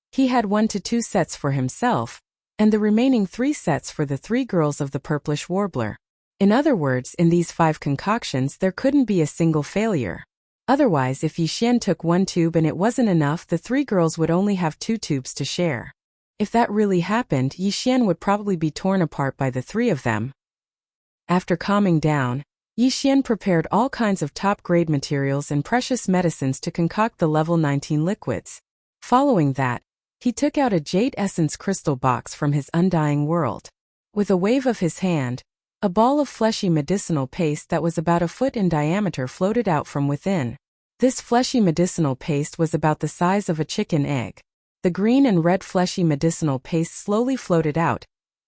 He had 1 to 2 sets for himself, and the remaining 3 sets for the 3 girls of the purplish warbler. In other words, in these 5 concoctions there couldn't be a single failure. Otherwise, if Yixian took 1 tube and it wasn't enough, the 3 girls would only have 2 tubes to share. If that really happened, Yixian would probably be torn apart by the 3 of them. After calming down, Yixian prepared all kinds of top-grade materials and precious medicines to concoct the level 19 liquids. Following that, he took out a jade essence crystal box from his undying world. With a wave of his hand, a ball of fleshy medicinal paste that was about a foot in diameter floated out from within. This fleshy medicinal paste was about the size of a chicken egg. The green and red fleshy medicinal paste slowly floated out,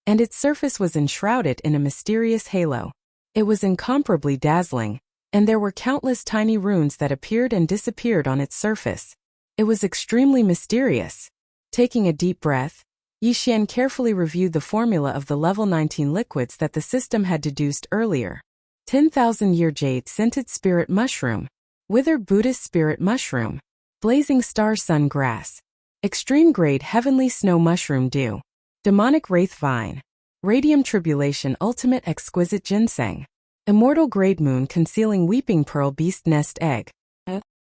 and its surface was enshrouded in a mysterious halo. It was incomparably dazzling, and there were countless tiny runes that appeared and disappeared on its surface. It was extremely mysterious. Taking a deep breath, Yixian carefully reviewed the formula of the level 19 liquids that the system had deduced earlier. 10,000-year jade-scented spirit mushroom, withered Buddhist spirit mushroom, blazing star sun grass, extreme-grade heavenly snow mushroom dew, demonic wraith vine, radium tribulation ultimate exquisite ginseng, immortal grade moon concealing weeping pearl beast nest egg.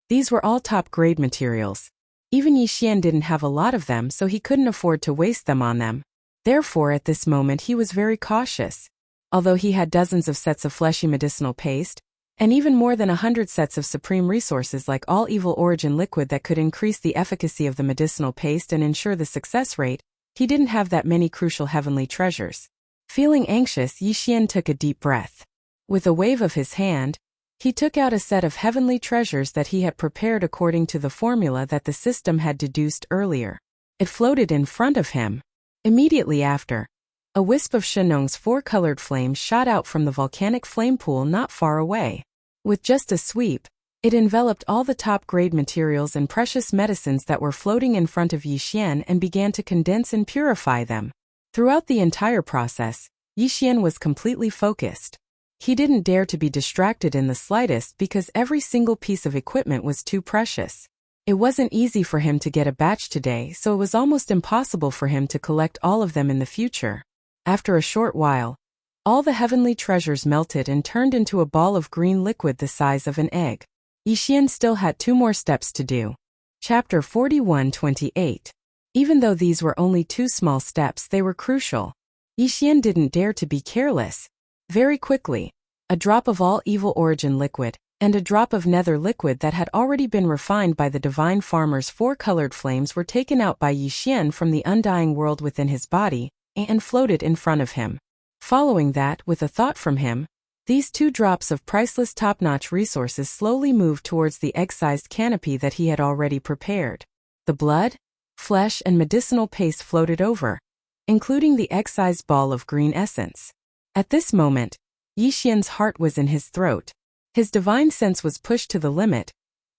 These were all top-grade materials. Even Yixian didn't have a lot of them, so he couldn't afford to waste them on them. Therefore, at this moment he was very cautious. Although he had dozens of sets of fleshy medicinal paste, and even more than 100 sets of supreme resources like all evil origin liquid that could increase the efficacy of the medicinal paste and ensure the success rate, he didn't have that many crucial heavenly treasures. Feeling anxious, Yixian took a deep breath. With a wave of his hand, he took out a set of heavenly treasures that he had prepared according to the formula that the system had deduced earlier. It floated in front of him. Immediately after, a wisp of Shenong's 4-colored flames shot out from the volcanic flame pool not far away. With just a sweep, it enveloped all the top-grade materials and precious medicines that were floating in front of Yixian and began to condense and purify them. Throughout the entire process, Yixian was completely focused. He didn't dare to be distracted in the slightest because every single piece of equipment was too precious. It wasn't easy for him to get a batch today, so it was almost impossible for him to collect all of them in the future. After a short while, all the heavenly treasures melted and turned into a ball of green liquid the size of an egg. Yixian still had 2 more steps to do. Chapter 41-28. Even though these were only 2 small steps, they were crucial. Yixian didn't dare to be careless. Very quickly, a drop of all evil origin liquid, and a drop of nether liquid that had already been refined by the divine farmer's 4-colored flames were taken out by Yixian from the undying world within his body, and floated in front of him. Following that, with a thought from him, these 2 drops of priceless top-notch resources slowly moved towards the egg-sized canopy that he had already prepared. The blood, flesh and medicinal paste floated over, including the egg-sized ball of green essence. At this moment, Yixian's heart was in his throat. His divine sense was pushed to the limit,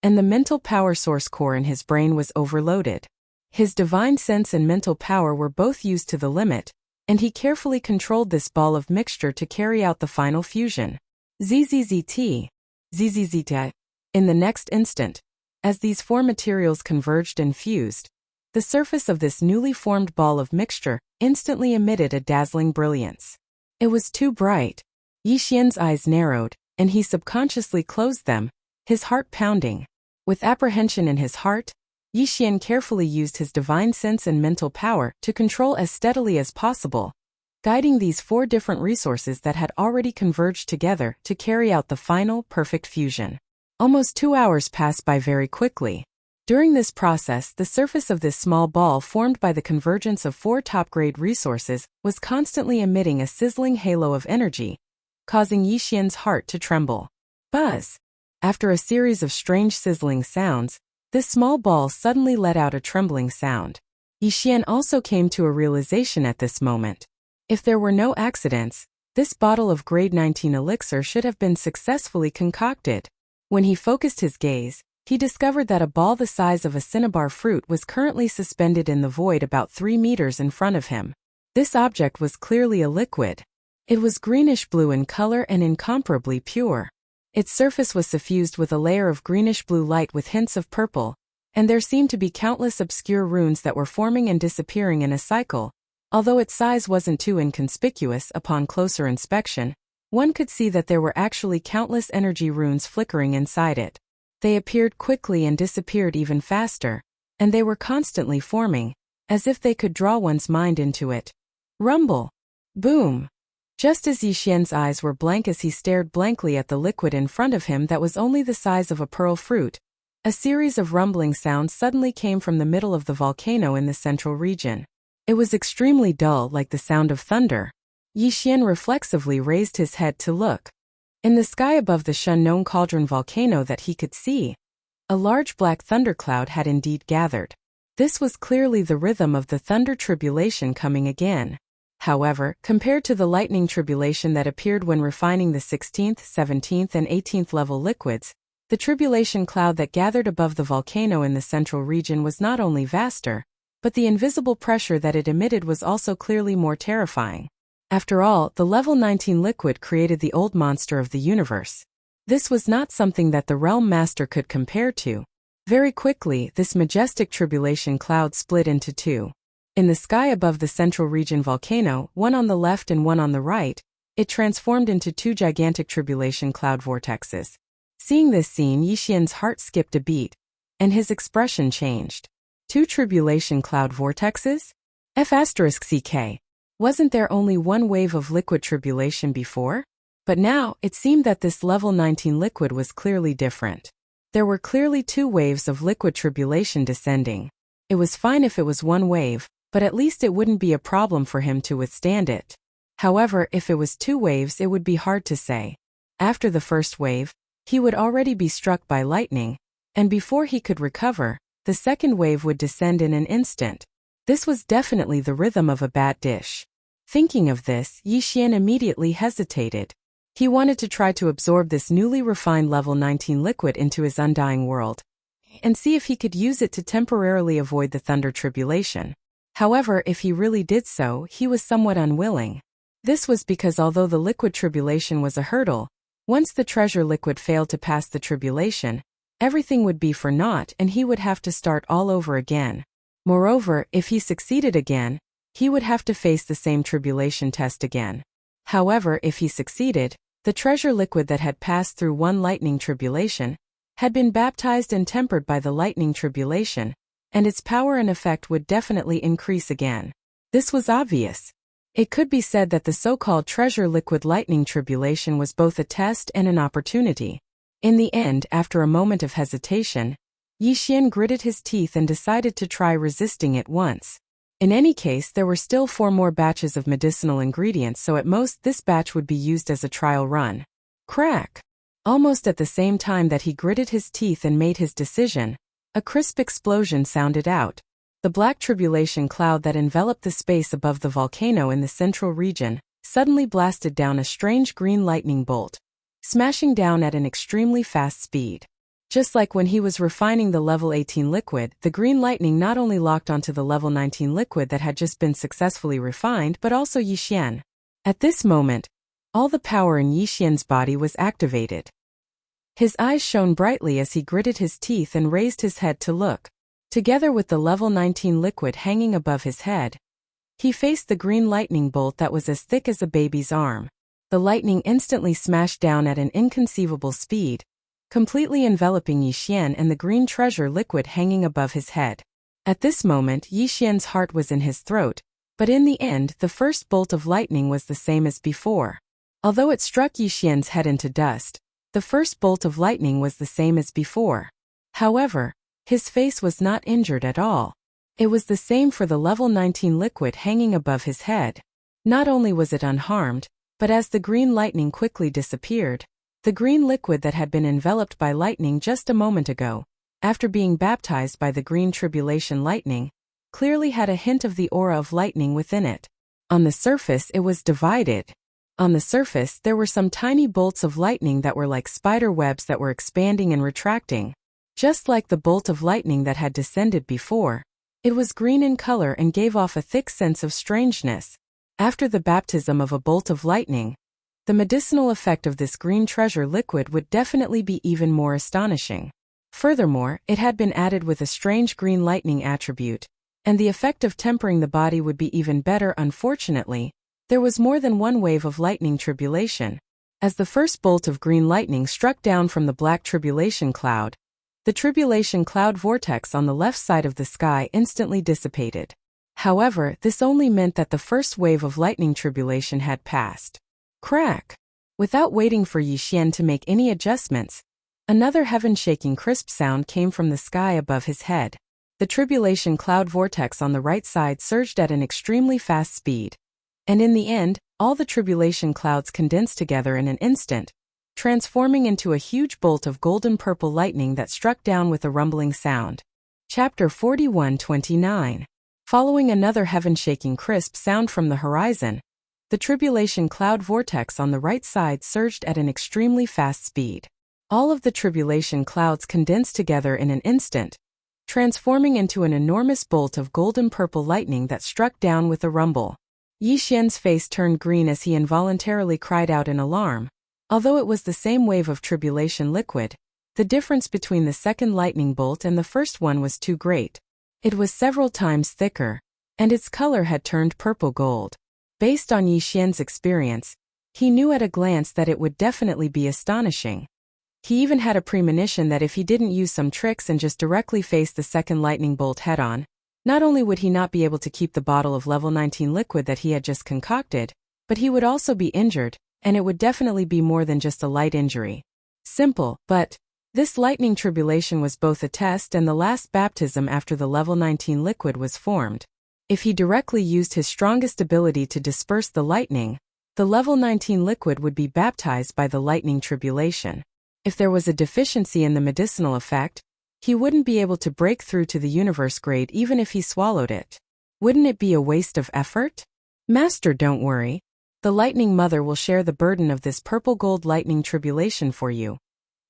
and the mental power source core in his brain was overloaded. His divine sense and mental power were both used to the limit, and he carefully controlled this ball of mixture to carry out the final fusion. ZZZT, ZZZT. In the next instant, as these 4 materials converged and fused, the surface of this newly formed ball of mixture instantly emitted a dazzling brilliance. It was too bright. Yixian's eyes narrowed, and he subconsciously closed them, his heart pounding. With apprehension in his heart, Yixian carefully used his divine sense and mental power to control as steadily as possible guiding these 4 different resources that had already converged together to carry out the final, perfect fusion. Almost 2 hours passed by very quickly. During this process, the surface of this small ball formed by the convergence of 4 top-grade resources was constantly emitting a sizzling halo of energy, causing Yixian's heart to tremble. Buzz! After a series of strange sizzling sounds, this small ball suddenly let out a trembling sound. Yixian also came to a realization at this moment. If there were no accidents, this bottle of grade 19 elixir should have been successfully concocted. When he focused his gaze, he discovered that a ball the size of a cinnabar fruit was currently suspended in the void about 3 meters in front of him. This object was clearly a liquid. It was greenish-blue in color and incomparably pure. Its surface was suffused with a layer of greenish-blue light with hints of purple, and there seemed to be countless obscure runes that were forming and disappearing in a cycle. Although its size wasn't too inconspicuous upon closer inspection, one could see that there were actually countless energy runes flickering inside it. They appeared quickly and disappeared even faster, and they were constantly forming, as if they could draw one's mind into it. Rumble! Boom! Just as Yixian's eyes were blank as he stared blankly at the liquid in front of him that was only the size of a pearl fruit, a series of rumbling sounds suddenly came from the middle of the volcano in the central region. It was extremely dull, like the sound of thunder. Yixian reflexively raised his head to look. In the sky above the Shunnong Cauldron volcano that he could see, a large black thundercloud had indeed gathered. This was clearly the rhythm of the thunder tribulation coming again. However, compared to the lightning tribulation that appeared when refining the 16th, 17th, and 18th level liquids, the tribulation cloud that gathered above the volcano in the central region was not only vaster, but the invisible pressure that it emitted was also clearly more terrifying. After all, the level 19 liquid created the old monster of the universe. This was not something that the Realm Master could compare to. Very quickly, this majestic tribulation cloud split into 2. In the sky above the central region volcano, one on the left and one on the right, it transformed into 2 gigantic tribulation cloud vortexes. Seeing this scene, Yixian's heart skipped a beat, and his expression changed. 2 tribulation cloud vortexes? F***CK. Wasn't there only one wave of liquid tribulation before? But now, it seemed that this level 19 liquid was clearly different. There were clearly 2 waves of liquid tribulation descending. It was fine if it was one wave, but at least it wouldn't be a problem for him to withstand it. However, if it was 2 waves, it would be hard to say. After the first wave, he would already be struck by lightning, and before he could recover, the second wave would descend in an instant. This was definitely the rhythm of a bad dish. Thinking of this, Yixian immediately hesitated. He wanted to try to absorb this newly refined level 19 liquid into his undying world, and see if he could use it to temporarily avoid the thunder tribulation. However, if he really did so, he was somewhat unwilling. This was because although the liquid tribulation was a hurdle, once the treasure liquid failed to pass the tribulation, everything would be for naught and he would have to start all over again. Moreover, if he succeeded again, he would have to face the same tribulation test again. However, if he succeeded, the treasure liquid that had passed through one lightning tribulation had been baptized and tempered by the lightning tribulation, and its power and effect would definitely increase again. This was obvious. It could be said that the so-called treasure liquid lightning tribulation was both a test and an opportunity. In the end, after a moment of hesitation, Yixian gritted his teeth and decided to try resisting it once. In any case, there were still 4 more batches of medicinal ingredients, so at most this batch would be used as a trial run. Crack! Almost at the same time that he gritted his teeth and made his decision, a crisp explosion sounded out. The black tribulation cloud that enveloped the space above the volcano in the central region suddenly blasted down a strange green lightning bolt, smashing down at an extremely fast speed. Just like when he was refining the level 18 liquid, the green lightning not only locked onto the level 19 liquid that had just been successfully refined but also Yixian. At this moment, all the power in Yixian's body was activated. His eyes shone brightly as he gritted his teeth and raised his head to look. Together with the level 19 liquid hanging above his head, he faced the green lightning bolt that was as thick as a baby's arm. The lightning instantly smashed down at an inconceivable speed, completely enveloping Yixian and the green treasure liquid hanging above his head. At this moment, Yixian's heart was in his throat, But in the end, the first bolt of lightning was the same as before. Although it struck Yixian's head into dust, the first bolt of lightning was the same as before. However, his face was not injured at all. It was the same for the level 19 liquid hanging above his head. Not only was it unharmed, but as the green lightning quickly disappeared, the green liquid that had been enveloped by lightning just a moment ago, after being baptized by the green tribulation lightning, clearly had a hint of the aura of lightning within it. On the surface it was divided. On the surface there were some tiny bolts of lightning that were like spider webs that were expanding and retracting. Just like the bolt of lightning that had descended before, it was green in color and gave off a thick sense of strangeness. After the baptism of a bolt of lightning, the medicinal effect of this green treasure liquid would definitely be even more astonishing. Furthermore, it had been added with a strange green lightning attribute, and the effect of tempering the body would be even better. Unfortunately, there was more than one wave of lightning tribulation. As the first bolt of green lightning struck down from the black tribulation cloud, the tribulation cloud vortex on the left side of the sky instantly dissipated. However, this only meant that the first wave of lightning tribulation had passed. Crack! Without waiting for Yixian to make any adjustments, another heaven-shaking crisp sound came from the sky above his head. The tribulation cloud vortex on the right side surged at an extremely fast speed. And in the end, all the tribulation clouds condensed together in an instant, transforming into a huge bolt of golden-purple lightning that struck down with a rumbling sound. Chapter 41:29. Following another heaven-shaking crisp sound from the horizon, the tribulation cloud vortex on the right side surged at an extremely fast speed. All of the tribulation clouds condensed together in an instant, transforming into an enormous bolt of golden-purple lightning that struck down with a rumble. Yixian's face turned green as he involuntarily cried out in alarm. Although it was the same wave of tribulation liquid, the difference between the second lightning bolt and the first one was too great. It was several times thicker, and its color had turned purple gold. Based on Yixian's experience, he knew at a glance that it would definitely be astonishing. He even had a premonition that if he didn't use some tricks and just directly face the second lightning bolt head-on, not only would he not be able to keep the bottle of level 19 liquid that he had just concocted, but he would also be injured, and it would definitely be more than just a light injury. Simple, but this lightning tribulation was both a test and the last baptism after the level 19 liquid was formed. If he directly used his strongest ability to disperse the lightning, the level 19 liquid would be baptized by the lightning tribulation. If there was a deficiency in the medicinal effect, he wouldn't be able to break through to the universe grade even if he swallowed it. Wouldn't it be a waste of effort? Master, don't worry. The Lightning Mother will share the burden of this purple gold lightning tribulation for you.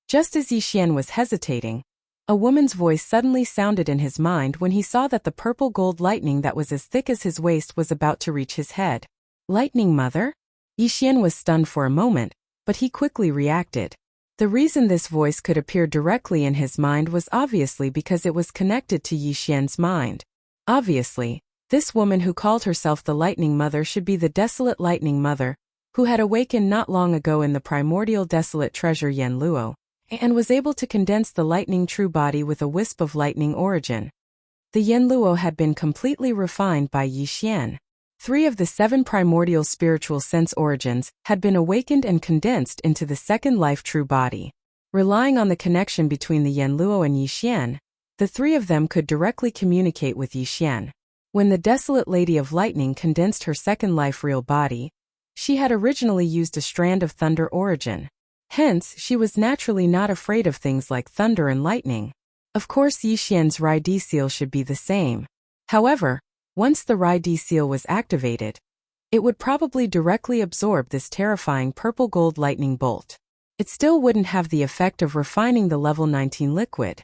Just as Yixian was hesitating, a woman's voice suddenly sounded in his mind when he saw that the purple gold lightning that was as thick as his waist was about to reach his head. Lightning Mother? Yixian was stunned for a moment, but he quickly reacted. The reason this voice could appear directly in his mind was obviously because it was connected to Yixian's mind. Obviously, this woman who called herself the Lightning Mother should be the desolate Lightning Mother, who had awakened not long ago in the primordial desolate treasure Yen Luo, and was able to condense the lightning true body with a wisp of lightning origin. The Yen Luo had been completely refined by Yixian. 3 of the 7 primordial spiritual sense origins had been awakened and condensed into the second life true body. Relying on the connection between the Yen Luo and Yixian, the 3 of them could directly communicate with Yixian. When the desolate Lady of Lightning condensed her second life real body, she had originally used a strand of thunder origin. Hence, she was naturally not afraid of things like thunder and lightning. Of course, Yixian's Rai-D seal should be the same. However, once the Rai-D seal was activated, it would probably directly absorb this terrifying purple gold lightning bolt. It still wouldn't have the effect of refining the level 19 liquid.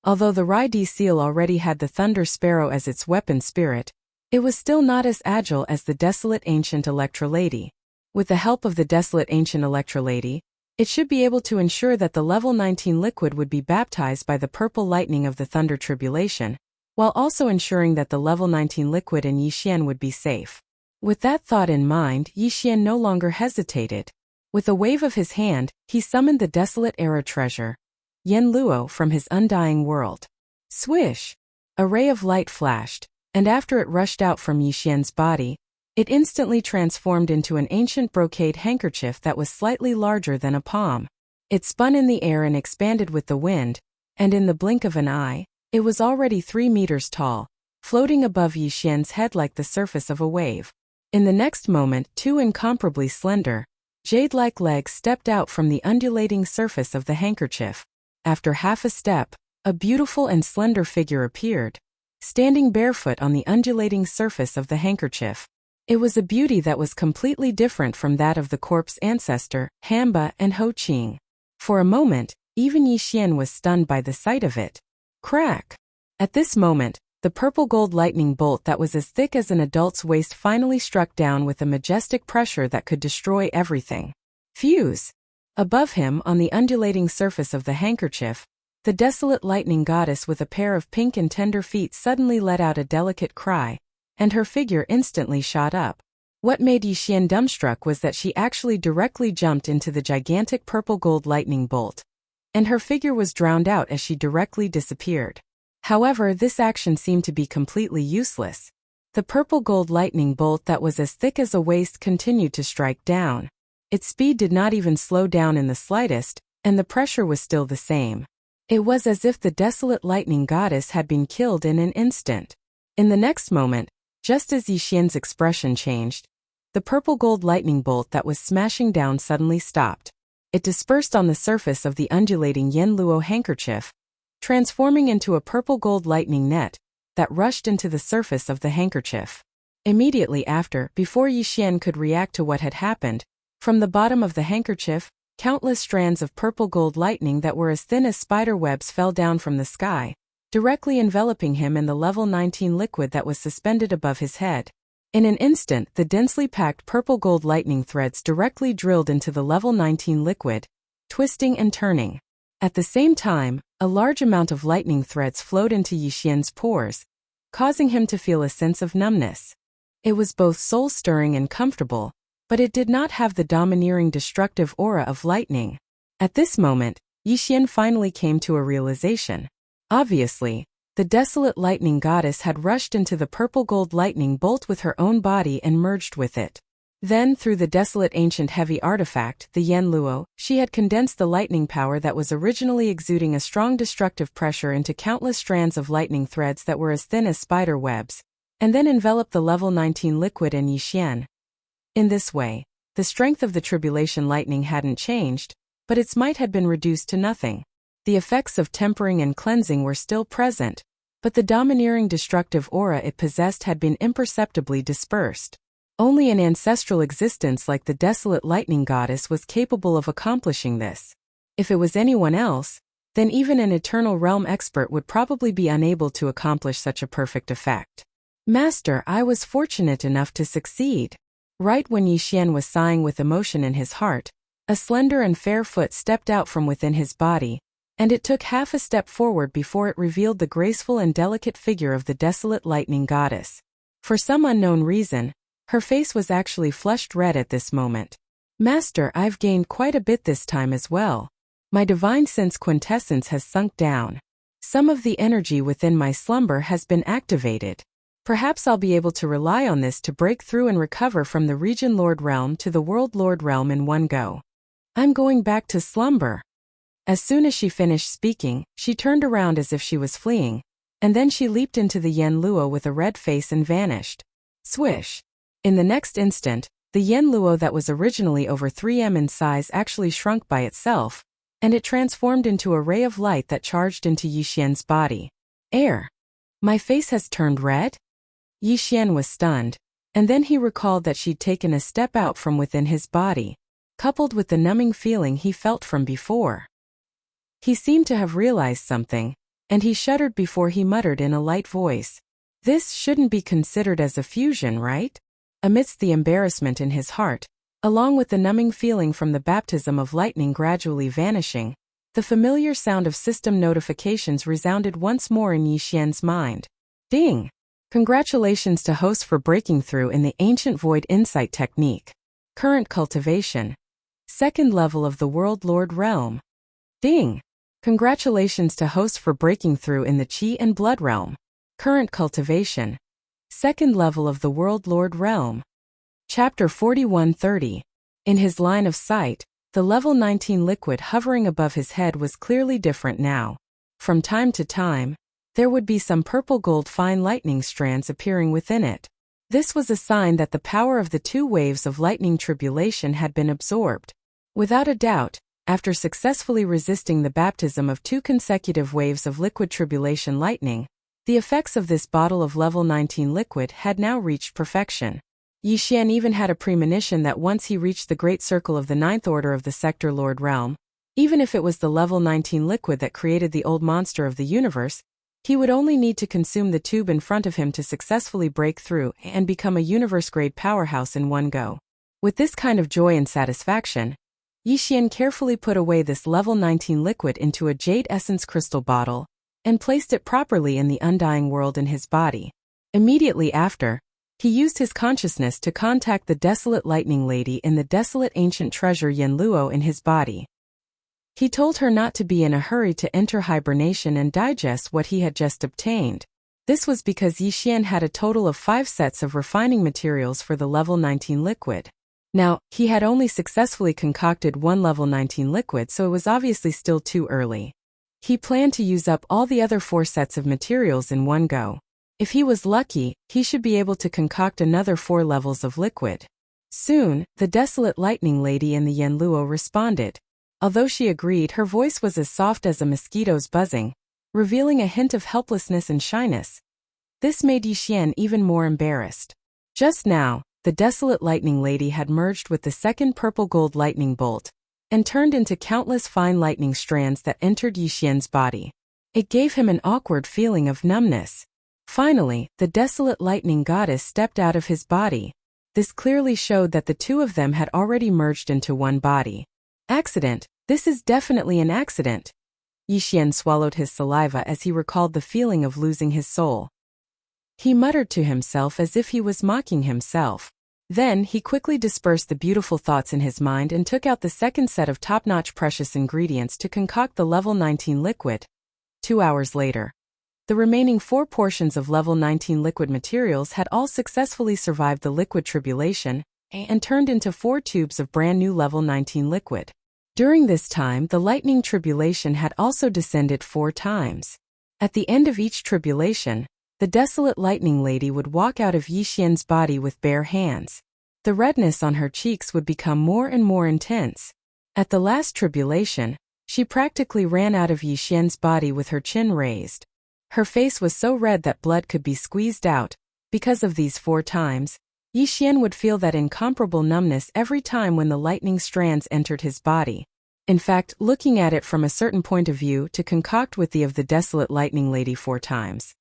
Although the Rai-D seal already had the Thunder Sparrow as its weapon spirit, it was still not as agile as the desolate ancient Electra Lady. With the help of the desolate ancient Electra Lady, it should be able to ensure that the level 19 liquid would be baptized by the purple lightning of the Thunder Tribulation, while also ensuring that the level 19 liquid and Yixian would be safe. With that thought in mind, Yixian no longer hesitated. With a wave of his hand, he summoned the desolate era treasure, Yen Luo, from his undying world. Swish! A ray of light flashed, and after it rushed out from Yixian's body, it instantly transformed into an ancient brocade handkerchief that was slightly larger than a palm. It spun in the air and expanded with the wind, and in the blink of an eye, it was already 3 meters tall, floating above Yixian's head like the surface of a wave. In the next moment, 2 incomparably slender, jade-like legs stepped out from the undulating surface of the handkerchief. After half a step, a beautiful and slender figure appeared, standing barefoot on the undulating surface of the handkerchief. It was a beauty that was completely different from that of the corpse ancestor, Hamba and Ho Qing. For a moment, even Yixian was stunned by the sight of it. Crack! At this moment, the purple gold lightning bolt that was as thick as an adult's waist finally struck down with a majestic pressure that could destroy everything. Fuse! Above him, on the undulating surface of the handkerchief, the desolate lightning goddess with a pair of pink and tender feet suddenly let out a delicate cry, and her figure instantly shot up. What made Yixian dumbstruck was that she actually directly jumped into the gigantic purple gold lightning bolt, and her figure was drowned out as she directly disappeared. However, this action seemed to be completely useless. The purple gold lightning bolt that was as thick as a waist continued to strike down. Its speed did not even slow down in the slightest, and the pressure was still the same. It was as if the desolate lightning goddess had been killed in an instant. In the next moment, just as Yixian's expression changed, the purple gold lightning bolt that was smashing down suddenly stopped. It dispersed on the surface of the undulating Yanluo handkerchief, transforming into a purple gold lightning net that rushed into the surface of the handkerchief. Immediately after, before Yixian could react to what had happened, from the bottom of the handkerchief, countless strands of purple gold lightning that were as thin as spider webs fell down from the sky, directly enveloping him in the level 19 liquid that was suspended above his head. In an instant, the densely packed purple gold lightning threads directly drilled into the level 19 liquid, twisting and turning. At the same time, a large amount of lightning threads flowed into Yixian's pores, causing him to feel a sense of numbness. It was both soul-stirring and comfortable, but it did not have the domineering destructive aura of lightning. At this moment, Yixian finally came to a realization. Obviously, the desolate lightning goddess had rushed into the purple gold lightning bolt with her own body and merged with it. Then, through the desolate ancient heavy artifact, the Yanluo, she had condensed the lightning power that was originally exuding a strong destructive pressure into countless strands of lightning threads that were as thin as spider webs, and then enveloped the level 19 liquid and Yixian. In this way, the strength of the tribulation lightning hadn't changed, but its might had been reduced to nothing. The effects of tempering and cleansing were still present, but the domineering destructive aura it possessed had been imperceptibly dispersed. Only an ancestral existence like the desolate lightning goddess was capable of accomplishing this. If it was anyone else, then even an eternal realm expert would probably be unable to accomplish such a perfect effect. Master, I was fortunate enough to succeed. Right when Yixian was sighing with emotion in his heart, a slender and fair foot stepped out from within his body, and it took half a step forward before it revealed the graceful and delicate figure of the desolate lightning goddess. For some unknown reason, her face was actually flushed red at this moment. Master, I've gained quite a bit this time as well. My divine sense quintessence has sunk down. Some of the energy within my slumber has been activated. Perhaps I'll be able to rely on this to break through and recover from the Region Lord Realm to the World Lord Realm in one go. I'm going back to slumber. As soon as she finished speaking, she turned around as if she was fleeing, and then she leaped into the Yanluo with a red face and vanished. Swish! In the next instant, the Yanluo that was originally over 3m in size actually shrunk by itself, and it transformed into a ray of light that charged into Yixian's body. Air! My face has turned red? Yixian was stunned, and then he recalled that she'd taken a step out from within his body, coupled with the numbing feeling he felt from before. He seemed to have realized something, and he shuddered before he muttered in a light voice. This shouldn't be considered as a fusion, right? Amidst the embarrassment in his heart, along with the numbing feeling from the baptism of lightning gradually vanishing, the familiar sound of system notifications resounded once more in Yixian's mind. Ding! Congratulations to host for breaking through in the Ancient Void Insight Technique. Current cultivation. Second level of the World Lord Realm. Ding! Congratulations to host for breaking through in the Qi and Blood Realm. Current cultivation. Second level of the World Lord Realm. Chapter 4130. In his line of sight, the level 19 liquid hovering above his head was clearly different now. From time to time, there would be some purple-gold fine lightning strands appearing within it. This was a sign that the power of the 2 waves of lightning tribulation had been absorbed. Without a doubt, after successfully resisting the baptism of 2 consecutive waves of liquid tribulation lightning, the effects of this bottle of level 19 liquid had now reached perfection. Yi Xian even had a premonition that once he reached the great circle of the 9th order of the Sector Lord Realm, even if it was the level 19 liquid that created the old monster of the universe, he would only need to consume the tube in front of him to successfully break through and become a universe-grade powerhouse in one go. With this kind of joy and satisfaction, Yi Xian carefully put away this level 19 liquid into a jade essence crystal bottle and placed it properly in the undying world in his body. Immediately after, he used his consciousness to contact the desolate lightning lady in the desolate ancient treasure Yanluo in his body. He told her not to be in a hurry to enter hibernation and digest what he had just obtained. This was because Yi Xian had a total of 5 sets of refining materials for the level 19 liquid. Now, he had only successfully concocted 1 level 19 liquid, so it was obviously still too early. He planned to use up all the other 4 sets of materials in one go. If he was lucky, he should be able to concoct another 4 levels of liquid. Soon, the desolate lightning lady in the Yanluo responded. Although she agreed, her voice was as soft as a mosquito's buzzing, revealing a hint of helplessness and shyness. This made Yi Xian even more embarrassed. Just now, the desolate lightning lady had merged with the second purple-gold lightning bolt and turned into countless fine lightning strands that entered Yi Xian's body. It gave him an awkward feeling of numbness. Finally, the desolate lightning goddess stepped out of his body. This clearly showed that the 2 of them had already merged into one body. Accident. This is definitely an accident. Yi Xian swallowed his saliva as he recalled the feeling of losing his soul. He muttered to himself as if he was mocking himself. Then he quickly dispersed the beautiful thoughts in his mind and took out the second set of top-notch precious ingredients to concoct the level 19 liquid. 2 hours later, the remaining 4 portions of level 19 liquid materials had all successfully survived the liquid tribulation and turned into 4 tubes of brand new level 19 liquid. During this time, the lightning tribulation had also descended 4 times. At the end of each tribulation, the desolate lightning lady would walk out of Yi Xian's body with bare hands. The redness on her cheeks would become more and more intense. At the last tribulation, she practically ran out of Yi Xian's body with her chin raised. Her face was so red that blood could be squeezed out. Because of these 4 times, Yi Xian would feel that incomparable numbness every time when the lightning strands entered his body. In fact, looking at it from a certain point of view, to concoct with the of the desolate lightning lady 4 times.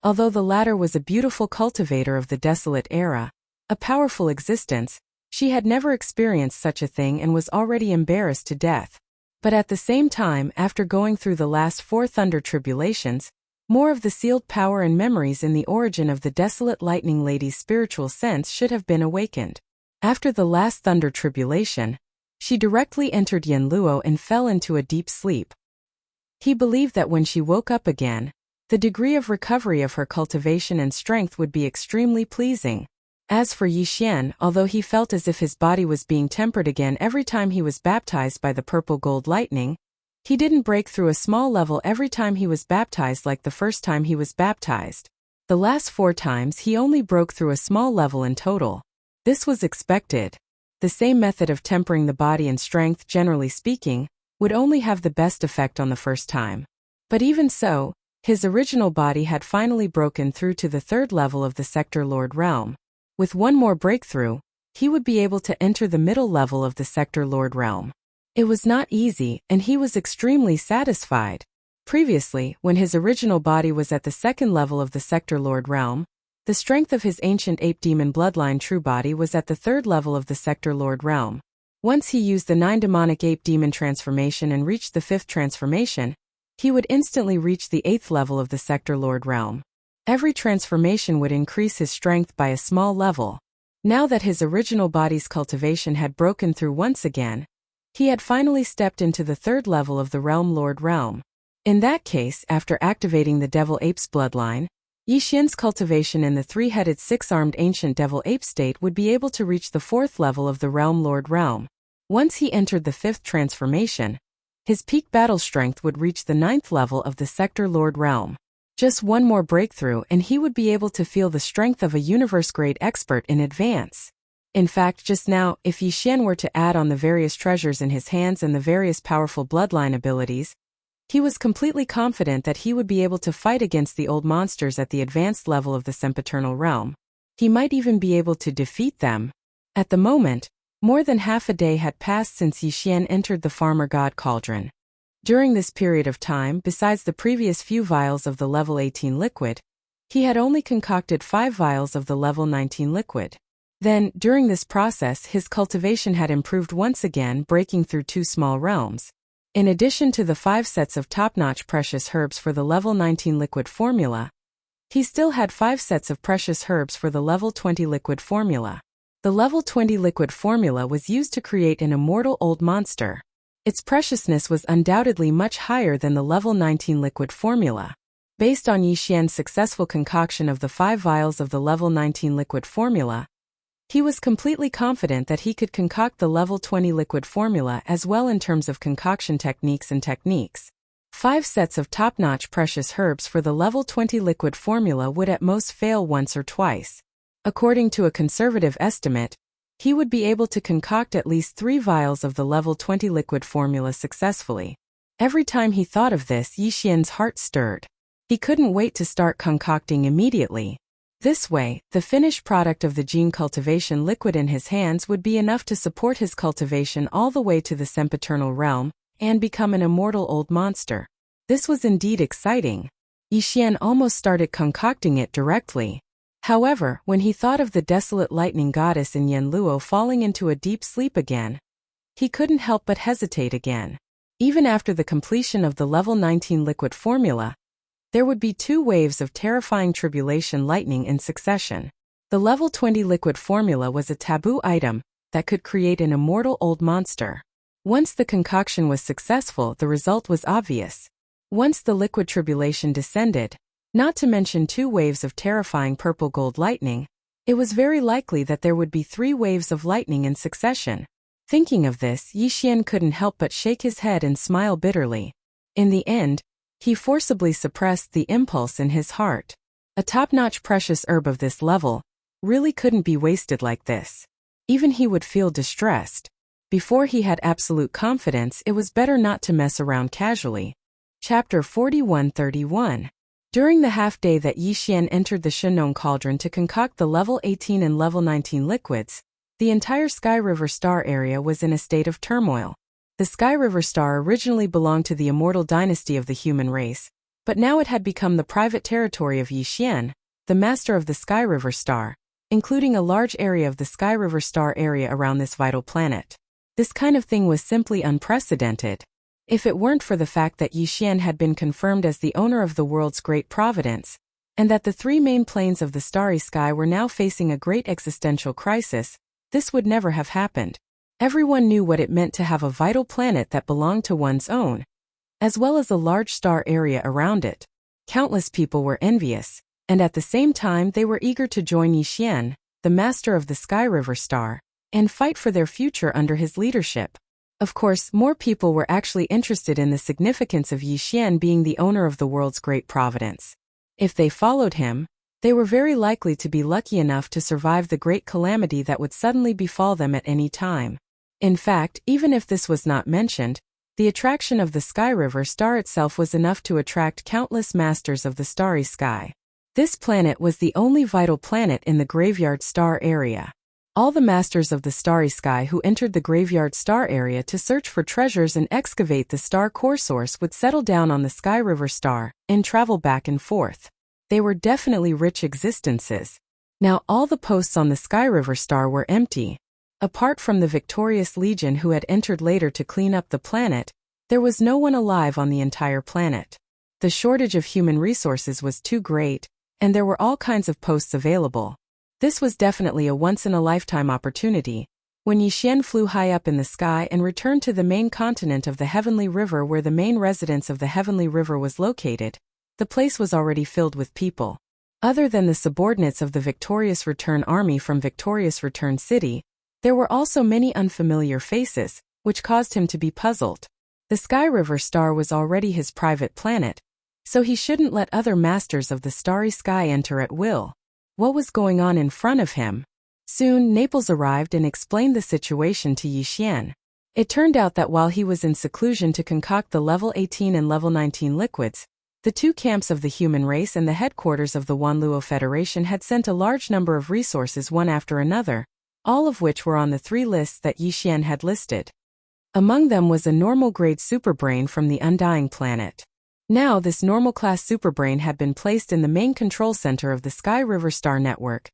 Although the latter was a beautiful cultivator of the desolate era, a powerful existence, she had never experienced such a thing and was already embarrassed to death. But at the same time, after going through the last 4 thunder tribulations, more of the sealed power and memories in the origin of the desolate lightning lady's spiritual sense should have been awakened. After the last thunder tribulation, she directly entered Yanluo and fell into a deep sleep. He believed that when she woke up again, the degree of recovery of her cultivation and strength would be extremely pleasing. As for Yi Xian, although he felt as if his body was being tempered again every time he was baptized by the purple-gold lightning, he didn't break through a small level every time he was baptized like the first time he was baptized. The last 4 times he only broke through a small level in total. This was expected. The same method of tempering the body and strength, generally speaking, would only have the best effect on the first time. But even so, his original body had finally broken through to the 3rd level of the Sector Lord Realm. With one more breakthrough, he would be able to enter the middle level of the Sector Lord Realm. It was not easy, and he was extremely satisfied. Previously, when his original body was at the 2nd level of the Sector Lord Realm, the strength of his ancient ape demon bloodline true body was at the 3rd level of the Sector Lord Realm. Once he used the 9 demonic ape demon transformation and reached the 5th transformation, he would instantly reach the 8th level of the Sector Lord Realm. Every transformation would increase his strength by a small level. Now that his original body's cultivation had broken through once again, he had finally stepped into the 3rd level of the Realm Lord Realm. In that case, after activating the Devil Ape's bloodline, Yixian's cultivation in the three-headed six-armed ancient devil ape state would be able to reach the fourth level of the Realm Lord realm. Once he entered the fifth transformation, his peak battle strength would reach the ninth level of the Sector Lord realm. Just one more breakthrough and he would be able to feel the strength of a universe-grade expert in advance. In fact, just now, if Yixian were to add on the various treasures in his hands and the various powerful bloodline abilities, he was completely confident that he would be able to fight against the old monsters at the advanced level of the sempiternal realm. He might even be able to defeat them. At the moment, more than half a day had passed since Yixian entered the Farmer God Cauldron. During this period of time, besides the previous few vials of the level 18 liquid, he had only concocted 5 vials of the level 19 liquid. Then, during this process, his cultivation had improved once again, breaking through 2 small realms. In addition to the 5 sets of top-notch precious herbs for the level 19 liquid formula, he still had 5 sets of precious herbs for the level 20 liquid formula. The level 20 liquid formula was used to create an immortal old monster. Its preciousness was undoubtedly much higher than the level 19 liquid formula. Based on Yixian's successful concoction of the 5 vials of the level 19 liquid formula, he was completely confident that he could concoct the level 20 liquid formula as well in terms of concoction techniques and techniques. 5 sets of top-notch precious herbs for the level 20 liquid formula would at most fail once or twice. According to a conservative estimate, he would be able to concoct at least 3 vials of the level 20 liquid formula successfully. Every time he thought of this, Yixian's heart stirred. He couldn't wait to start concocting immediately. This way, the finished product of the gene cultivation liquid in his hands would be enough to support his cultivation all the way to the sempiternal realm and become an immortal old monster. This was indeed exciting. Yixian almost started concocting it directly. However, when he thought of the desolate lightning goddess in Yanluo falling into a deep sleep again, he couldn't help but hesitate again. Even after the completion of the level 19 liquid formula, there would be 2 waves of terrifying tribulation lightning in succession. The level 20 liquid formula was a taboo item that could create an immortal old monster. Once the concoction was successful, the result was obvious. Once the liquid tribulation descended, not to mention 2 waves of terrifying purple-gold lightning, it was very likely that there would be 3 waves of lightning in succession. Thinking of this, Yixian couldn't help but shake his head and smile bitterly. In the end, he forcibly suppressed the impulse in his heart. A top-notch precious herb of this level really couldn't be wasted like this. Even he would feel distressed. Before he had absolute confidence, it was better not to mess around casually. Chapter 4131. During the half-day that Yixian entered the Shenong Cauldron to concoct the level 18 and level 19 liquids, the entire Sky River Star area was in a state of turmoil. The Sky River Star originally belonged to the immortal dynasty of the human race, but now it had become the private territory of Yixian, the master of the Sky River Star, including a large area of the Sky River Star area around this vital planet. This kind of thing was simply unprecedented. If it weren't for the fact that Yixian had been confirmed as the owner of the world's great providence, and that the 3 main planes of the starry sky were now facing a great existential crisis, this would never have happened. Everyone knew what it meant to have a vital planet that belonged to one's own, as well as a large star area around it. Countless people were envious, and at the same time they were eager to join Yixian, the master of the Sky River Star, and fight for their future under his leadership. Of course, more people were actually interested in the significance of Yixian being the owner of the world's great providence. If they followed him, they were very likely to be lucky enough to survive the great calamity that would suddenly befall them at any time. In fact, even if this was not mentioned, the attraction of the Sky River Star itself was enough to attract countless masters of the starry sky. This planet was the only vital planet in the Graveyard Star area. All the masters of the starry sky who entered the Graveyard Star area to search for treasures and excavate the star core source would settle down on the Sky River Star and travel back and forth. They were definitely rich existences. Now all the posts on the Sky River Star were empty. Apart from the victorious legion who had entered later to clean up the planet, there was no one alive on the entire planet. The shortage of human resources was too great, and there were all kinds of posts available. This was definitely a once-in-a-lifetime opportunity. When Yixian flew high up in the sky and returned to the main continent of the Heavenly River where the main residence of the Heavenly River was located, the place was already filled with people. Other than the subordinates of the Victorious Return Army from Victorious Return City, there were also many unfamiliar faces, which caused him to be puzzled. The Sky River Star was already his private planet, so he shouldn't let other masters of the starry sky enter at will. What was going on in front of him? Soon, Naples arrived and explained the situation to Yixian. It turned out that while he was in seclusion to concoct the level 18 and level 19 liquids, the two camps of the human race and the headquarters of the Wanluo Federation had sent a large number of resources one after another, all of which were on the 3 lists that Yixian had listed. Among them was a normal-grade superbrain from the Undying planet. Now this normal-class superbrain had been placed in the main control center of the Sky River Star network,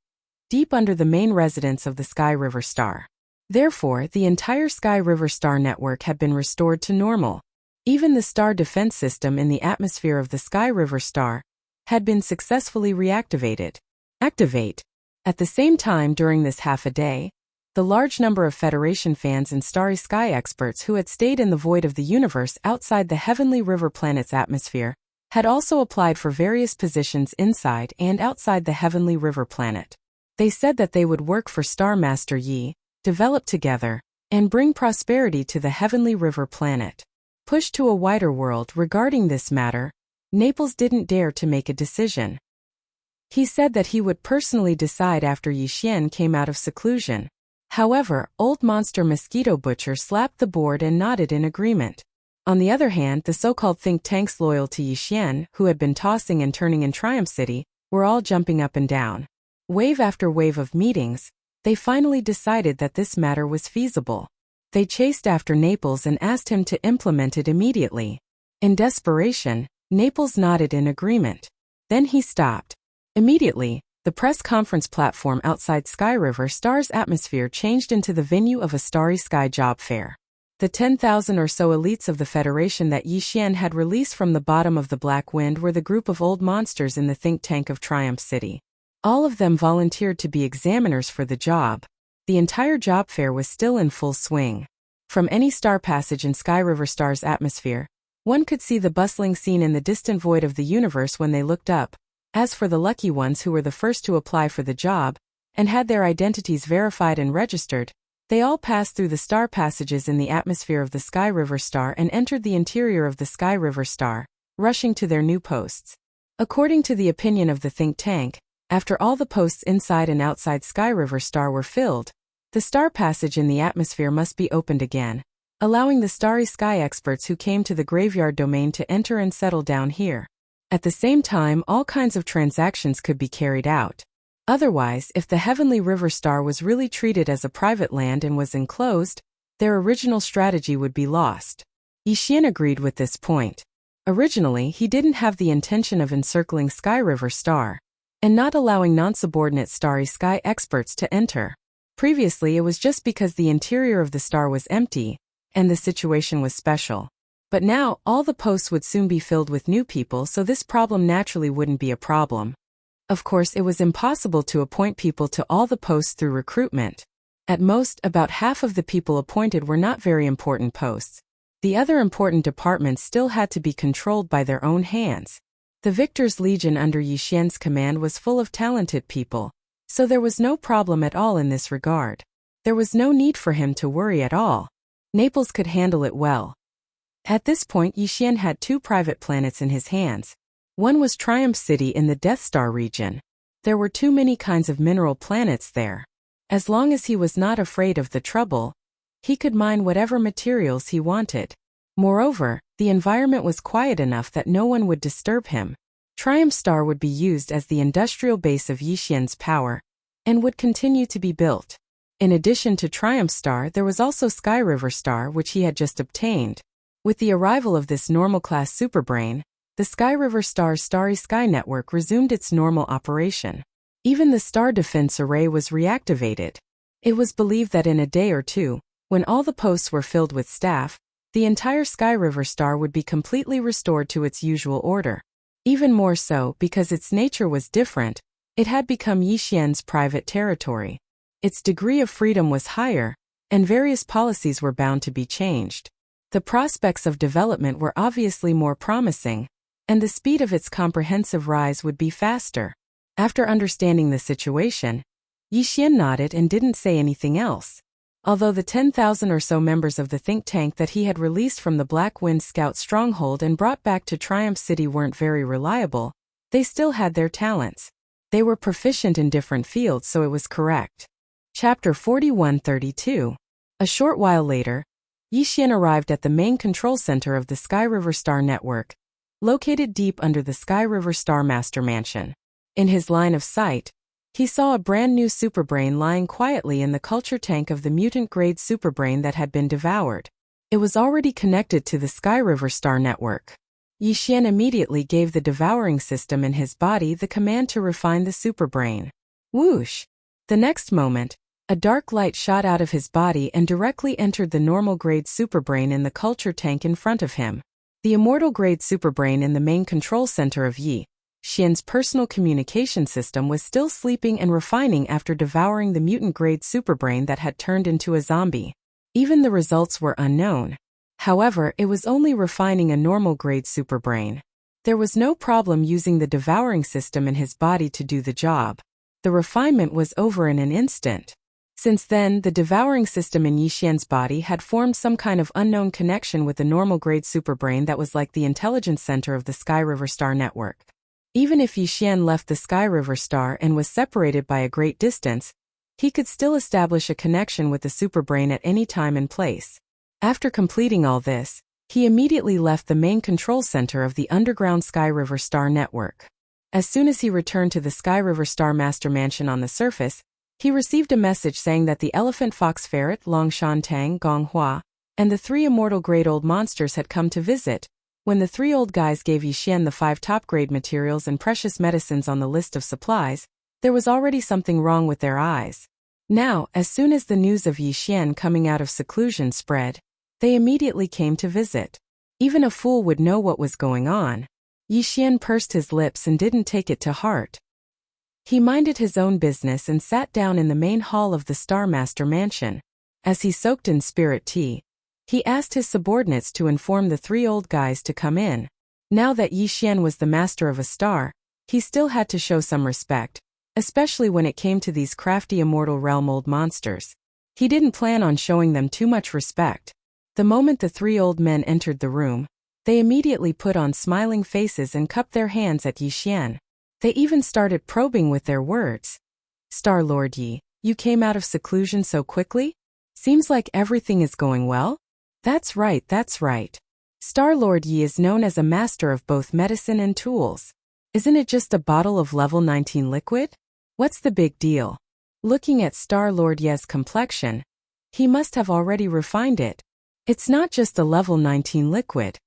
deep under the main residence of the Sky River Star. Therefore, the entire Sky River Star network had been restored to normal. Even the star defense system in the atmosphere of the Sky River Star had been successfully reactivated. Activate. At the same time during this half a day, the large number of Federation fans and starry sky experts who had stayed in the void of the universe outside the Heavenly River planet's atmosphere had also applied for various positions inside and outside the Heavenly River planet. They said that they would work for Star Master Yi, develop together, and bring prosperity to the Heavenly River planet. Pushed to a wider world regarding this matter, Naples didn't dare to make a decision. He said that he would personally decide after Yixian came out of seclusion. However, Old Monster Mosquito Butcher slapped the board and nodded in agreement. On the other hand, the so-called think tanks loyal to Yixian, who had been tossing and turning in Triumph City, were all jumping up and down. Wave after wave of meetings, they finally decided that this matter was feasible. They chased after Naples and asked him to implement it immediately. In desperation, Naples nodded in agreement. Then he stopped. Immediately, the press conference platform outside Sky River Star's atmosphere changed into the venue of a Starry Sky job fair. The 10,000 or so elites of the Federation that Yixian had released from the bottom of the Black Wind were the group of old monsters in the think tank of Triumph City. All of them volunteered to be examiners for the job. The entire job fair was still in full swing. From any star passage in Sky River Star's atmosphere, one could see the bustling scene in the distant void of the universe when they looked up. As for the lucky ones who were the first to apply for the job, and had their identities verified and registered, they all passed through the star passages in the atmosphere of the Sky River Star and entered the interior of the Sky River Star, rushing to their new posts. According to the opinion of the think tank, after all the posts inside and outside Sky River Star were filled, the star passage in the atmosphere must be opened again, allowing the starry sky experts who came to the graveyard domain to enter and settle down here. At the same time, all kinds of transactions could be carried out. Otherwise, if the Heavenly River Star was really treated as a private land and was enclosed, their original strategy would be lost. Yixian agreed with this point. Originally, he didn't have the intention of encircling Sky River Star and not allowing non-subordinate starry sky experts to enter. Previously, it was just because the interior of the star was empty, and the situation was special. But now, all the posts would soon be filled with new people, so this problem naturally wouldn't be a problem. Of course, it was impossible to appoint people to all the posts through recruitment. At most, about half of the people appointed were not very important posts. The other important departments still had to be controlled by their own hands. The Victor's Legion under Yixian's command was full of talented people, so there was no problem at all in this regard. There was no need for him to worry at all. Naples could handle it well. At this point, Yixian had 2 private planets in his hands. One was Triumph City in the Death Star region. There were too many kinds of mineral planets there. As long as he was not afraid of the trouble, he could mine whatever materials he wanted. Moreover, the environment was quiet enough that no one would disturb him. Triumph Star would be used as the industrial base of Yixian's power, and would continue to be built. In addition to Triumph Star, there was also Sky River Star, which he had just obtained. With the arrival of this normal-class superbrain, the Sky River Star's Starry Sky Network resumed its normal operation. Even the Star Defense Array was reactivated. It was believed that in a day or two, when all the posts were filled with staff, the entire Sky River Star would be completely restored to its usual order. Even more so, because its nature was different, it had become Yixian's private territory. Its degree of freedom was higher, and various policies were bound to be changed. The prospects of development were obviously more promising, and the speed of its comprehensive rise would be faster. After understanding the situation, Yixian nodded and didn't say anything else. Although the 10,000 or so members of the think tank that he had released from the Black Wind Scout stronghold and brought back to Triumph City weren't very reliable, they still had their talents. They were proficient in different fields, so it was correct. Chapter 4132. A short while later, Yixian arrived at the main control center of the Sky River Star Network, located deep under the Sky River Star Master Mansion. In his line of sight, he saw a brand new superbrain lying quietly in the culture tank of the mutant-grade superbrain that had been devoured. It was already connected to the Sky River Star Network. Yixian immediately gave the devouring system in his body the command to refine the superbrain. Whoosh! The next moment, a dark light shot out of his body and directly entered the normal-grade superbrain in the culture tank in front of him. The immortal-grade superbrain in the main control center of Yixian's personal communication system was still sleeping and refining after devouring the mutant-grade superbrain that had turned into a zombie. Even the results were unknown. However, it was only refining a normal-grade superbrain. There was no problem using the devouring system in his body to do the job. The refinement was over in an instant. Since then, the devouring system in Yixian's body had formed some kind of unknown connection with the normal-grade superbrain that was like the intelligence center of the Sky River Star Network. Even if Yixian left the Sky River Star and was separated by a great distance, he could still establish a connection with the superbrain at any time and place. After completing all this, he immediately left the main control center of the underground Sky River Star Network. As soon as he returned to the Sky River Star Master Mansion on the surface, he received a message saying that the Elephant Fox Ferret, Longshan Tang, Gong Hua, and the 3 immortal grade old monsters had come to visit. When the 3 old guys gave Yixian the 5 top-grade materials and precious medicines on the list of supplies, there was already something wrong with their eyes. Now, as soon as the news of Yixian coming out of seclusion spread, they immediately came to visit. Even a fool would know what was going on. Yixian pursed his lips and didn't take it to heart. He minded his own business and sat down in the main hall of the Star Master Mansion. As he soaked in spirit tea, he asked his subordinates to inform the 3 old guys to come in. Now that Yixian was the master of a star, he still had to show some respect, especially when it came to these crafty immortal realm old monsters. He didn't plan on showing them too much respect. The moment the 3 old men entered the room, they immediately put on smiling faces and cupped their hands at Yixian. They even started probing with their words. "Star Lord Yi, you came out of seclusion so quickly? Seems like everything is going well?" That's right. Star Lord Yi is known as a master of both medicine and tools. Isn't it just a bottle of level 19 liquid? What's the big deal? Looking at Star Lord Yi's complexion, he must have already refined it. It's not just a level 19 liquid.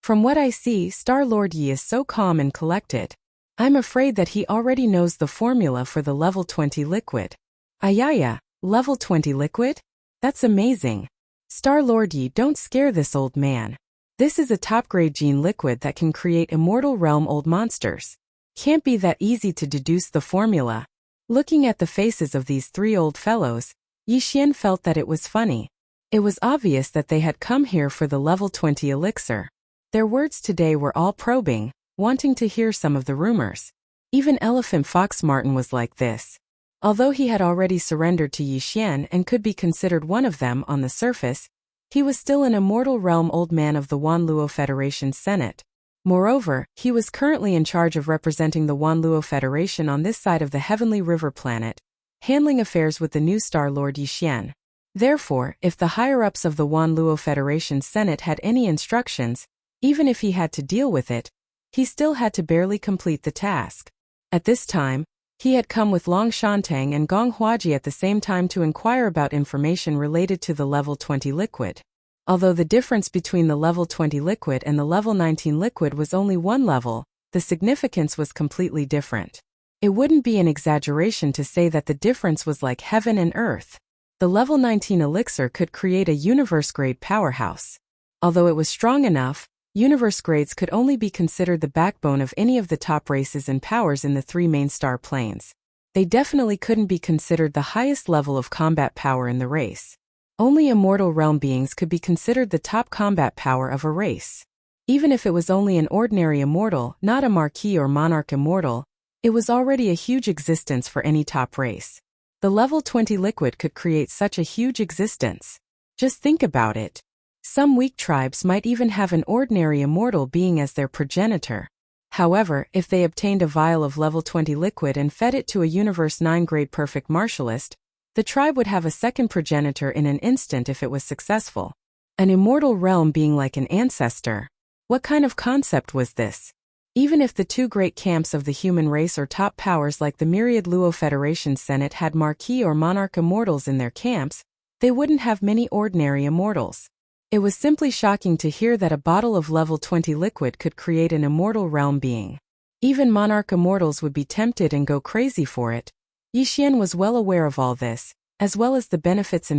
From what I see, Star Lord Yi is so calm and collected. I'm afraid that he already knows the formula for the level 20 liquid. Ayaya, level 20 liquid? That's amazing. Star Lord Yi, don't scare this old man. This is a top-grade gene liquid that can create immortal realm old monsters. Can't be that easy to deduce the formula. Looking at the faces of these 3 old fellows, Yixian felt that it was funny. It was obvious that they had come here for the level 20 elixir. Their words today were all probing, wanting to hear some of the rumors. Even Elephant Fox Martin was like this. Although he had already surrendered to Yixian and could be considered one of them on the surface, he was still an immortal realm old man of the Wanluo Federation's Senate. Moreover, he was currently in charge of representing the Wanluo Federation on this side of the Heavenly River planet, handling affairs with the new Star Lord Yixian. Therefore, if the higher-ups of the Wanluo Federation's Senate had any instructions, even if he had to deal with it, he still had to barely complete the task. At this time, he had come with Long Shantang and Gong Huaji at the same time to inquire about information related to the level 20 liquid. Although the difference between the level 20 liquid and the level 19 liquid was only 1 level, the significance was completely different. It wouldn't be an exaggeration to say that the difference was like heaven and earth. The level 19 elixir could create a universe-grade powerhouse. Although it was strong enough, universe grades could only be considered the backbone of any of the top races and powers in the 3 main star planes. They definitely couldn't be considered the highest level of combat power in the race. Only immortal realm beings could be considered the top combat power of a race. Even if it was only an ordinary immortal, not a marquis or monarch immortal, It was already a huge existence for any top race. The level 20 liquid could create such a huge existence. Just think about it. Some weak tribes might even have an ordinary immortal being as their progenitor. However, if they obtained a vial of level 20 liquid and fed it to a Universe 9 grade perfect martialist, the tribe would have a second progenitor in an instant if it was successful. An immortal realm being like an ancestor. What kind of concept was this? Even if the two great camps of the human race or top powers like the myriad Luo Federation Senate had marquis or monarch immortals in their camps, they wouldn't have many ordinary immortals. It was simply shocking to hear that a bottle of level 20 liquid could create an immortal realm being. Even monarch immortals would be tempted and go crazy for it. Yixian was well aware of all this, as well as the benefits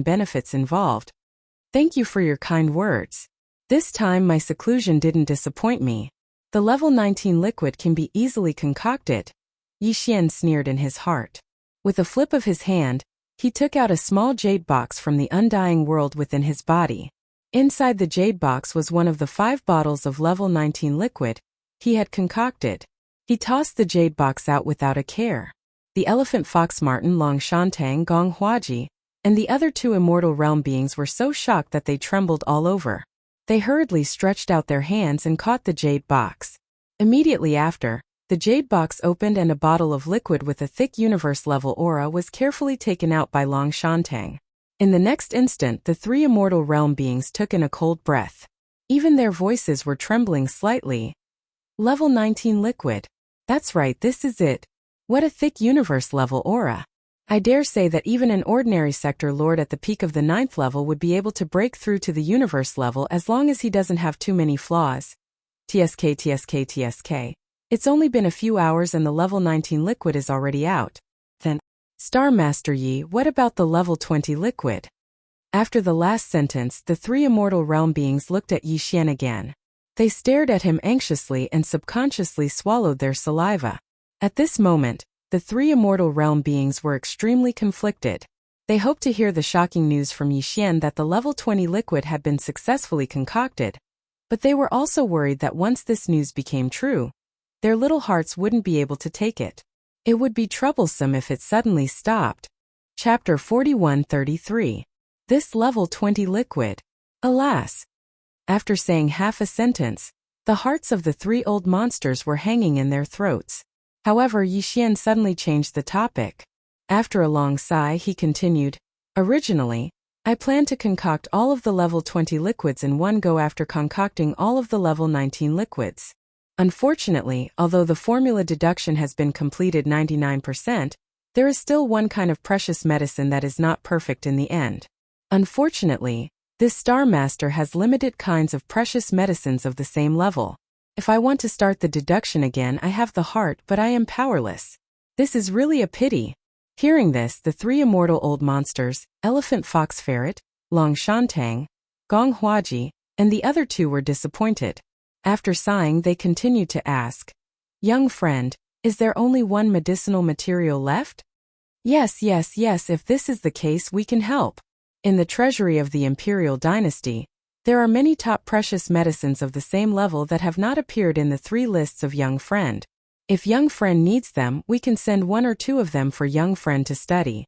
involved. Thank you for your kind words. This time my seclusion didn't disappoint me. The level 19 liquid can be easily concocted. Yixian sneered in his heart. With a flip of his hand, he took out a small jade box from the undying world within his body. Inside the jade box was one of the 5 bottles of level 19 liquid he had concocted. He tossed the jade box out without a care. The elephant fox Martin Long Shantang Gong Huaji and the other 2 immortal realm beings were so shocked that they trembled all over. They hurriedly stretched out their hands and caught the jade box. Immediately after, the jade box opened and a bottle of liquid with a thick universe-level aura was carefully taken out by Long Shantang. In the next instant, the 3 immortal realm beings took in a cold breath. Even their voices were trembling slightly. Level 19 liquid. That's right, this is it. What a thick universe-level aura. I dare say that even an ordinary sector lord at the peak of the 9th level would be able to break through to the universe level as long as he doesn't have too many flaws. TSK. It's only been a few hours and the level 19 liquid is already out. Then, Star Master Yi, what about the level 20 liquid? After the last sentence, the 3 immortal realm beings looked at Yixian again. They stared at him anxiously and subconsciously swallowed their saliva. At this moment, the 3 immortal realm beings were extremely conflicted. They hoped to hear the shocking news from Yixian that the level 20 liquid had been successfully concocted. But they were also worried that once this news became true, their little hearts wouldn't be able to take it. It would be troublesome if it suddenly stopped. Chapter 41:33. This level 20 liquid. Alas! After saying half a sentence, the hearts of the 3 old monsters were hanging in their throats. However, Yixian suddenly changed the topic. After a long sigh, he continued, Originally, I planned to concoct all of the level 20 liquids in one go after concocting all of the level 19 liquids. Unfortunately, although the formula deduction has been completed 99%, there is still one kind of precious medicine that is not perfect in the end. Unfortunately, this Star Master has limited kinds of precious medicines of the same level. If I want to start the deduction again, I have the heart, but I am powerless. This is really a pity. Hearing this, the 3 immortal old monsters, Elephant Fox Ferret, Long Shantang, Gong Huaji, and the other 2 were disappointed. After sighing, they continued to ask, Young friend, is there only one medicinal material left? Yes, if this is the case, we can help. In the treasury of the Imperial Dynasty, there are many top precious medicines of the same level that have not appeared in the 3 lists of Young Friend. If Young Friend needs them, we can send 1 or 2 of them for Young Friend to study.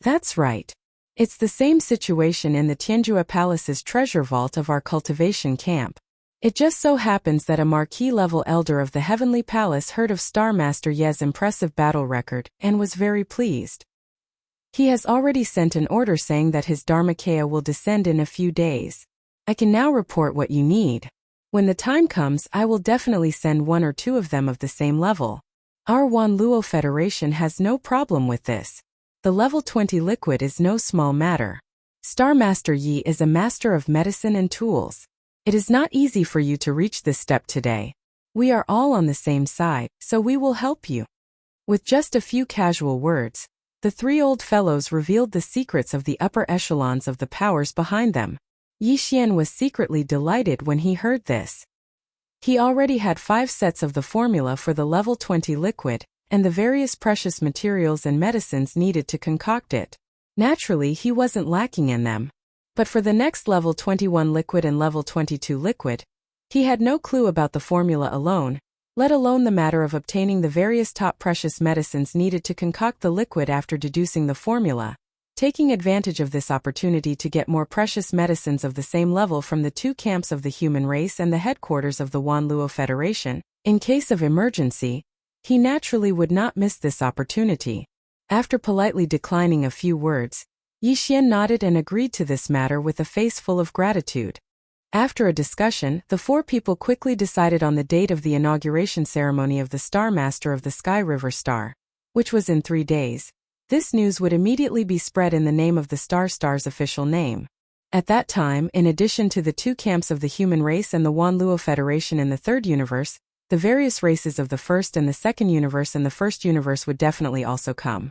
That's right. It's the same situation in the Tianjua Palace's treasure vault of our cultivation camp. It just so happens that a marquis-level elder of the Heavenly Palace heard of Star Master Ye's impressive battle record and was very pleased. He has already sent an order saying that his Dharmakaya will descend in a few days. I can now report what you need. When the time comes, I will definitely send 1 or 2 of them of the same level. Our Wan Luo Federation has no problem with this. The level 20 liquid is no small matter. Star Master Yi is a master of medicine and tools. It is not easy for you to reach this step today. We are all on the same side, so we will help you. With just a few casual words, the 3 old fellows revealed the secrets of the upper echelons of the powers behind them. Yixian was secretly delighted when he heard this. He already had 5 sets of the formula for the level 20 liquid, and the various precious materials and medicines needed to concoct it. Naturally, he wasn't lacking in them. But for the next level 21 liquid and level 22 liquid, he had no clue about the formula alone, let alone the matter of obtaining the various top precious medicines needed to concoct the liquid after deducing the formula, taking advantage of this opportunity to get more precious medicines of the same level from the two camps of the human race and the headquarters of the Wanluo Federation. In case of emergency, he naturally would not miss this opportunity. After politely declining a few words, Yi Xian nodded and agreed to this matter with a face full of gratitude. After a discussion, the four people quickly decided on the date of the inauguration ceremony of the Star Master of the Sky River Star, which was in 3 days. This news would immediately be spread in the name of the Star's official name. At that time, in addition to the two camps of the human race and the Wanluo Federation in the third universe, the various races of the first and the second universe and the first universe would definitely also come.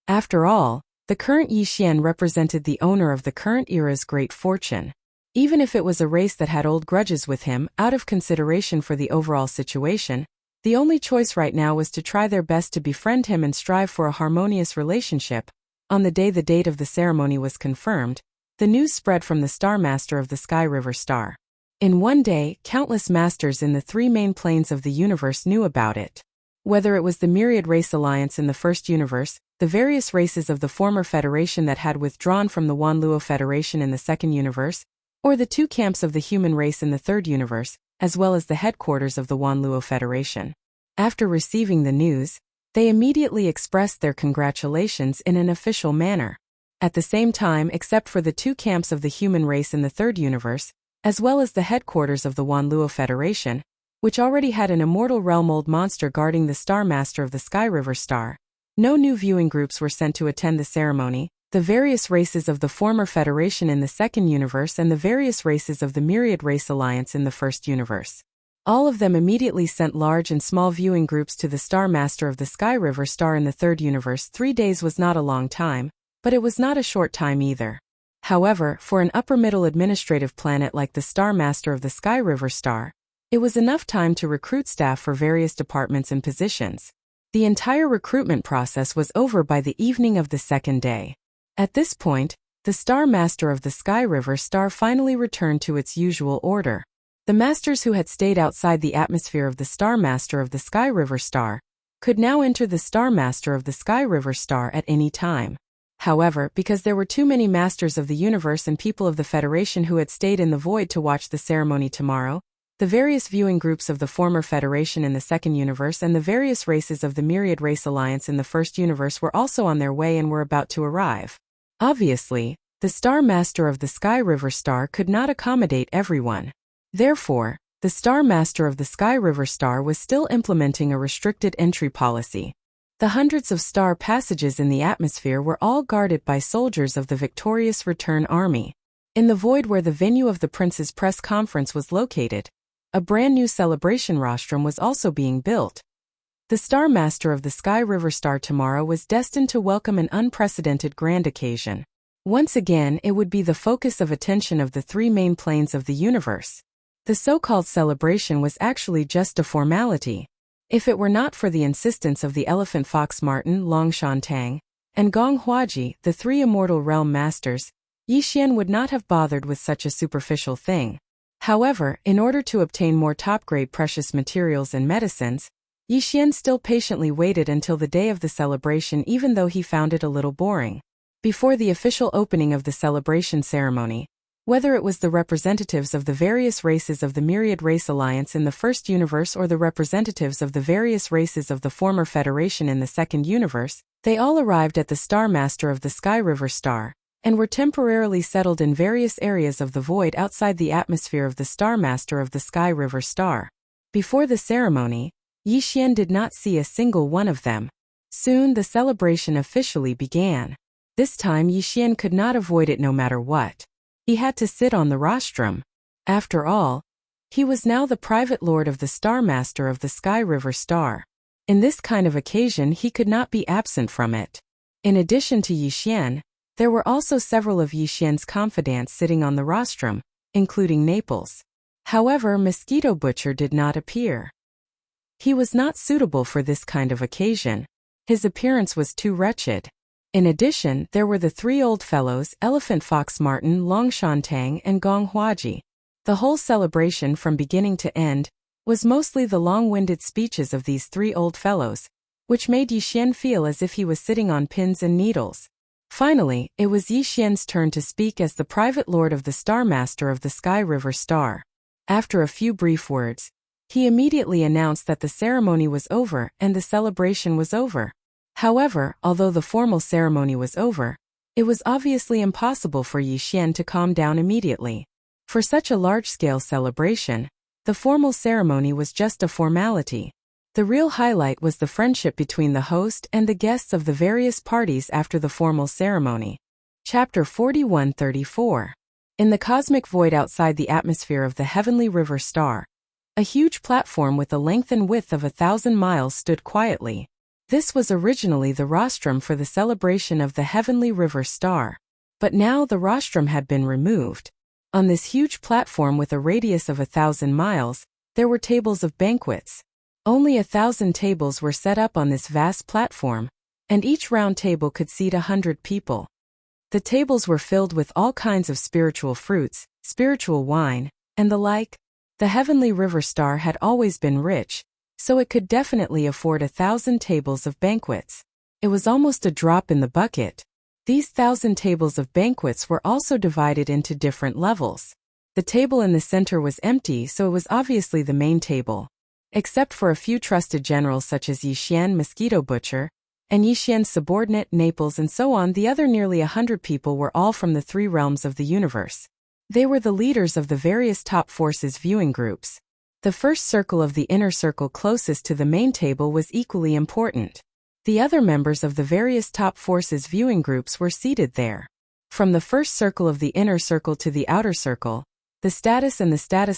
After all, the current Yi Xian represented the owner of the current era's great fortune. Even if it was a race that had old grudges with him, out of consideration for the overall situation, the only choice right now was to try their best to befriend him and strive for a harmonious relationship. On the date of the ceremony was confirmed, the news spread from the Star Master of the Sky River Star. In one day, countless masters in the 3 main planes of the universe knew about it. Whether it was the Myriad Race Alliance in the first universe, the various races of the former Federation that had withdrawn from the Wanluo Federation in the second universe, or the two camps of the human race in the third universe, as well as the headquarters of the Wanluo Federation. After receiving the news, they immediately expressed their congratulations in an official manner. At the same time, except for the two camps of the human race in the third universe, as well as the headquarters of the Wanluo Federation, which already had an immortal realm-old monster guarding the Star Master of the Sky River Star, no new viewing groups were sent to attend the ceremony. The various races of the former Federation in the second universe and the various races of the Myriad Race Alliance in the first universe. All of them immediately sent large and small viewing groups to the Star Master of the Sky River Star in the third universe. 3 days was not a long time, but it was not a short time either. However, for an upper-middle administrative planet like the Star Master of the Sky River Star, it was enough time to recruit staff for various departments and positions. The entire recruitment process was over by the evening of the second day. At this point, the Star Master of the Sky River Star finally returned to its usual order. The masters who had stayed outside the atmosphere of the Star Master of the Sky River Star could now enter the Star Master of the Sky River Star at any time. However, because there were too many masters of the universe and people of the Federation who had stayed in the void to watch the ceremony tomorrow, the various viewing groups of the former Federation in the second universe and the various races of the Myriad Race Alliance in the first universe were also on their way and were about to arrive. Obviously, the Star Master of the Sky River Star could not accommodate everyone. Therefore, the Star Master of the Sky River Star was still implementing a restricted entry policy. The hundreds of star passages in the atmosphere were all guarded by soldiers of the victorious Return Army. In the void where the venue of the Prince's press conference was located, a brand new celebration rostrum was also being built. The Star Master of the Sky River Star tomorrow was destined to welcome an unprecedented grand occasion. Once again, it would be the focus of attention of the 3 main planes of the universe. The so-called celebration was actually just a formality. If it were not for the insistence of the Elephant Fox Martin, Long Shantang, and Gong Huaji, the 3 immortal realm masters, Yi Xian would not have bothered with such a superficial thing. However, in order to obtain more top-grade precious materials and medicines, Yi Xian still patiently waited until the day of the celebration, even though he found it a little boring. Before the official opening of the celebration ceremony, whether it was the representatives of the various races of the Myriad Race Alliance in the first universe or the representatives of the various races of the former Federation in the second universe, they all arrived at the Star Master of the Sky River Star, and were temporarily settled in various areas of the void outside the atmosphere of the Star Master of the Sky River Star. Before the ceremony, Yi Xian did not see a single one of them. Soon the celebration officially began. This time Yi Xian could not avoid it no matter what. He had to sit on the rostrum. After all, he was now the private lord of the Star Master of the Sky River Star. In this kind of occasion he could not be absent from it. In addition to Yi Xian, there were also several of Yi Xian's confidants sitting on the rostrum, including Naples. However, Mosquito Butcher did not appear. He was not suitable for this kind of occasion. His appearance was too wretched. In addition, there were the 3 old fellows, Elephant Fox Martin, Long Shantang, and Gong Huaji. The whole celebration from beginning to end was mostly the long-winded speeches of these three old fellows, which made Yixian feel as if he was sitting on pins and needles. Finally, it was Yixian's turn to speak as the private lord of the Star Master of the Sky River Star. After a few brief words, he immediately announced that the ceremony was over and the celebration was over. However, although the formal ceremony was over, it was obviously impossible for Yixian to calm down immediately. For such a large-scale celebration, the formal ceremony was just a formality. The real highlight was the friendship between the host and the guests of the various parties after the formal ceremony. Chapter 41-34. In the cosmic void outside the atmosphere of the heavenly river star, a huge platform with a length and width of 1,000 miles stood quietly. This was originally the rostrum for the celebration of the heavenly river star. But now the rostrum had been removed. On this huge platform with a radius of 1,000 miles, there were tables of banquets. Only 1,000 tables were set up on this vast platform, and each round table could seat 100 people. The tables were filled with all kinds of spiritual fruits, spiritual wine, and the like. The heavenly river star had always been rich, so it could definitely afford 1,000 tables of banquets. It was almost a drop in the bucket. These 1,000 tables of banquets were also divided into different levels. The table in the center was empty, so it was obviously the main table. Except for a few trusted generals such as Yixian Mosquito Butcher, and Yixian's subordinate Naples and so on, the other nearly 100 people were all from the three realms of the universe. They were the leaders of the various top forces viewing groups. The first circle of the inner circle closest to the main table was equally important. The other members of the various top forces viewing groups were seated there. From the first circle of the inner circle to the outer circle, the status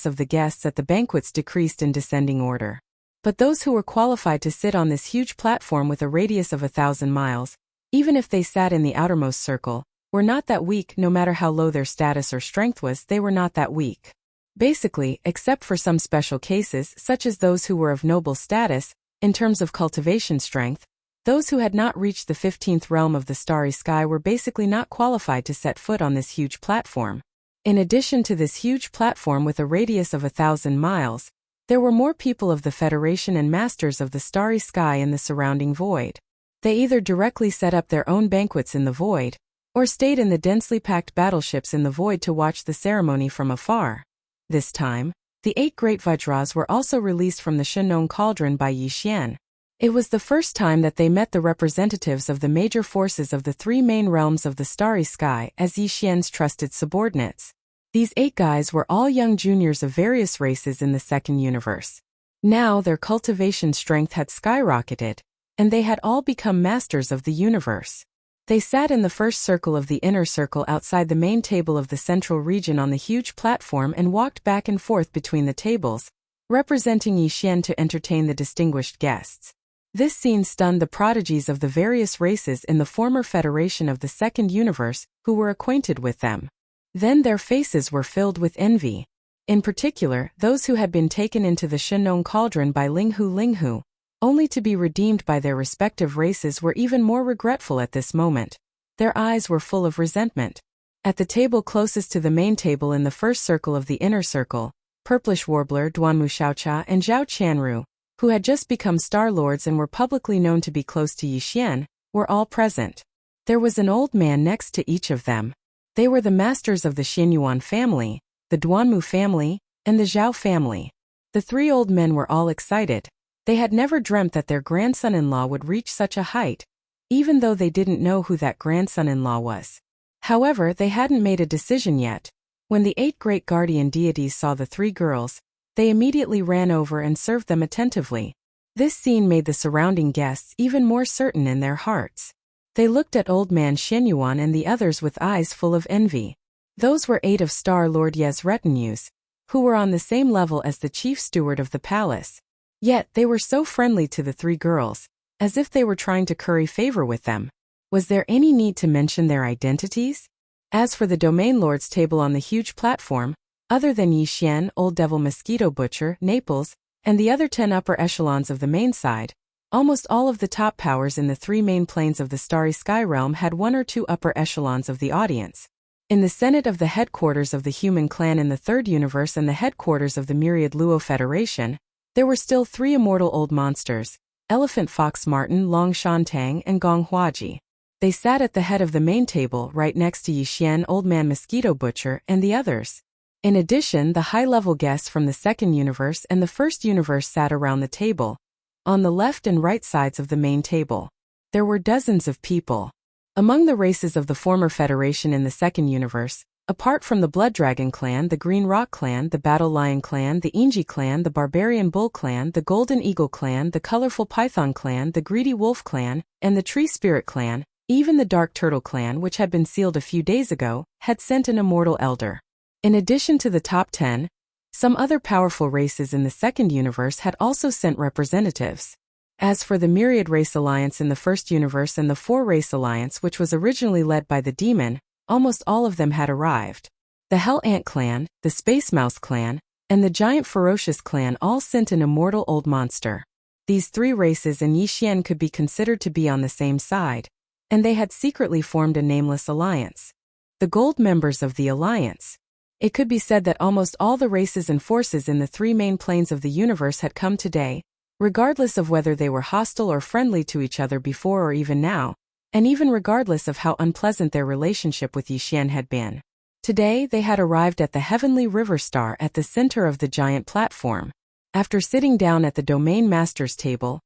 of the guests at the banquets decreased in descending order. But those who were qualified to sit on this huge platform with a radius of 1,000 miles, even if they sat in the outermost circle, were not that weak. No matter how low their status or strength was, they were not that weak. Basically, except for some special cases such as those who were of noble status, in terms of cultivation strength, those who had not reached the 15th realm of the starry sky were basically not qualified to set foot on this huge platform. In addition to this huge platform with a radius of 1,000 miles, there were more people of the Federation and Masters of the Starry Sky in the surrounding void. They either directly set up their own banquets in the void, or stayed in the densely packed battleships in the void to watch the ceremony from afar. This time, the 8 great Vajras were also released from the Shenong Cauldron by Yixian. It was the first time that they met the representatives of the major forces of the 3 main realms of the Starry Sky as Yixian's trusted subordinates. These 8 guys were all young juniors of various races in the second universe. Now their cultivation strength had skyrocketed, and they had all become masters of the universe. They sat in the first circle of the inner circle outside the main table of the central region on the huge platform and walked back and forth between the tables, representing Yixian to entertain the distinguished guests. This scene stunned the prodigies of the various races in the former Federation of the Second Universe who were acquainted with them. Then their faces were filled with envy. In particular, those who had been taken into the Shenong Cauldron by Linghu, only to be redeemed by their respective races, were even more regretful at this moment. Their eyes were full of resentment. At the table closest to the main table in the first circle of the inner circle, Purplish Warbler Duanmu Xiaocha and Zhao Qianru, who had just become Star Lords and were publicly known to be close to Yixian, were all present. There was an old man next to each of them. They were the masters of the Xianyuan family, the Duanmu family, and the Zhao family. The 3 old men were all excited. They had never dreamt that their grandson-in-law would reach such a height, even though they didn't know who that grandson-in-law was. However, they hadn't made a decision yet. When the 8 great guardian deities saw the 3 girls, they immediately ran over and served them attentively. This scene made the surrounding guests even more certain in their hearts. They looked at old man Xianyuan and the others with eyes full of envy. Those were 8 of Star Lord Ye's retinues, who were on the same level as the chief steward of the palace. Yet they were so friendly to the 3 girls, as if they were trying to curry favor with them. Was there any need to mention their identities? As for the Domain Lord's table on the huge platform, other than Yixian, Old Devil Mosquito Butcher, Naples, and the other 10 upper echelons of the main side, almost all of the top powers in the 3 main planes of the Starry Sky realm had 1 or 2 upper echelons of the audience. In the Senate of the headquarters of the human clan in the Third Universe and the headquarters of the Myriad Luo Federation, There were still 3 immortal old monsters, Elephant Fox Martin, Long Shantang, and Gong Huaji. They sat at the head of the main table right next to Yixian, Old Man Mosquito Butcher, and the others. In addition, the high-level guests from the second universe and the first universe sat around the table, on the left and right sides of the main table. There were dozens of people. Among the races of the former Federation in the second universe, apart from the Blood Dragon clan, the Green Rock clan, the Battle Lion clan, the Inji clan, the Barbarian Bull clan, the Golden Eagle clan, the Colorful Python clan, the Greedy Wolf clan, and the Tree Spirit clan, even the Dark Turtle clan, which had been sealed a few days ago, had sent an immortal elder. In addition to the top 10, some other powerful races in the second universe had also sent representatives. As for the Myriad Race Alliance in the first universe and the Four Race Alliance, which was originally led by the Demon, almost all of them had arrived. The Hell Ant clan, the Space Mouse clan, and the Giant Ferocious clan all sent an immortal old monster. These 3 races and Yixian could be considered to be on the same side, and they had secretly formed a nameless alliance. The gold members of the alliance. It could be said that almost all the races and forces in the 3 main planes of the universe had come today, regardless of whether they were hostile or friendly to each other before or even now, and even regardless of how unpleasant their relationship with Yixian had been. Today they had arrived at the Heavenly River Star at the center of the giant platform. After sitting down at the Domain Master's table,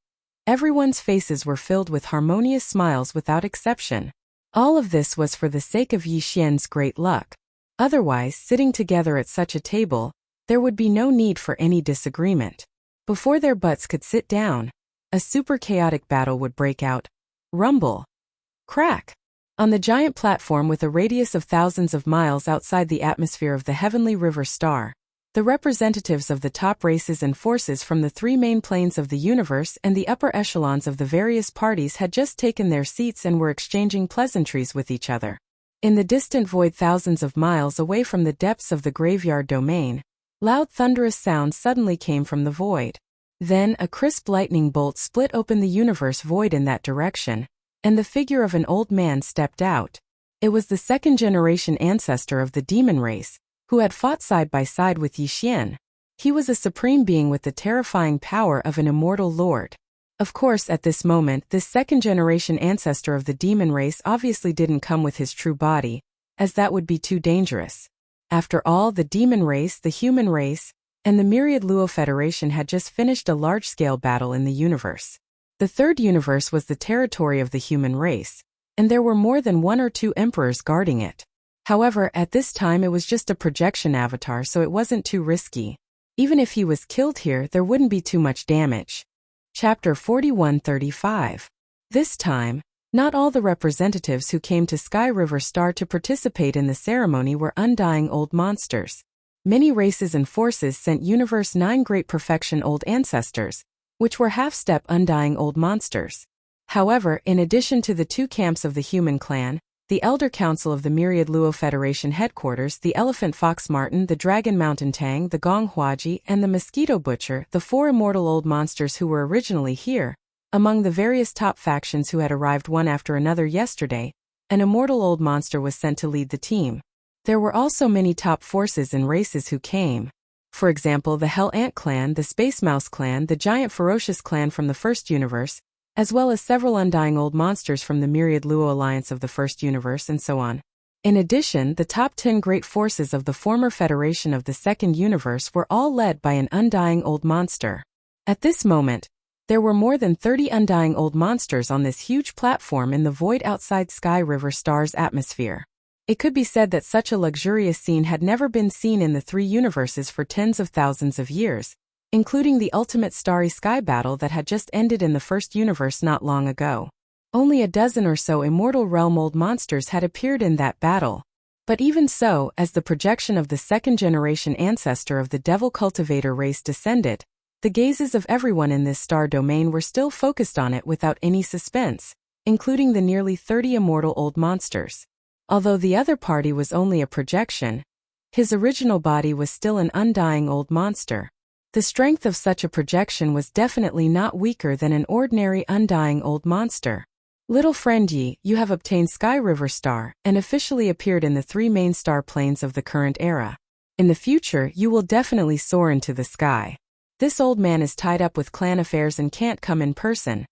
everyone's faces were filled with harmonious smiles without exception. All of this was for the sake of Yixian's great luck. Otherwise, sitting together at such a table, there would be no need for any disagreement. Before their butts could sit down, a super chaotic battle would break out. Rumble. Crack. On the giant platform with a radius of thousands of miles outside the atmosphere of the Heavenly River Star, the representatives of the top races and forces from the 3 main planes of the universe and the upper echelons of the various parties had just taken their seats and were exchanging pleasantries with each other. In the distant void thousands of miles away from the depths of the graveyard domain, loud thunderous sounds suddenly came from the void. Then a crisp lightning bolt split open the universe void in that direction, and the figure of an old man stepped out. It was the second-generation ancestor of the demon race, who had fought side by side with Yixian. He was a supreme being with the terrifying power of an immortal lord. Of course, at this moment, this second-generation ancestor of the demon race obviously didn't come with his true body, as that would be too dangerous. After all, the demon race, the human race, and the Myriad Luo Federation had just finished a large-scale battle in the universe. The third universe was the territory of the human race, and there were more than 1 or 2 emperors guarding it. However, at this time it was just a projection avatar, so it wasn't too risky. Even if he was killed here, there wouldn't be too much damage. Chapter 4135. This time, not all the representatives who came to Sky River Star to participate in the ceremony were undying old monsters. Many races and forces sent Universe 9 Great Perfection Old Ancestors, which were half-step undying old monsters. However, in addition to the 2 camps of the human clan, the Elder Council of the Myriad Luo Federation headquarters, the Elephant Fox Martin, the Dragon Mountain Tang, the Gong Huaji, and the Mosquito Butcher, the 4 immortal old monsters who were originally here, among the various top factions who had arrived one after another yesterday, an immortal old monster was sent to lead the team. There were also many top forces and races who came. For example, the Hell Ant clan, the Space Mouse clan, the Giant Ferocious clan from the first universe, as well as several undying old monsters from the Myriad Luo Alliance of the first universe, and so on. In addition, the top 10 great forces of the former Federation of the second universe were all led by an undying old monster. At this moment, there were more than 30 undying old monsters on this huge platform in the void outside Sky River Star's atmosphere. It could be said that such a luxurious scene had never been seen in the 3 universes for tens of thousands of years, including the ultimate starry sky battle that had just ended in the first universe not long ago. Only a dozen or so immortal realm old monsters had appeared in that battle. But even so, as the projection of the second-generation ancestor of the Devil Cultivator race descended, the gazes of everyone in this star domain were still focused on it without any suspense, including the nearly 30 immortal old monsters. Although the other party was only a projection, his original body was still an undying old monster. The strength of such a projection was definitely not weaker than an ordinary undying old monster. Little friend Yi, you have obtained Sky River Star and officially appeared in the 3 main star planes of the current era. In the future, you will definitely soar into the sky. This old man is tied up with clan affairs and can't come in person.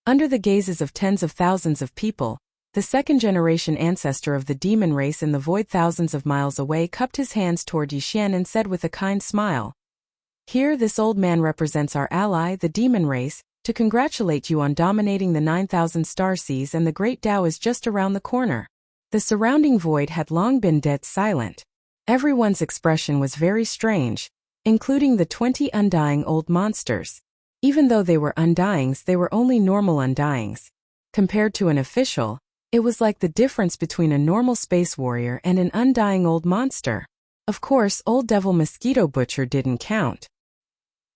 Under the gazes of tens of thousands of people, the second-generation ancestor of the demon race in the void thousands of miles away cupped his hands toward Yixian and said with a kind smile, "Here this old man represents our ally, the demon race, to congratulate you on dominating the 9,000 starseas, and the great Tao is just around the corner." The surrounding void had long been dead silent. Everyone's expression was very strange, including the 20 undying old monsters. Even though they were undyings, they were only normal undyings. Compared to an official, it was like the difference between a normal space warrior and an undying old monster. Of course, old devil mosquito butcher didn't count.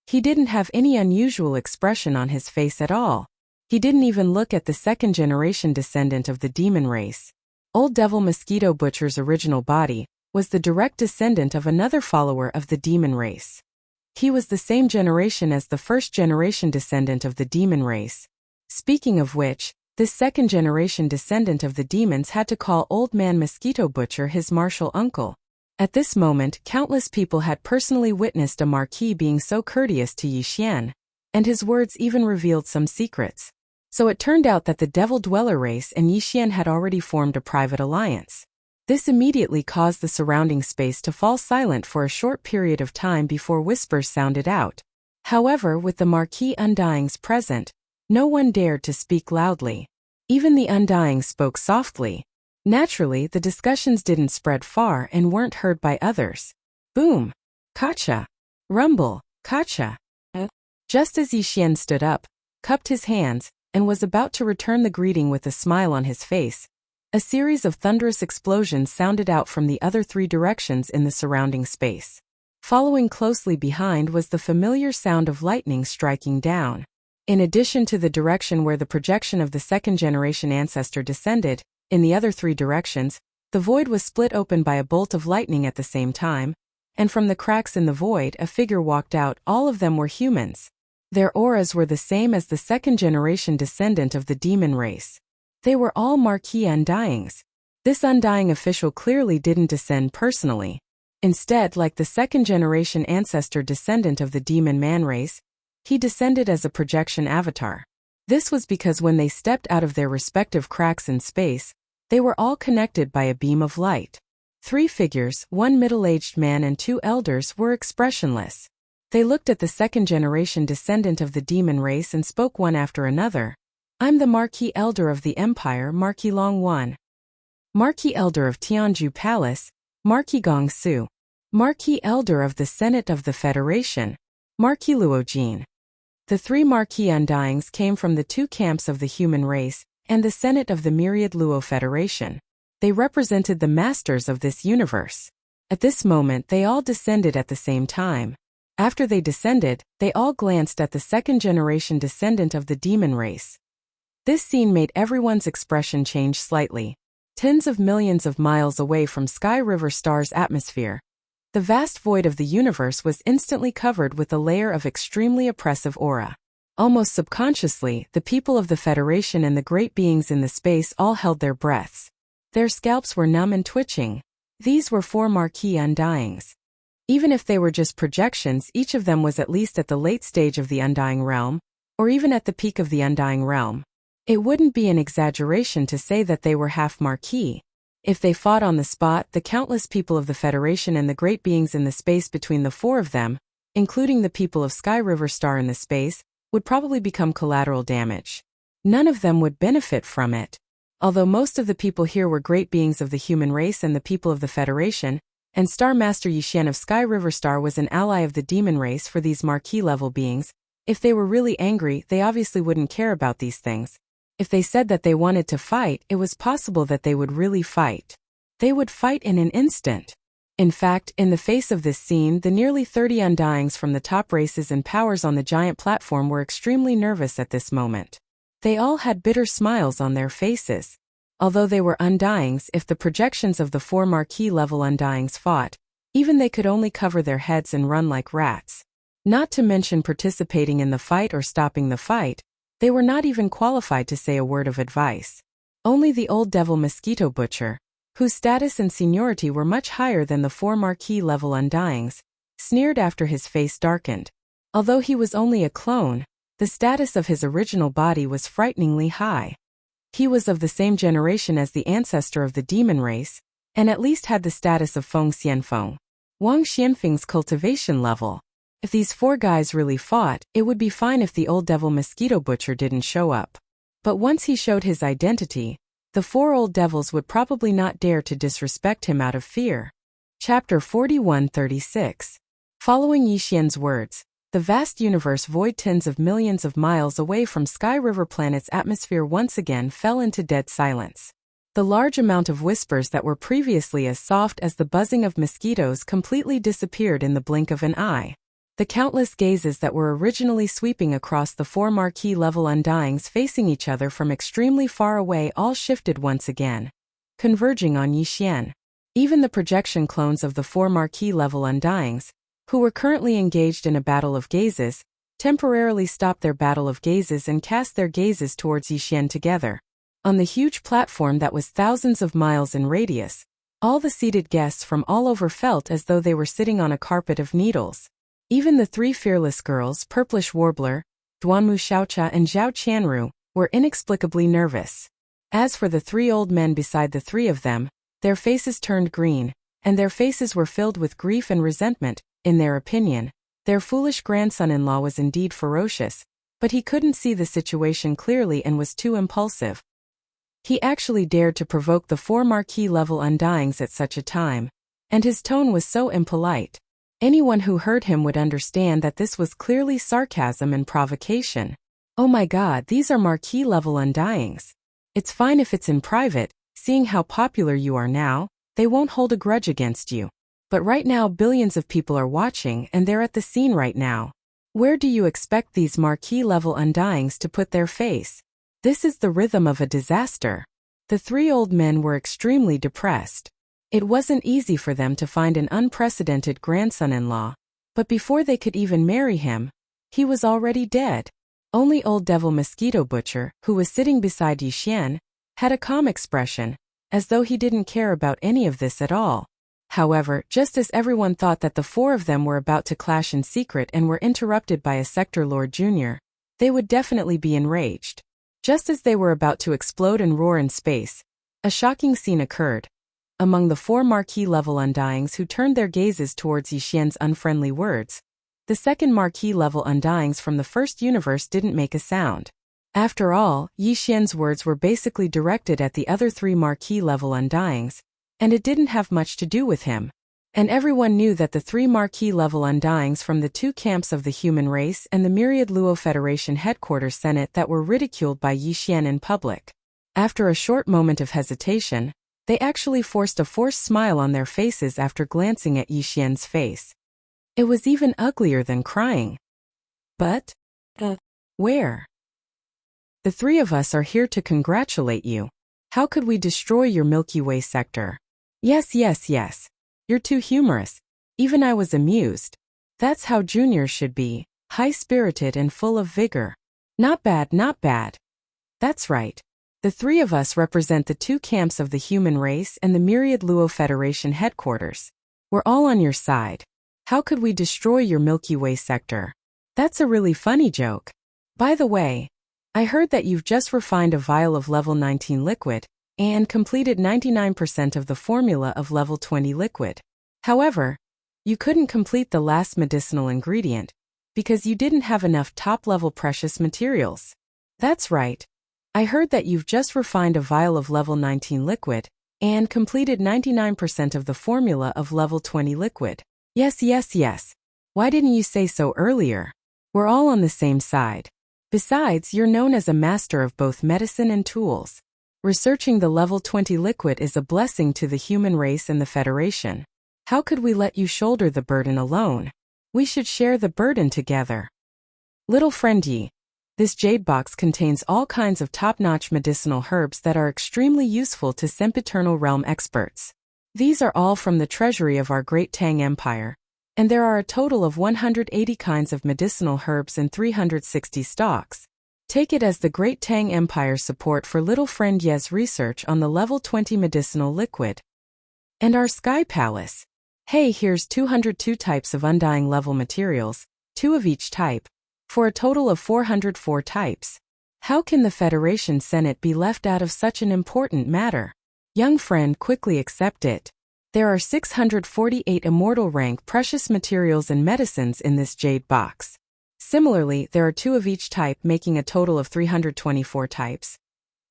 He didn't have any unusual expression on his face at all. He didn't even look at the second-generation descendant of the demon race. Old devil mosquito butcher's original body was the direct descendant of another follower of the demon race. He was the same generation as the first-generation descendant of the demon race. Speaking of which, this second-generation descendant of the demons had to call Old Man Mosquito Butcher his martial uncle. At this moment, countless people had personally witnessed a marquis being so courteous to Yixian, and his words even revealed some secrets. So it turned out that the Devil Dweller race and Yixian had already formed a private alliance. This immediately caused the surrounding space to fall silent for a short period of time before whispers sounded out. However, with the Marquis Undyings present, no one dared to speak loudly. Even the Undyings spoke softly. Naturally, the discussions didn't spread far and weren't heard by others. Boom! Kacha! Rumble! Kacha! Just as Yixian stood up, cupped his hands, and was about to return the greeting with a smile on his face, a series of thunderous explosions sounded out from the other three directions in the surrounding space. Following closely behind was the familiar sound of lightning striking down. In addition to the direction where the projection of the second-generation ancestor descended, in the other three directions, the void was split open by a bolt of lightning at the same time, and from the cracks in the void a figure walked out. All of them were humans. Their auras were the same as the second-generation descendant of the demon race. They were all Marquis Undyings. This Undying official clearly didn't descend personally. Instead, like the second-generation ancestor descendant of the demon man race, he descended as a projection avatar. This was because when they stepped out of their respective cracks in space, they were all connected by a beam of light. Three figures, one middle-aged man and two elders, were expressionless. They looked at the second-generation descendant of the demon race and spoke one after another. "I'm the Marquis Elder of the Empire, Marquis Long One. Marquis Elder of Tianju Palace, Marquis Gong Su. Marquis Elder of the Senate of the Federation, Marquis Luo Jin." The three Marquis Undyings came from the two camps of the human race and the Senate of the Myriad Luo Federation. They represented the masters of this universe. At this moment, they all descended at the same time. After they descended, they all glanced at the second-generation descendant of the demon race. This scene made everyone's expression change slightly. Tens of millions of miles away from Sky River Star's atmosphere, the vast void of the universe was instantly covered with a layer of extremely oppressive aura. Almost subconsciously, the people of the Federation and the great beings in the space all held their breaths. Their scalps were numb and twitching. These were four Marquis Undyings. Even if they were just projections, each of them was at least at the late stage of the Undying realm, or even at the peak of the Undying realm. It wouldn't be an exaggeration to say that they were half Marquis. If they fought on the spot, the countless people of the Federation and the great beings in the space between the four of them, including the people of Sky River Star in the space, would probably become collateral damage. None of them would benefit from it. Although most of the people here were great beings of the human race and the people of the Federation, and Star Master Yixian of Sky River Star was an ally of the demon race for these Marquis-level beings, if they were really angry, they obviously wouldn't care about these things. If they said that they wanted to fight, it was possible that they would really fight. They would fight in an instant. In fact, in the face of this scene, the nearly 30 Undyings from the top races and powers on the giant platform were extremely nervous at this moment. They all had bitter smiles on their faces. Although they were Undyings, if the projections of the four Marquis-level Undyings fought, even they could only cover their heads and run like rats. Not to mention participating in the fight or stopping the fight, they were not even qualified to say a word of advice. Only the old devil mosquito butcher, whose status and seniority were much higher than the four Marquis-level Undyings, sneered after his face darkened. Although he was only a clone, the status of his original body was frighteningly high. He was of the same generation as the ancestor of the demon race, and at least had the status of Feng Xianfeng, Wang Xianfeng's cultivation level. If these four guys really fought, it would be fine if the old devil mosquito butcher didn't show up. But once he showed his identity, the four old devils would probably not dare to disrespect him out of fear. Chapter 4136. Following Yixian's words, the vast universe void tens of millions of miles away from Sky River Planet's atmosphere once again fell into dead silence. The large amount of whispers that were previously as soft as the buzzing of mosquitoes completely disappeared in the blink of an eye. The countless gazes that were originally sweeping across the four marquee-level undyings facing each other from extremely far away all shifted once again, converging on Yixian. Even the projection clones of the four marquee-level undyings, who were currently engaged in a battle of gazes, temporarily stopped their battle of gazes and cast their gazes towards Yixian together. On the huge platform that was thousands of miles in radius, all the seated guests from all over felt as though they were sitting on a carpet of needles. Even the three fearless girls, Purplish Warbler, Duanmu Xiaocha and Zhao Qianru, were inexplicably nervous. As for the three old men beside the three of them, their faces turned green, and their faces were filled with grief and resentment. In their opinion, their foolish grandson-in-law was indeed ferocious, but he couldn't see the situation clearly and was too impulsive. He actually dared to provoke the four marquee-level undyings at such a time, and his tone was so impolite. Anyone who heard him would understand that this was clearly sarcasm and provocation. Oh my god, these are marquee-level undyings. It's fine if it's in private, seeing how popular you are now, they won't hold a grudge against you. But right now billions of people are watching and they're at the scene right now. Where do you expect these marquee-level undyings to put their face? This is the rhythm of a disaster. The three old men were extremely depressed. It wasn't easy for them to find an unprecedented grandson-in-law, but before they could even marry him, he was already dead. Only old devil mosquito butcher, who was sitting beside Yixian, had a calm expression, as though he didn't care about any of this at all. However, just as everyone thought that the four of them were about to clash in secret and were interrupted by a Sector Lord Jr., they would definitely be enraged. Just as they were about to explode and roar in space, a shocking scene occurred. Among the four marquee-level undyings who turned their gazes towards Yixian's unfriendly words, the second marquee-level undyings from the first universe didn't make a sound. After all, Yixian's words were basically directed at the other three marquee-level undyings, and it didn't have much to do with him. And everyone knew that the three marquee-level undyings from the two camps of the human race and the myriad Luo Federation headquarters Senate that were ridiculed by Yixian in public. After a short moment of hesitation, they actually forced a forced smile on their faces after glancing at Yixian's face. It was even uglier than crying. But, where? The three of us are here to congratulate you. How could we destroy your Milky Way sector? Yes. You're too humorous. Even I was amused. That's how juniors should be, high-spirited and full of vigor. Not bad. That's right. The three of us represent the two camps of the human race and the myriad Luo Federation headquarters. We're all on your side. How could we destroy your Milky Way sector? That's a really funny joke. By the way, I heard that you've just refined a vial of level 19 liquid and completed 99% of the formula of level 20 liquid. However, you couldn't complete the last medicinal ingredient because you didn't have enough top-level precious materials. That's right. I heard that you've just refined a vial of level 19 liquid and completed 99% of the formula of level 20 liquid. Yes. Why didn't you say so earlier? We're all on the same side. Besides, you're known as a master of both medicine and tools. Researching the level 20 liquid is a blessing to the human race and the Federation. How could we let you shoulder the burden alone? We should share the burden together. Little friend Yi, this jade box contains all kinds of top-notch medicinal herbs that are extremely useful to sempiternal realm experts. These are all from the treasury of our great Tang Empire, and there are a total of 180 kinds of medicinal herbs and 360 stocks. Take it as the great Tang Empire's support for little friend Ye's research on the level 20 medicinal liquid. And our Sky Palace. Hey, here's 202 types of undying level materials, 2 of each type, for a total of 404 types. How can the Federation Senate be left out of such an important matter? Young friend, quickly accept it. There are 648 immortal rank precious materials and medicines in this jade box. Similarly, there are 2 of each type, making a total of 324 types.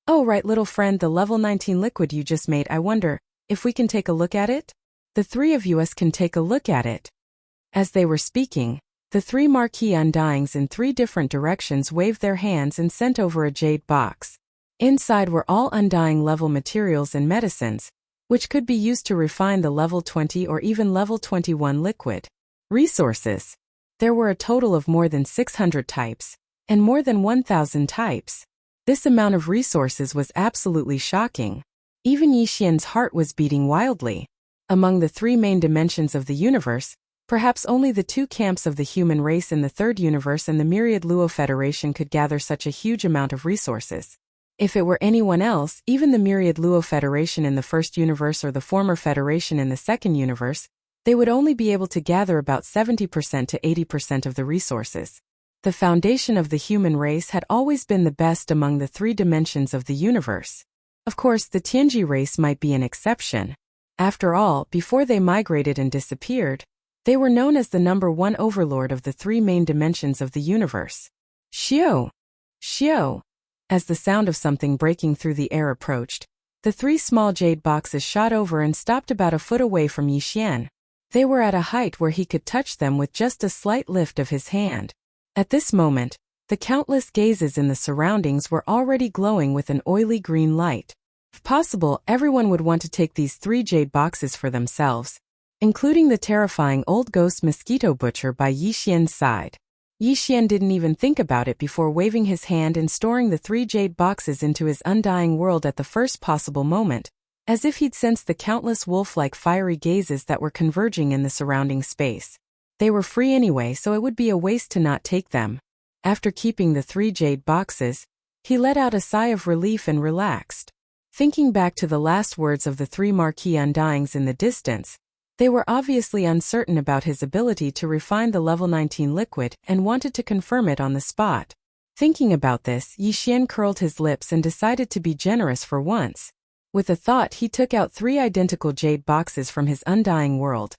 Oh right, little friend, the level 19 liquid you just made, I wonder if we can take a look at it? The 3 of us can take a look at it. As they were speaking, the 3 marquee undyings in 3 different directions waved their hands and sent over a jade box. Inside were all undying level materials and medicines, which could be used to refine the level 20 or even level 21 liquid. Resources. There were a total of more than 600 types, and more than 1,000 types. This amount of resources was absolutely shocking. Even Yixian's heart was beating wildly. Among the 3 main dimensions of the universe, perhaps only the 2 camps of the human race in the 3rd universe and the myriad Luo Federation could gather such a huge amount of resources. If it were anyone else, even the myriad Luo Federation in the 1st universe or the former Federation in the 2nd universe, they would only be able to gather about 70% to 80% of the resources. The foundation of the human race had always been the best among the 3 dimensions of the universe. Of course, the Tianji race might be an exception. After all, before they migrated and disappeared, they were known as the #1 overlord of the 3 main dimensions of the universe. Xiao! Xiao! As the sound of something breaking through the air approached, the 3 small jade boxes shot over and stopped about a foot away from Yixian. They were at a height where he could touch them with just a slight lift of his hand. At this moment, the countless gazes in the surroundings were already glowing with an oily green light. If possible, everyone would want to take these 3 jade boxes for themselves, including the terrifying old ghost mosquito butcher by Yixian's side. Yixian didn't even think about it before waving his hand and storing the 3 jade boxes into his undying world at the first possible moment, as if he'd sensed the countless wolf-like fiery gazes that were converging in the surrounding space. They were free anyway, so it would be a waste to not take them. After keeping the 3 jade boxes, he let out a sigh of relief and relaxed. Thinking back to the last words of the 3 marquee undyings in the distance, they were obviously uncertain about his ability to refine the level 19 liquid and wanted to confirm it on the spot. Thinking about this, Yixian curled his lips and decided to be generous for once. With a thought, he took out 3 identical jade boxes from his undying world,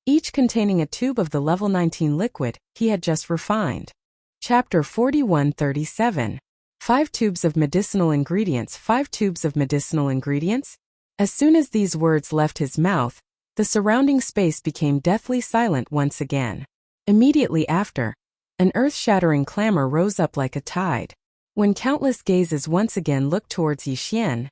each containing a tube of the level 19 liquid he had just refined. Chapter 4137. 5 tubes of medicinal ingredients. 5 tubes of medicinal ingredients? As soon as these words left his mouth, the surrounding space became deathly silent once again. Immediately after, an earth-shattering clamor rose up like a tide. When countless gazes once again looked towards Yixian,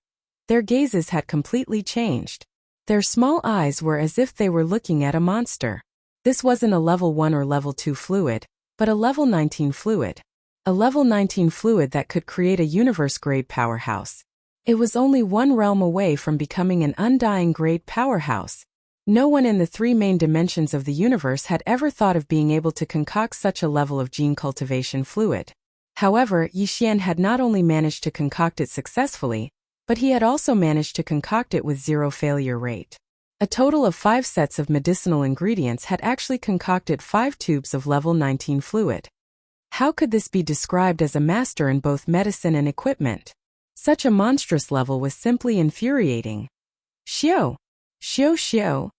their gazes had completely changed. Their small eyes were as if they were looking at a monster. This wasn't a level 1 or level 2 fluid, but a level 19 fluid. A level 19 fluid that could create a universe-grade powerhouse. It was only 1 realm away from becoming an undying grade powerhouse. No one in the 3 main dimensions of the universe had ever thought of being able to concoct such a level of gene cultivation fluid. However, Yixian had not only managed to concoct it successfully, but he had also managed to concoct it with 0 failure rate. A total of 5 sets of medicinal ingredients had actually concocted 5 tubes of level 19 fluid. How could this be described as a master in both medicine and equipment? Such a monstrous level was simply infuriating. Xiao! Xiao xiao!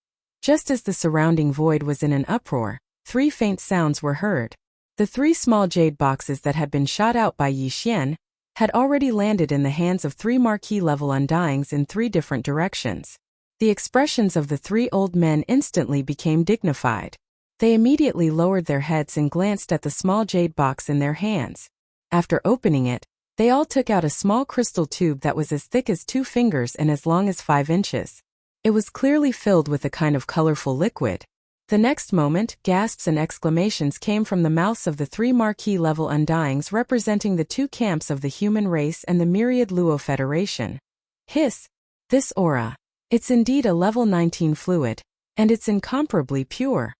Just as the surrounding void was in an uproar, 3 faint sounds were heard. The 3 small jade boxes that had been shot out by Yixian had already landed in the hands of 3 marquee level undyings in 3 different directions. The expressions of the 3 old men instantly became dignified. They immediately lowered their heads and glanced at the small jade box in their hands. After opening it, they all took out a small crystal tube that was as thick as 2 fingers and as long as 5 inches. It was clearly filled with a kind of colorful liquid. The next moment, gasps and exclamations came from the mouths of the 3 marquee level undyings representing the 2 camps of the human race and the myriad Luo Federation. Hiss! This aura. It's indeed a level 19 fluid, and it's incomparably pure.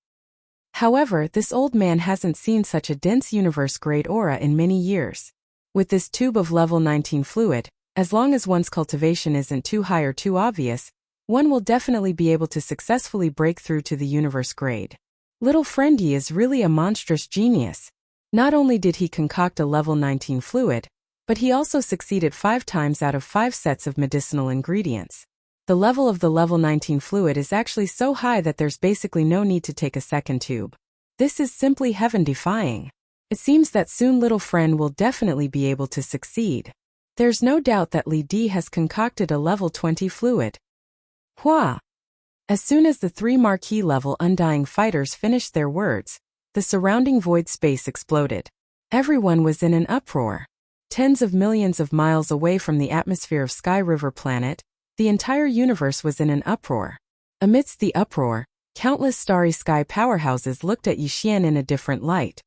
However, this old man hasn't seen such a dense universe-grade aura in many years. With this tube of level 19 fluid, as long as one's cultivation isn't too high or too obvious, one will definitely be able to successfully break through to the universe grade. Little friend Yi is really a monstrous genius. Not only did he concoct a level 19 fluid, but he also succeeded 5 times out of 5 sets of medicinal ingredients. The level of the level 19 fluid is actually so high that there's basically no need to take a second tube. This is simply heaven-defying. It seems that soon little friend will definitely be able to succeed. There's no doubt that Li Di has concocted a level 20 fluid. Hua! As soon as the 3 marquee level Undying fighters finished their words, the surrounding void space exploded. Everyone was in an uproar. Tens of millions of miles away from the atmosphere of Sky River Planet, the entire universe was in an uproar. Amidst the uproar, countless starry sky powerhouses looked at Yixian in a different light.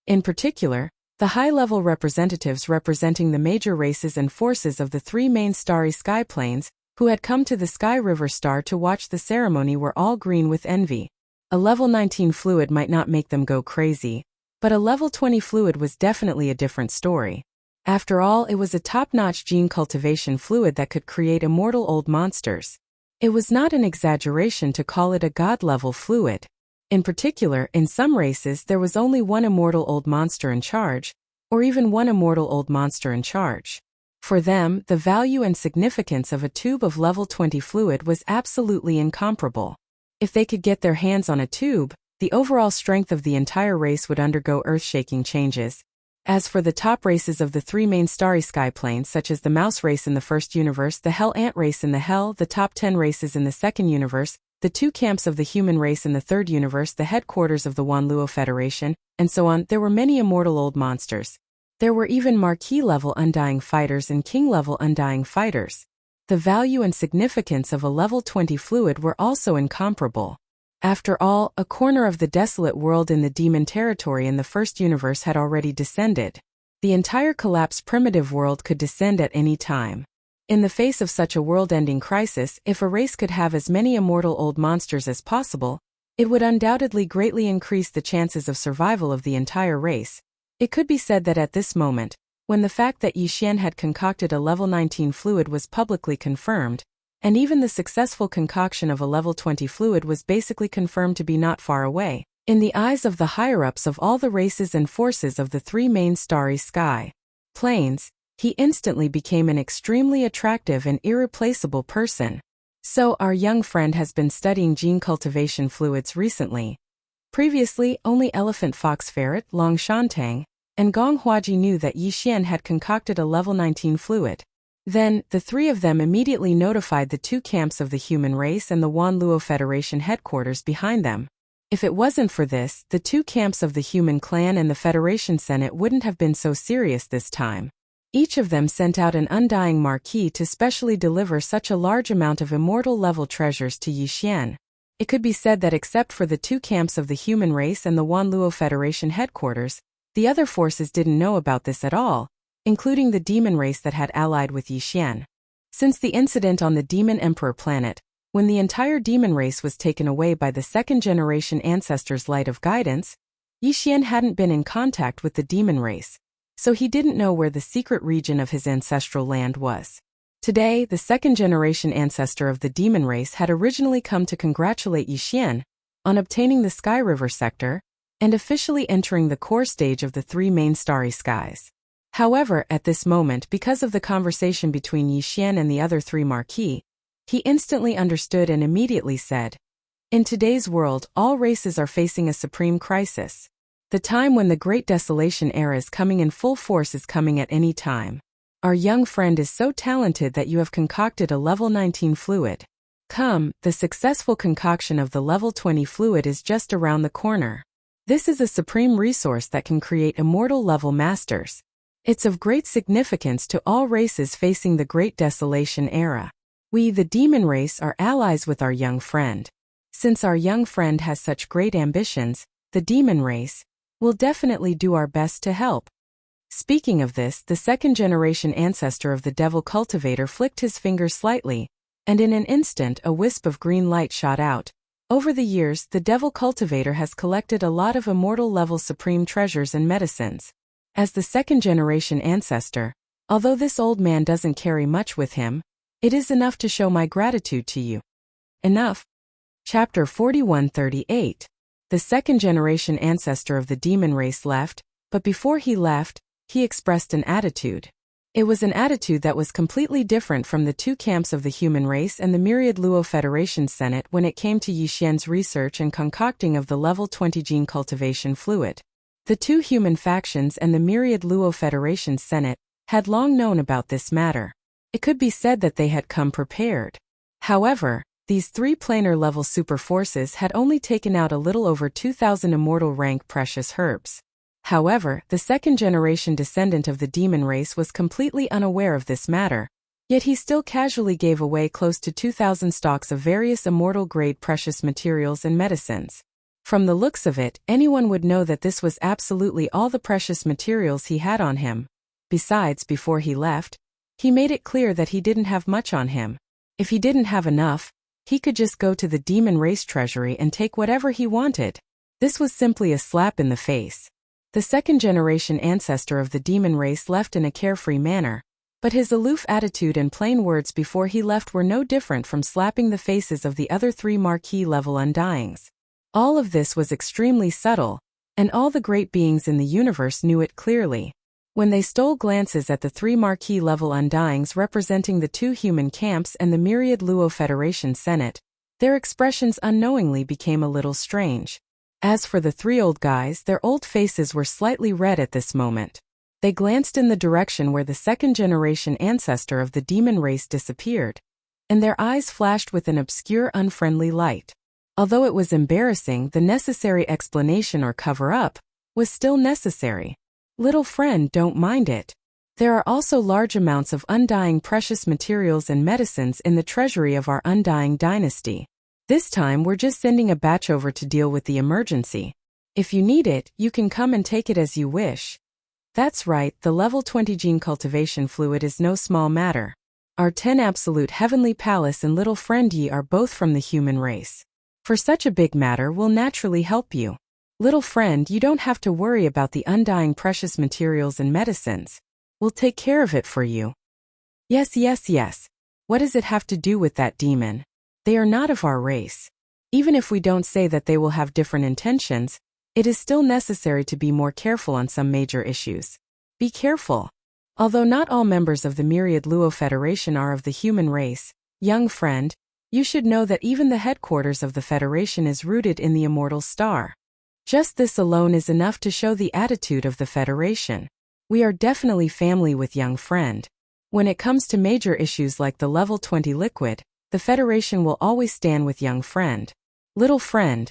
In particular, the high-level representatives representing the major races and forces of the 3 main starry sky planes, who had come to the Sky River Star to watch the ceremony, were all green with envy. A level 19 fluid might not make them go crazy, but a level 20 fluid was definitely a different story. After all, it was a top-notch gene cultivation fluid that could create immortal old monsters. It was not an exaggeration to call it a god-level fluid. In particular, in some races there was only one immortal old monster in charge, or even one immortal old monster in charge. For them, the value and significance of a tube of level 20 fluid was absolutely incomparable. If they could get their hands on a tube, the overall strength of the entire race would undergo earth-shaking changes. As for the top races of the 3 main starry sky planes, such as the Mouse race in the first universe, the Hell Ant race in the Hell, the top 10 races in the second universe, the 2 camps of the human race in the third universe, the headquarters of the Wanluo Federation, and so on, there were many immortal old monsters. There were even Marquis-level Undying fighters and King-level Undying fighters. The value and significance of a level 20 fluid were also incomparable. After all, a corner of the desolate world in the demon territory in the first universe had already descended. The entire collapsed primitive world could descend at any time. In the face of such a world-ending crisis, if a race could have as many immortal old monsters as possible, it would undoubtedly greatly increase the chances of survival of the entire race. It could be said that at this moment, when the fact that Yixian had concocted a level 19 fluid was publicly confirmed, and even the successful concoction of a level 20 fluid was basically confirmed to be not far away, in the eyes of the higher-ups of all the races and forces of the 3 main starry sky planes, he instantly became an extremely attractive and irreplaceable person. So our young friend has been studying gene cultivation fluids recently. Previously, only Elephant Fox Ferret, Long Shantang, and Gong Huaji knew that Yixian had concocted a level 19 fluid. Then, the 3 of them immediately notified the 2 camps of the human race and the Wanluo Federation headquarters behind them. If it wasn't for this, the 2 camps of the human clan and the Federation Senate wouldn't have been so serious this time. Each of them sent out an Undying Marquis to specially deliver such a large amount of immortal-level treasures to Yixian. It could be said that except for the 2 camps of the human race and the Wanluo Federation headquarters, the other forces didn't know about this at all, including the demon race that had allied with Yixian. Since the incident on the Demon Emperor planet, when the entire demon race was taken away by the 2nd-generation ancestor's light of guidance, Yixian hadn't been in contact with the demon race, so he didn't know where the secret region of his ancestral land was. Today, the 2nd-generation ancestor of the demon race had originally come to congratulate Yixian on obtaining the Sky River sector and officially entering the core stage of the 3 main starry skies. However, at this moment, because of the conversation between Yixian and the other 3 Marquis, he instantly understood and immediately said, "In today's world, all races are facing a supreme crisis. The time when the Great Desolation era is coming in full force is coming at any time. Our young friend is so talented that you have concocted a level 19 fluid. Come, the successful concoction of the level 20 fluid is just around the corner. This is a supreme resource that can create immortal-level masters. It's of great significance to all races facing the Great Desolation era. We, the demon race, are allies with our young friend. Since our young friend has such great ambitions, the demon race will definitely do our best to help." Speaking of this, the 2nd-generation ancestor of the Devil Cultivator flicked his fingers slightly, and in an instant a wisp of green light shot out. Over the years, the Devil Cultivator has collected a lot of immortal-level supreme treasures and medicines. As the 2nd-generation ancestor, although this old man doesn't carry much with him, it is enough to show my gratitude to you. Enough. Chapter 4138. the second-generation ancestor of the demon race left, but before he left, he expressed an attitude. It was an attitude that was completely different from the two camps of the human race and the myriad Luo Federation Senate when it came to Yixian's research and concocting of the level 20 gene cultivation fluid. The two human factions and the myriad Luo Federation Senate had long known about this matter. It could be said that they had come prepared. However, these three planar level super forces had only taken out a little over 2,000 immortal rank precious herbs. However, the second-generation descendant of the demon race was completely unaware of this matter, yet he still casually gave away close to 2,000 stocks of various immortal-grade precious materials and medicines. From the looks of it, anyone would know that this was absolutely all the precious materials he had on him. Besides, before he left, he made it clear that he didn't have much on him. If he didn't have enough, he could just go to the demon race treasury and take whatever he wanted. This was simply a slap in the face. The second-generation ancestor of the demon race left in a carefree manner, but his aloof attitude and plain words before he left were no different from slapping the faces of the other three marquee-level undyings. All of this was extremely subtle, and all the great beings in the universe knew it clearly. When they stole glances at the three marquee-level undyings representing the two human camps and the myriad Luo Federation Senate, their expressions unknowingly became a little strange. As for the three old guys, their old faces were slightly red at this moment. They glanced in the direction where the second-generation ancestor of the demon race disappeared, and their eyes flashed with an obscure, unfriendly light. Although it was embarrassing, the necessary explanation or cover-up was still necessary. Little friend, don't mind it. There are also large amounts of undying precious materials and medicines in the treasury of our undying dynasty. This time we're just sending a batch over to deal with the emergency. If you need it, you can come and take it as you wish. That's right, the level 20 gene cultivation fluid is no small matter. Our 10 absolute heavenly palace and little friend Yi are both from the human race. For such a big matter, we'll naturally help you. Little friend, you don't have to worry about the undying precious materials and medicines. We'll take care of it for you. Yes. What does it have to do with that demon? They are not of our race. Even if we don't say that they will have different intentions, it is still necessary to be more careful on some major issues. Be careful. Although not all members of the myriad Luo Federation are of the human race, young friend, you should know that even the headquarters of the Federation is rooted in the immortal star. Just this alone is enough to show the attitude of the Federation. We are definitely family with young friend. When it comes to major issues like the level 20 liquid, the Federation will always stand with young friend. Little friend,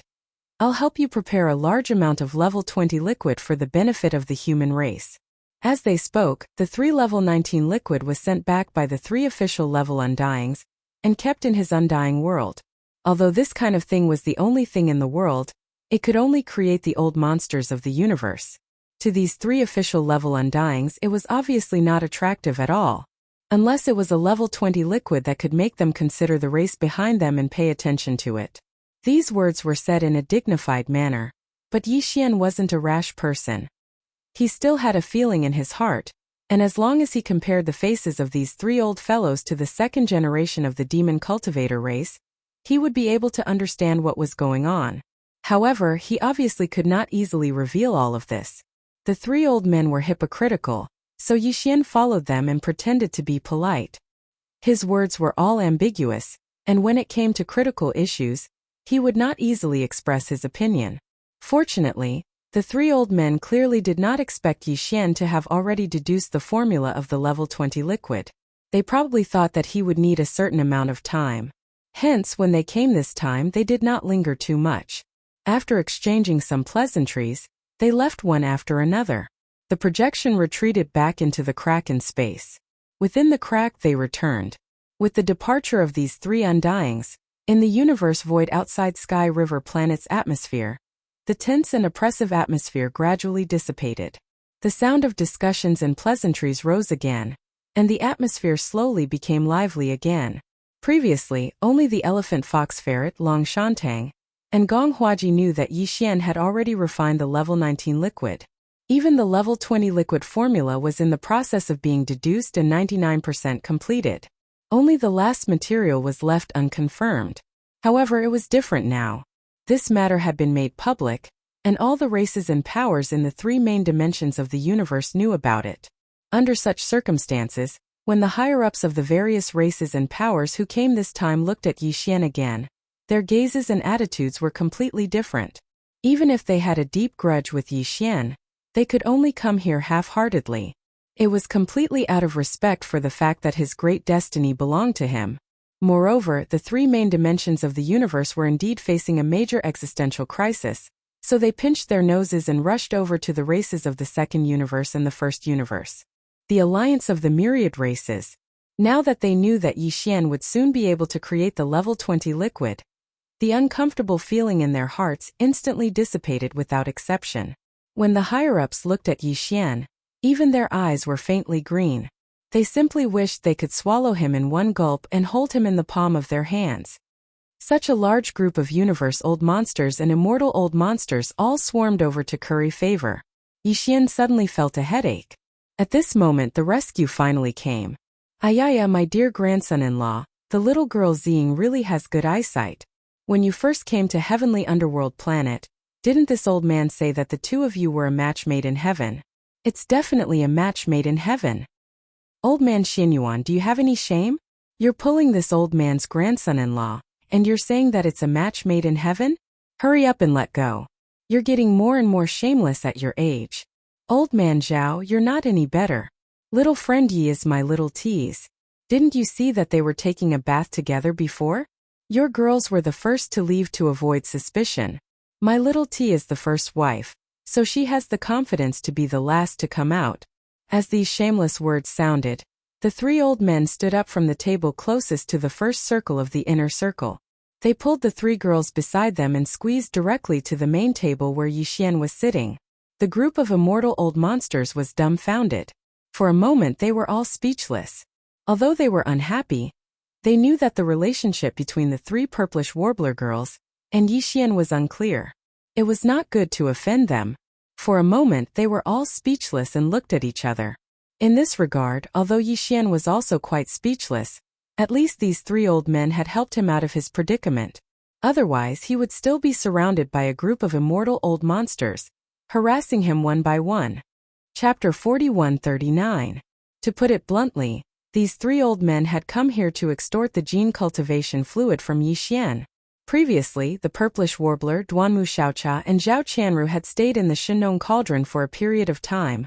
I'll help you prepare a large amount of level 20 liquid for the benefit of the human race. As they spoke, the 3 level 19 liquid was sent back by the 3 official level undyings, and kept in his undying world. Although this kind of thing was the only thing in the world, it could only create the old monsters of the universe. To these 3 official level undyings it was obviously not attractive at all. Unless it was a level 20 liquid that could make them consider the race behind them and pay attention to it. These words were said in a dignified manner, but Yixian wasn't a rash person. He still had a feeling in his heart, and as long as he compared the faces of these 3 old fellows to the second generation of the demon cultivator race, he would be able to understand what was going on. However, he obviously could not easily reveal all of this. The 3 old men were hypocritical, so Yixian followed them and pretended to be polite. His words were all ambiguous, and when it came to critical issues, he would not easily express his opinion. Fortunately, the 3 old men clearly did not expect Yixian to have already deduced the formula of the level 20 liquid. They probably thought that he would need a certain amount of time. Hence, when they came this time, they did not linger too much. After exchanging some pleasantries, they left one after another. The projection retreated back into the crack in space. Within the crack they returned. With the departure of these 3 undyings, in the universe void outside Sky River planet's atmosphere, the tense and oppressive atmosphere gradually dissipated. The sound of discussions and pleasantries rose again, and the atmosphere slowly became lively again. Previously, only the elephant fox ferret Long Shantang and Gong Huaji knew that Yixian had already refined the level 19 liquid. Even the level 20 liquid formula was in the process of being deduced and 99% completed. Only the last material was left unconfirmed. However, it was different now. This matter had been made public, and all the races and powers in the three main dimensions of the universe knew about it. Under such circumstances, when the higher-ups of the various races and powers who came this time looked at Yixian again, their gazes and attitudes were completely different. Even if they had a deep grudge with Yixian, they could only come here half-heartedly. It was completely out of respect for the fact that his great destiny belonged to him. Moreover, the three main dimensions of the universe were indeed facing a major existential crisis, so they pinched their noses and rushed over to the races of the second universe and the first universe. The alliance of the myriad races. Now that they knew that Yixian would soon be able to create the level 20 liquid, the uncomfortable feeling in their hearts instantly dissipated without exception. When the higher-ups looked at Yixian, even their eyes were faintly green. They simply wished they could swallow him in one gulp and hold him in the palm of their hands. Such a large group of universe-old monsters and immortal old monsters all swarmed over to curry favor. Yixian suddenly felt a headache. At this moment the rescue finally came. Ayaya, my dear grandson-in-law, the little girl Xing really has good eyesight. When you first came to Heavenly Underworld Planet, didn't this old man say that the two of you were a match made in heaven? It's definitely a match made in heaven. Old man Xinyuan, do you have any shame? You're pulling this old man's grandson-in-law, and you're saying that it's a match made in heaven? Hurry up and let go. You're getting more and more shameless at your age. Old man Zhao, you're not any better. Little friend Yi is my little tease. Didn't you see that they were taking a bath together before? Your girls were the first to leave to avoid suspicion. My little T is the first wife, so she has the confidence to be the last to come out. As these shameless words sounded, the three old men stood up from the table closest to the first circle of the inner circle. They pulled the three girls beside them and squeezed directly to the main table where Yixian was sitting. The group of immortal old monsters was dumbfounded. For a moment they were all speechless. Although they were unhappy, they knew that the relationship between the three purplish warbler girls and Yixian was unclear. It was not good to offend them. For a moment they were all speechless and looked at each other. In this regard, although Yixian was also quite speechless, at least these three old men had helped him out of his predicament. Otherwise he would still be surrounded by a group of immortal old monsters, harassing him one by one. Chapter 4139. To put it bluntly, these three old men had come here to extort the gene cultivation fluid from Yixian. Previously, the purplish warbler Duanmu Xiaocha and Zhao Chanru had stayed in the Shinong cauldron for a period of time,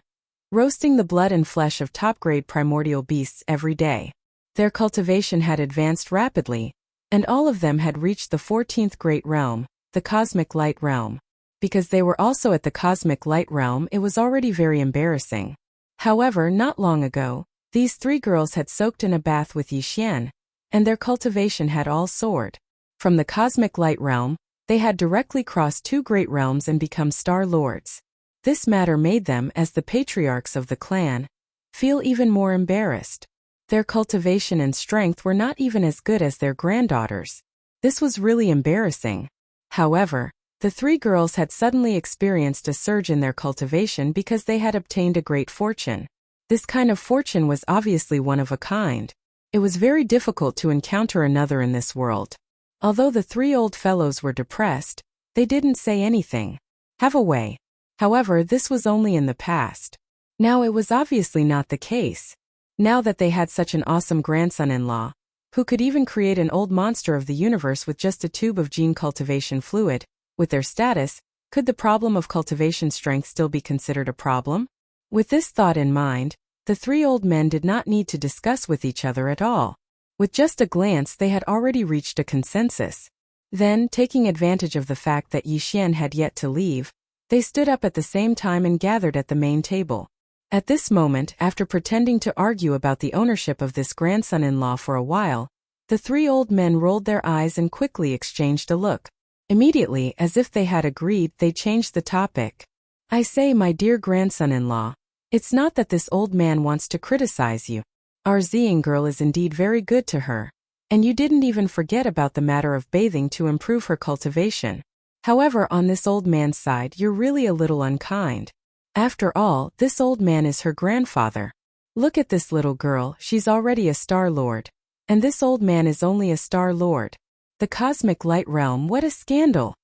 roasting the blood and flesh of top-grade primordial beasts every day. Their cultivation had advanced rapidly, and all of them had reached the 14th great realm, the cosmic light realm. Because they were also at the cosmic light realm, it was already very embarrassing. However, not long ago, these three girls had soaked in a bath with Yixian, and their cultivation had all soared. From the cosmic light realm, they had directly crossed two great realms and become star lords. This matter made them, as the patriarchs of the clan, feel even more embarrassed. Their cultivation and strength were not even as good as their granddaughters. This was really embarrassing. However, the three girls had suddenly experienced a surge in their cultivation because they had obtained a great fortune. This kind of fortune was obviously one of a kind. It was very difficult to encounter another in this world. Although the three old fellows were depressed, they didn't say anything. Have a way. However, this was only in the past. Now it was obviously not the case. Now that they had such an awesome grandson-in-law, who could even create an old monster of the universe with just a tube of gene cultivation fluid, with their status, could the problem of cultivation strength still be considered a problem? With this thought in mind, the three old men did not need to discuss with each other at all. With just a glance they had already reached a consensus. Then, taking advantage of the fact that Yixian had yet to leave, they stood up at the same time and gathered at the main table. At this moment, after pretending to argue about the ownership of this grandson-in-law for a while, the three old men rolled their eyes and quickly exchanged a look. Immediately, as if they had agreed, they changed the topic. I say, my dear grandson-in-law, it's not that this old man wants to criticize you. Our Xing girl is indeed very good to her, and you didn't even forget about the matter of bathing to improve her cultivation. However, on this old man's side, you're really a little unkind. After all, this old man is her grandfather. Look at this little girl, she's already a Star Lord. And this old man is only a Star Lord. The cosmic light realm, what a scandal!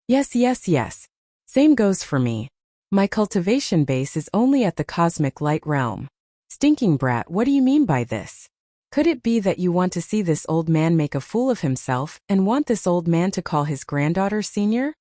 Yes, yes, yes. Same goes for me. My cultivation base is only at the cosmic light realm. Stinking brat, what do you mean by this? Could it be that you want to see this old man make a fool of himself and want this old man to call his granddaughter senior?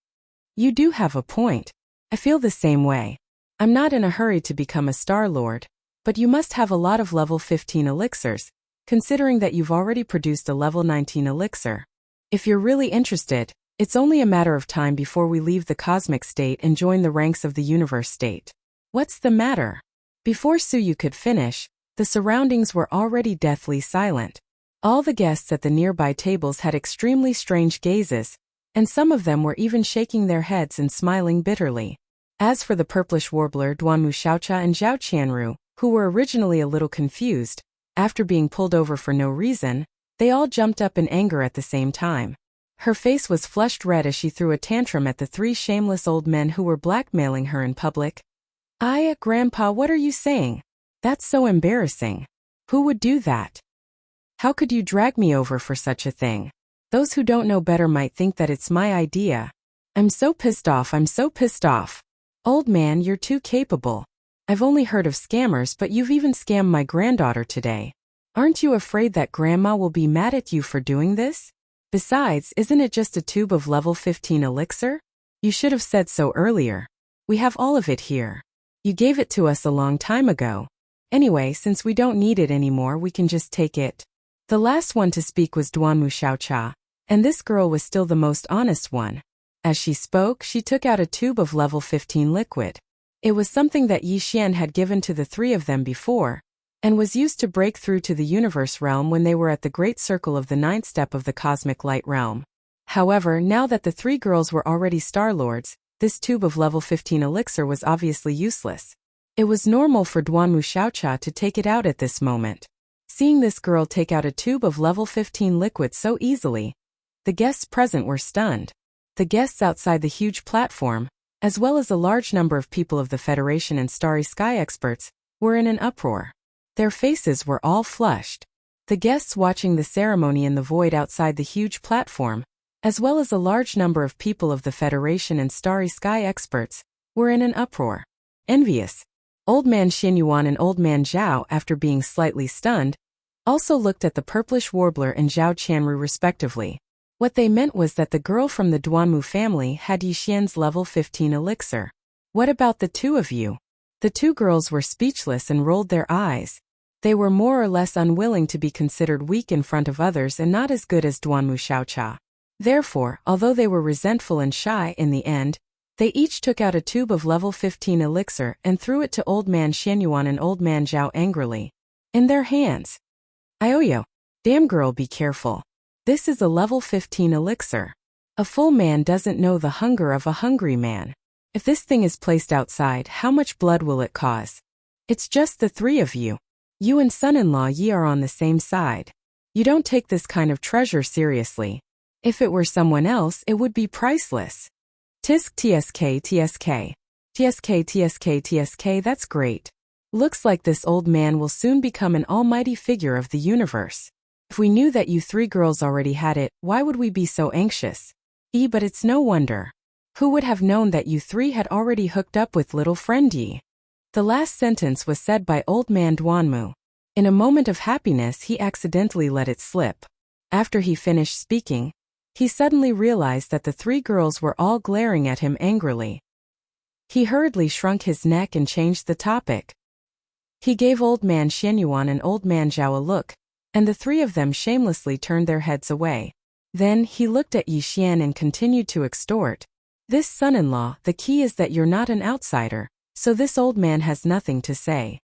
You do have a point. I feel the same way. I'm not in a hurry to become a Star Lord, but you must have a lot of level 15 elixirs, considering that you've already produced a level 19 elixir. If you're really interested, it's only a matter of time before we leave the cosmic state and join the ranks of the universe state. What's the matter? Before Suyu could finish, the surroundings were already deathly silent. All the guests at the nearby tables had extremely strange gazes, and some of them were even shaking their heads and smiling bitterly. As for the purplish warbler Duanmu Xiaocha and Zhao Qianru, who were originally a little confused, after being pulled over for no reason, they all jumped up in anger at the same time. Her face was flushed red as she threw a tantrum at the three shameless old men who were blackmailing her in public. Grandpa, what are you saying? That's so embarrassing. Who would do that? How could you drag me over for such a thing? Those who don't know better might think that it's my idea. I'm so pissed off, I'm so pissed off. Old man, you're too capable. I've only heard of scammers, but you've even scammed my granddaughter today. Aren't you afraid that Grandma will be mad at you for doing this? Besides, isn't it just a tube of level 15 elixir? You should have said so earlier. We have all of it here. You gave it to us a long time ago. Anyway, since we don't need it anymore, we can just take it. The last one to speak was Duanmu Xiaocha, and this girl was still the most honest one. As she spoke, she took out a tube of level 15 liquid. It was something that Yi Xian had given to the three of them before, and was used to break through to the universe realm when they were at the great circle of the ninth step of the cosmic light realm. However, now that the three girls were already Star Lords, this tube of level 15 elixir was obviously useless. It was normal for Duanmu Xiaocha to take it out at this moment. Seeing this girl take out a tube of level 15 liquid so easily, the guests present were stunned. The guests outside the huge platform, as well as a large number of people of the Federation and Starry Sky experts, were in an uproar. Their faces were all flushed. The guests watching the ceremony in the void outside the huge platform, as well as a large number of people of the Federation and Starry Sky experts, were in an uproar. Envious. Old Man Xinyuan and Old Man Zhao, after being slightly stunned, also looked at the purplish warbler and Zhao Qianru respectively. What they meant was that the girl from the Duanmu family had Yi Xian's level 15 elixir. What about the two of you? The two girls were speechless and rolled their eyes. They were more or less unwilling to be considered weak in front of others and not as good as Duanmu Xiaocha. Therefore, although they were resentful and shy in the end, they each took out a tube of level 15 elixir and threw it to Old Man Xianyuan and Old Man Zhao angrily. In their hands. Ioyo. Damn girl, be careful. This is a level 15 elixir. A full man doesn't know the hunger of a hungry man. If this thing is placed outside, how much blood will it cause? It's just the three of you. You and son-in-law Yi are on the same side. You don't take this kind of treasure seriously. If it were someone else, it would be priceless. Tisk tsk tsk. Tsk tsk tsk, that's great. Looks like this old man will soon become an almighty figure of the universe. If we knew that you three girls already had it, why would we be so anxious? But it's no wonder. Who would have known that you three had already hooked up with little friend Yi? The last sentence was said by Old Man Duanmu. In a moment of happiness, he accidentally let it slip. After he finished speaking, he suddenly realized that the three girls were all glaring at him angrily. He hurriedly shrunk his neck and changed the topic. He gave Old Man Xianyuan and Old Man Zhao a look, and the three of them shamelessly turned their heads away. Then he looked at Yi Xian and continued to extort. This son-in-law, the key is that you're not an outsider, so this old man has nothing to say.